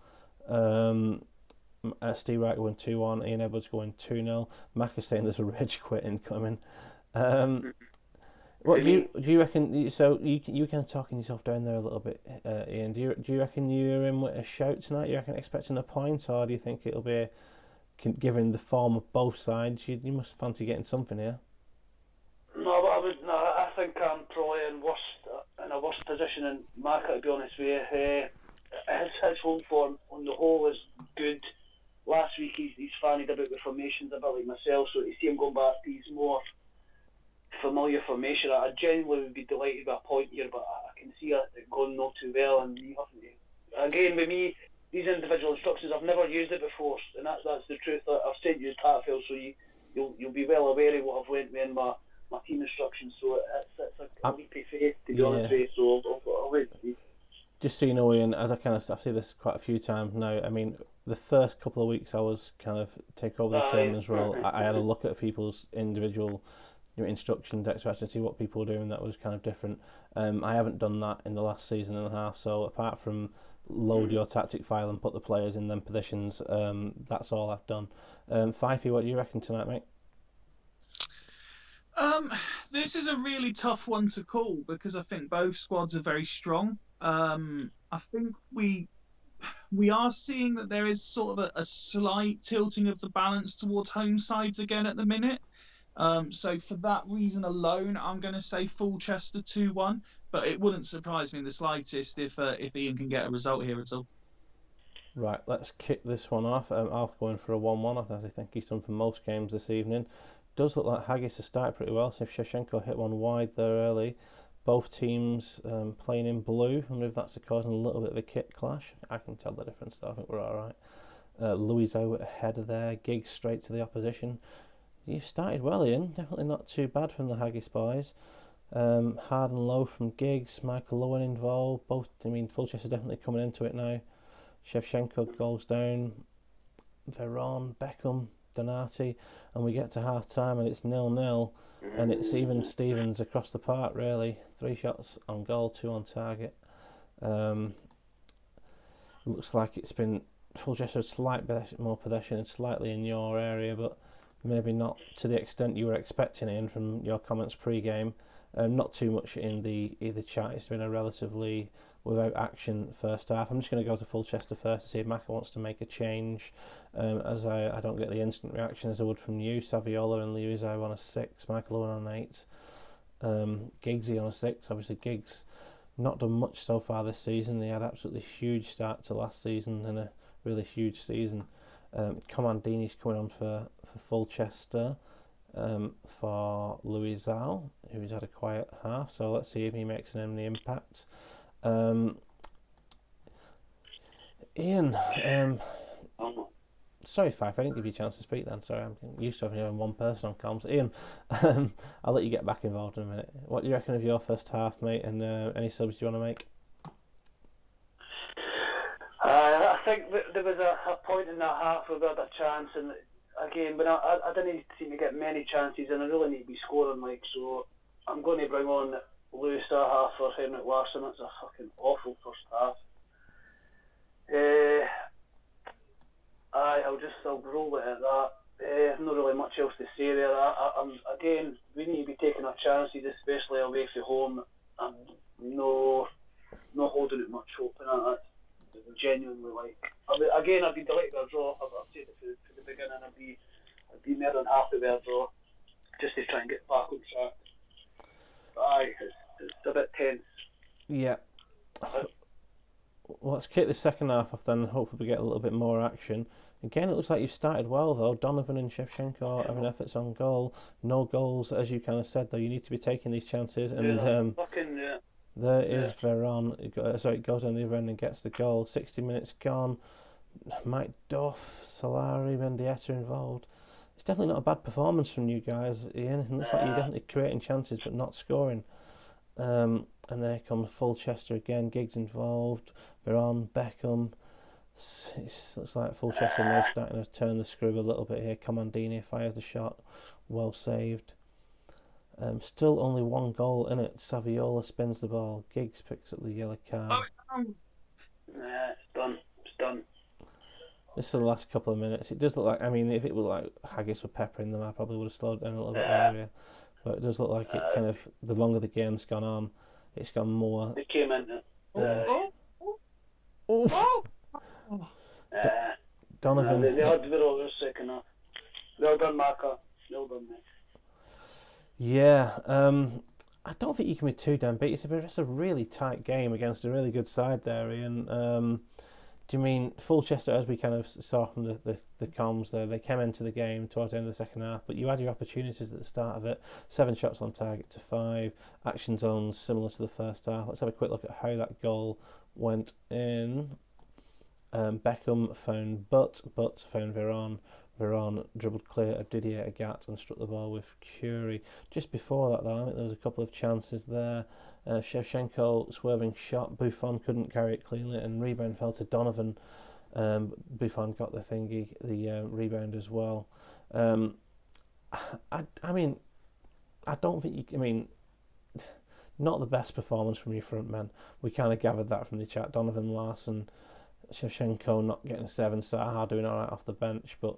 Steve Wright going 2-1. Ian Edwards going 2-0. Macca saying there's a rage quit incoming. What do you reckon? So you kind of talking yourself down there a little bit, Ian. Do you reckon you're in with a shout tonight? You reckon expecting a point, or do you think it'll be given the form of both sides? You must fancy getting something here. No, but I think I'm probably in a worse position than Macca, to be honest with you. His home form on the whole is good. Last week he's fannied about the formations a bit like myself, so to see him going back to his more familiar formation, I genuinely would be delighted with a point here, but I can see it going not too well, and you have to, again with me, these individual instructions, I've never used it before, and that's the truth. I've sent you the Tatfield, so you'll be well aware of what I've went with in my team instructions, so it's a leap of faith, to be honest with you, so I'll wait to see. Just so you know, Ian, as I've seen this quite a few times now, I mean, the first couple of weeks I was kind of take over the chairman's role, I had a look at people's individual instructions, extraction, see what people were doing that was kind of different. I haven't done that in the last season and a half, so apart from load your tactic file and put the players in them positions, that's all I've done. Fifey, what do you reckon tonight, mate? This is a really tough one to call because I think both squads are very strong. I think we are seeing that there is sort of a slight tilting of the balance towards home sides again at the minute. So for that reason alone, I'm going to say Fulchester 2-1, but it wouldn't surprise me in the slightest if Ian can get a result here at all. Right, let's kick this one off. Alf going for a 1-1, as I think he's done for most games this evening. Does look like Haggis has started pretty well, so if Shevchenko hit one wide there early. Both teams playing in blue. I wonder if that's causing a little bit of a kit clash. I can tell the difference though, I think we're alright. Louis out ahead of there, Giggs straight to the opposition. You've started well, Ian. Definitely not too bad from the Haggis boys. Hard and low from Giggs, Michael Lowen involved. Both, Fulchester definitely coming into it now. Shevchenko goes down. Veron, Beckham, Donati, and we get to half time and it's 0-0. And it's even Stevens across the park, really. 3 shots on goal, 2 on target. Looks like it's been Fulchester slight more possession and slightly in your area, but maybe not to the extent you were expecting, Ian, from your comments pre-game. Not too much in the chat. It's been a relatively without action first half. I'm just going to go to Fulchester first to see if Maka wants to make a change, as I don't get the instant reaction as I would from you. Saviola and Liuzau on a 6, Michael Owen on 8, Giggsy on a 6. Obviously Giggs not done much so far this season. He had absolutely huge start to last season and a really huge season. Comandini's coming on for Fulchester. For Luizao, who's had a quiet half, so let's see if he makes any impact. Ian, sorry Fife, I didn't give you a chance to speak then. Sorry, I'm used to having one person on comms. Ian, I'll let you get back involved in a minute. What do you reckon of your first half, mate, and any subs do you want to make? I think that there was a point in that half where we had a chance, and again, but I didn't seem to get many chances, and I really need to be scoring, so I'm going to bring on Lewis Saha for Henrik Larsson. That's a fucking awful first half. I'll roll it at that. Not really much else to say there. Again, we need to be taking our chances, especially away from home. I'm no holding it much hope in that. Genuinely, I'd be delighted with a draw. I've said it from the beginning. I'd be more than happy with a draw, just to try and get back on track. But it's a bit tense. Yeah. Well, let's kick the second half off then. Hopefully we get a little bit more action. Again, it looks like you've started well though. Donovan and Shevchenko having efforts on goal. No goals, as you kind of said though. You need to be taking these chances. And there is Veron. It goes on the other end and gets the goal. 60 minutes gone. Mike Duff, Solari, Mendieta involved. It's definitely not a bad performance from you guys, Ian. It looks like you're definitely creating chances but not scoring. And there comes Fulchester again. Giggs involved. Veron, Beckham. It looks like Fulchester now starting to turn the screw a little bit here. Comandini fires the shot. Well saved. Still only 1 goal in it. Saviola spins the ball. Giggs picks up the yellow card. It's done. It's done. This is the last couple of minutes. It does look like, if it were like Haggis were peppering them, I probably would have slowed down a little bit earlier. But it does look like it kind of, the longer the game's gone on, it's gone more. It came in. Donovan. They had the middle of the second half. Well done, Marker. Well done, mate. Yeah, I don't think you can be too damn beat. It's a really tight game against a really good side there, Ian. Do you mean Fulchester, as we kind of saw from the comms there, they came into the game towards the end of the second half, but you had your opportunities at the start of it. 7 shots on target to 5. Action zones similar to the first half. Let's have a quick look at how that goal went in. Beckham found Butt found Veron. Veron dribbled clear of Didier Agat and struck the ball with Curie. Just before that, though, I think there was a couple of chances there. Shevchenko swerving shot. Buffon couldn't carry it cleanly, and rebound fell to Donovan. Buffon got the rebound as well. I don't think you. Not the best performance from your front men. We kind of gathered that from the chat. Donovan, Larsson, Shevchenko not getting a 7, Saha doing all right off the bench, but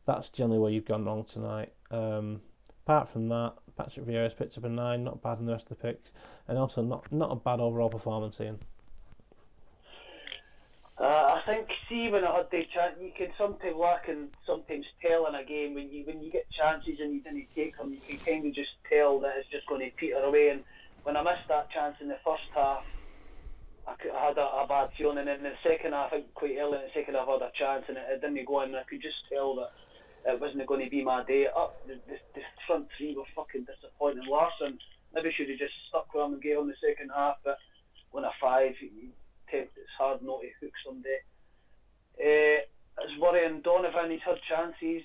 that's generally where you've gone wrong tonight. Apart from that, Patrick Vieira's picked up a 9, not bad in the rest of the picks, and also not a bad overall performance, Ian. I think, see, when I had the chance, you can sometimes lack and sometimes tell in a game when you get chances and you didn't take them, you can kind of just tell that it's just going to peter away. And when I missed that chance in the first half, I had a bad feeling, and in the second half, I think quite early in the second half, I had a chance and it didn't go in, and I could just tell that it wasn't going to be my day. The front three were fucking disappointing. Larsson maybe should have just stuck with him and gave him the second half, but when a 5, it's hard not to hook someday. It's Murray and Donovan, he's had chances.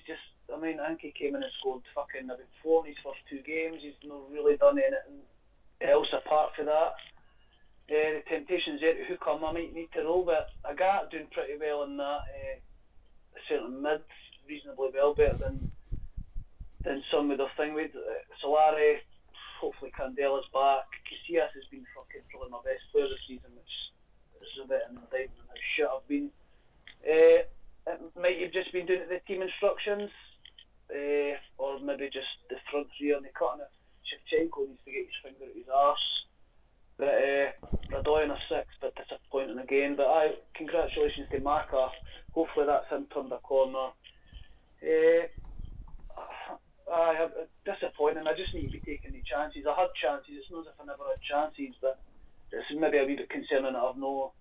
I think he came in and scored fucking about 4 in his first 2 games. He's not really done anything else apart from that. The temptation's there to hook him. I might need to roll with Agat doing pretty well in that. Certainly mid reasonably well, better than some would have thing with. Solari, hopefully Candela's back. Casillas has been fucking probably my best player this season, which is a bit of an indictment how shit I've been. It might have just been doing it the team instructions, or maybe just the front three on the cutting it. Shevchenko needs to get his finger at his arse. But Radoy in a 6, but disappointing again. But congratulations to Maka. Hopefully that's him turned a corner. Disappointing. I just need to be taking the chances. I had chances. It's not as if I never had chances, but it's maybe a wee bit concerning that I've not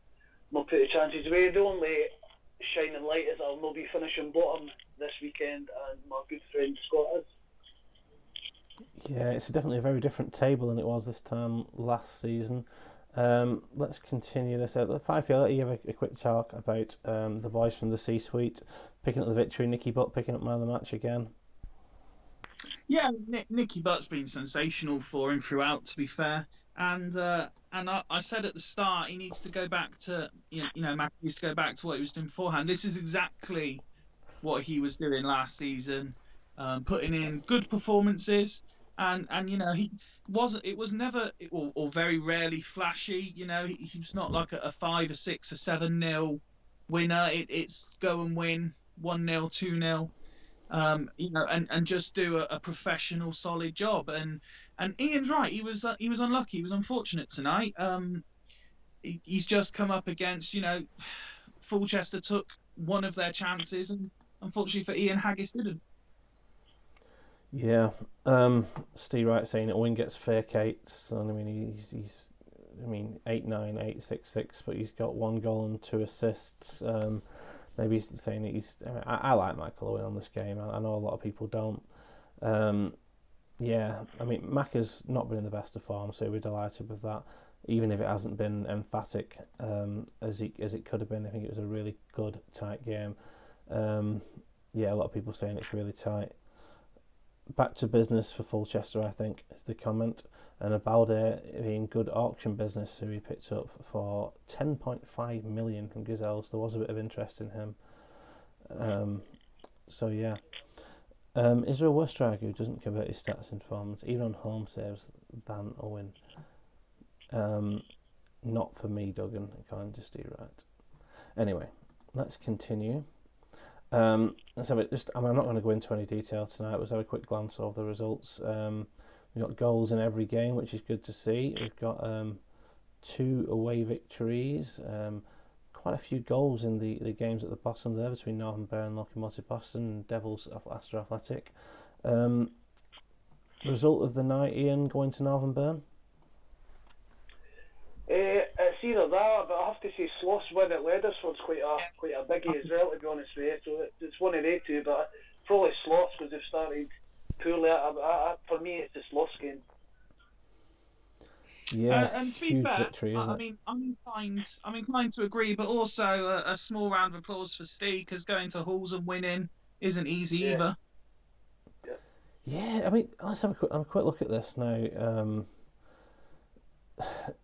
put the chances away. The only shining light is I'll not be finishing bottom this weekend, and my good friend Scott is. Yeah, it's definitely a very different table than it was this time last season. Let's continue this. Five, I'll let you have a quick talk about the boys from the C-suite picking up the victory. Nicky Butt picking up man of the match again. Yeah, Nicky Butt's been sensational for him throughout, to be fair. And I said at the start he needs to go back to Mac needs to go back to what he was doing beforehand. This is exactly what he was doing last season, putting in good performances. And he wasn't. It was never, or very rarely, flashy. He was not like a 5, a 6, a 7-0 winner. It's go and win 1-0, 2-0. And just do a professional, solid job. And Ian's right. He was unlucky. He was unfortunate tonight. He's just come up against Fulchester took one of their chances, and unfortunately for Ian, Haggis didn't. Yeah, Steve Wright saying Owen gets fake 8s, and he's 8-9, 8-6-6, but he's got 1 goal and 2 assists. Maybe he's saying that I like Michael Owen on this game. I know a lot of people don't. Macca's not been in the best of form, so we're delighted with that. Even if it hasn't been emphatic as it could have been, I think it was a really good, tight game. A lot of people saying it's really tight. Back to business for Fulchester, I think, is the comment. And Abalde being good auction business, who he picked up for 10.5 million from Gazelles. There was a bit of interest in him. Is there a worse striker who doesn't convert his stats into performance, even on home saves, than Owen? Not for me, Duggan, according to Steve Wright. Anyway, let's continue. Let's have it. I'm not going to go into any detail tonight. Let's have a quick glance over the results. We've got goals in every game, which is good to see. We've got 2 away victories, quite a few goals in the games at the bottom there between Northern Burn, Locomotive Boston, and Devils Aster Athletic. Result of the night, Ian, going to Northern Burn? It's either that, but I have to say Sloss with it. Leadersford's quite a biggie as well, to be honest with you. So it's one of they two, but probably Sloss because they've started poorly. For me, it's the Sloss game. Yeah, and to be huge fair, victory, isn't it? I'm inclined to agree, but also a small round of applause for Steve, because going to Hools and winning isn't easy either. Yeah, let's have a quick look at this now.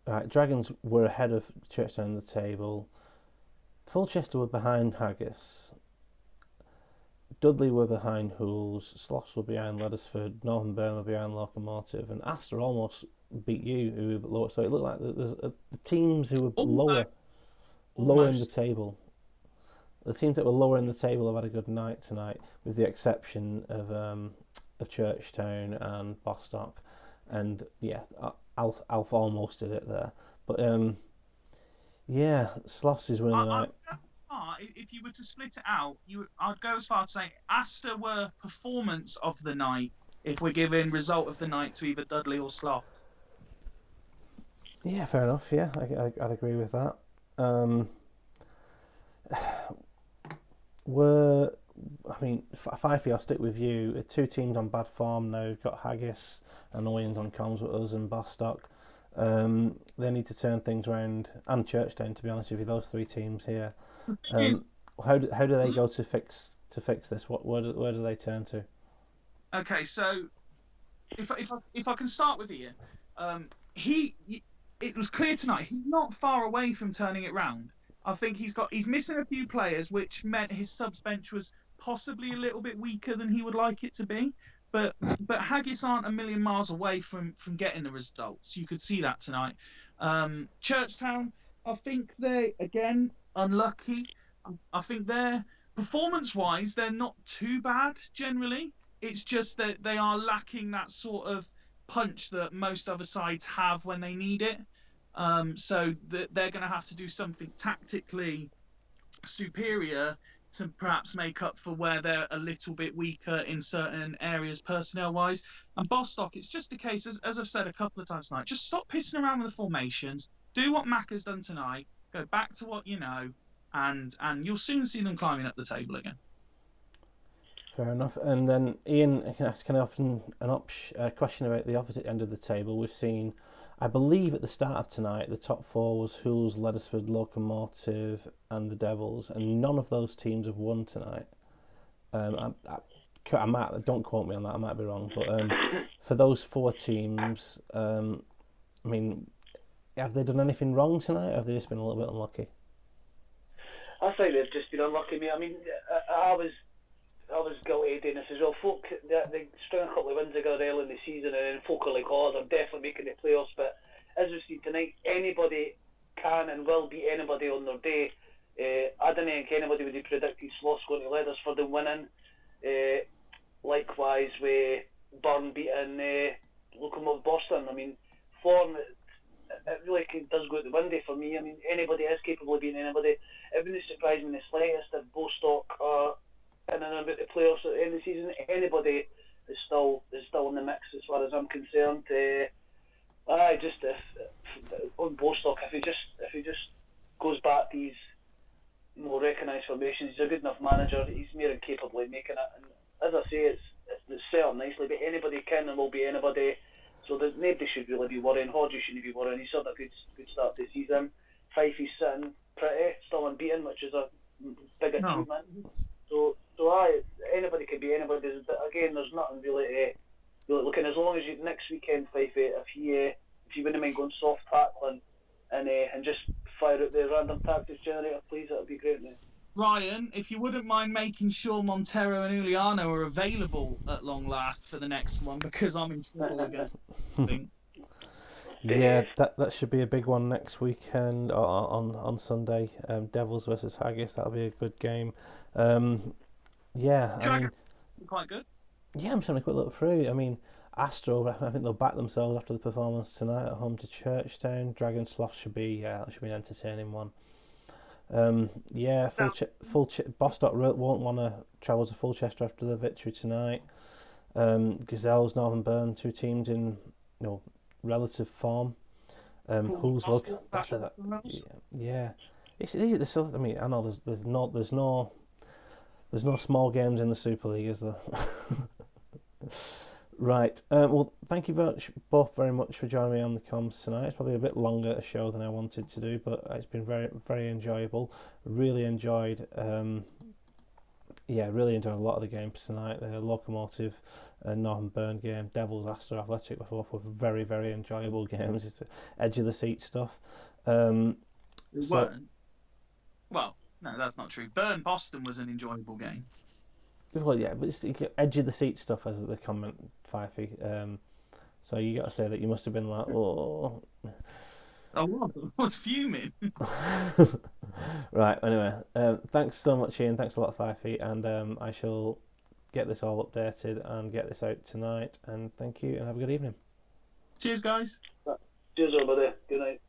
Right, Dragons were ahead of Churchtown in the table. Fulchester were behind Haggis. Dudley were behind Hools. Sloss were behind Leadersford. Northern Burn were behind Locomotive. And Aster almost beat you, who were lower. So it looked like there's the teams who were lower in the table. The teams that were lower in the table have had a good night tonight, with the exception of Churchtown and Bostock. And yeah, Alf almost did it there. But Sloss is winning the night. If you were to split it out, I'd go as far as saying Aster were performance of the night, if we're giving result of the night to either Dudley or Sloss. Yeah, fair enough. Yeah, I'd agree with that. Fifey, I'll stick with you. 2 teams on bad form now. We've got Haggis and Owens on comms with us, and Bostock. They need to turn things around, and Churchtown, to be honest with you, those 3 teams here. how do they go to fix this? Where do they turn to? Okay, so if I can start with Ian, it was clear tonight he's not far away from turning it round. I think he's missing a few players, which meant his subs bench was possibly a little bit weaker than he would like it to be. But Haggis aren't a million miles away from getting the results. You could see that tonight. Churchtown, I think they again unlucky. I think they're performance-wise they're not too bad generally. It's just that they are lacking that sort of punch that most other sides have when they need it. So they're going to have to do something tactically superior to perhaps make up for where they're a little bit weaker in certain areas personnel-wise. And Bostock, it's just a case, as I've said a couple of times tonight, just stop pissing around with the formations, do what Mac has done tonight, go back to what you know, and you'll soon see them climbing up the table again. Fair enough. And then Ian, I can ask a question about the opposite end of the table. We've seen, I believe at the start of tonight, the top four was Hools, Leddersford, Locomotive and the Devils, and none of those teams have won tonight. I might, don't quote me on that, I might be wrong, but for those four teams, I mean, have they done anything wrong tonight, or have they just been a little bit unlucky? I think they've just been unlucky, mate. I mean, I was guilty of doing this as well. Folk, they strung a couple of wins ago early in the season, and then folk are like, oh, they're definitely making the playoffs. But as we've seen tonight, anybody can and will beat anybody on their day. I don't think anybody would have predicted Sloss going to Leddersford and winning. Likewise with Burn beating Locomotive Boston. I mean, form, it really does go out the window for me. I mean, anybody is capable of beating anybody. It wouldn't surprise me in the slightest if Bostock are in and about the playoffs at the end of the season. Anybody is still in the mix as far as I'm concerned. Just if on Bostock, if he just goes back to these more recognised formations, he's a good enough manager. He's more than capable of making it. And as I say, it's set up nicely, but anybody can and will be anybody. So nobody should really be worrying. Hodges shouldn't be worrying. He's had a good start to the season. Fifey's sitting pretty, still unbeaten, which is a big achievement. So anybody can be anybody. But again, there's nothing really looking. As long as you next weekend, Fifey, if you wouldn't mind going soft tackling and just fire out the random tactics generator, please, that would be great, mate. Ryan, if you wouldn't mind making sure Montero and Uliano are available at long last for the next one, because I'm in trouble again. Yeah, that should be a big one next weekend on Sunday. Devils versus Haggis, that'll be a good game. Yeah, I mean, quite good. Yeah, I'm just having a quick look through. I mean, Aster, I think they'll back themselves after the performance tonight at home to Churchtown. Dragon Slough should be an entertaining one. Bostock won't want to travel to Fulchester after the victory tonight. Gazelles, Northern Burn, two teams in relative form. Hools It's still, I mean, I know there's no small games in the Super League, is there? Right. Well, thank you both very much for joining me on the comms tonight. It's probably a bit longer a show than I wanted to do, but it's been very, very enjoyable. Really enjoyed a lot of the games tonight. The Locomotive Northern Burn game, Devils Aster Athletic were very, very enjoyable games. It's edge of the seat stuff. Well, no, that's not true. Burn Boston was an enjoyable game. Well, yeah, but it's edge of the seat stuff, as the comment, Fifey. So you got to say that you must have been like, oh. Oh, I was fuming. Right. Anyway, thanks so much, Ian. Thanks a lot, Fifey, and I shall get this all updated and get this out tonight. And thank you, and have a good evening. Cheers, guys. Cheers, everybody. Good night.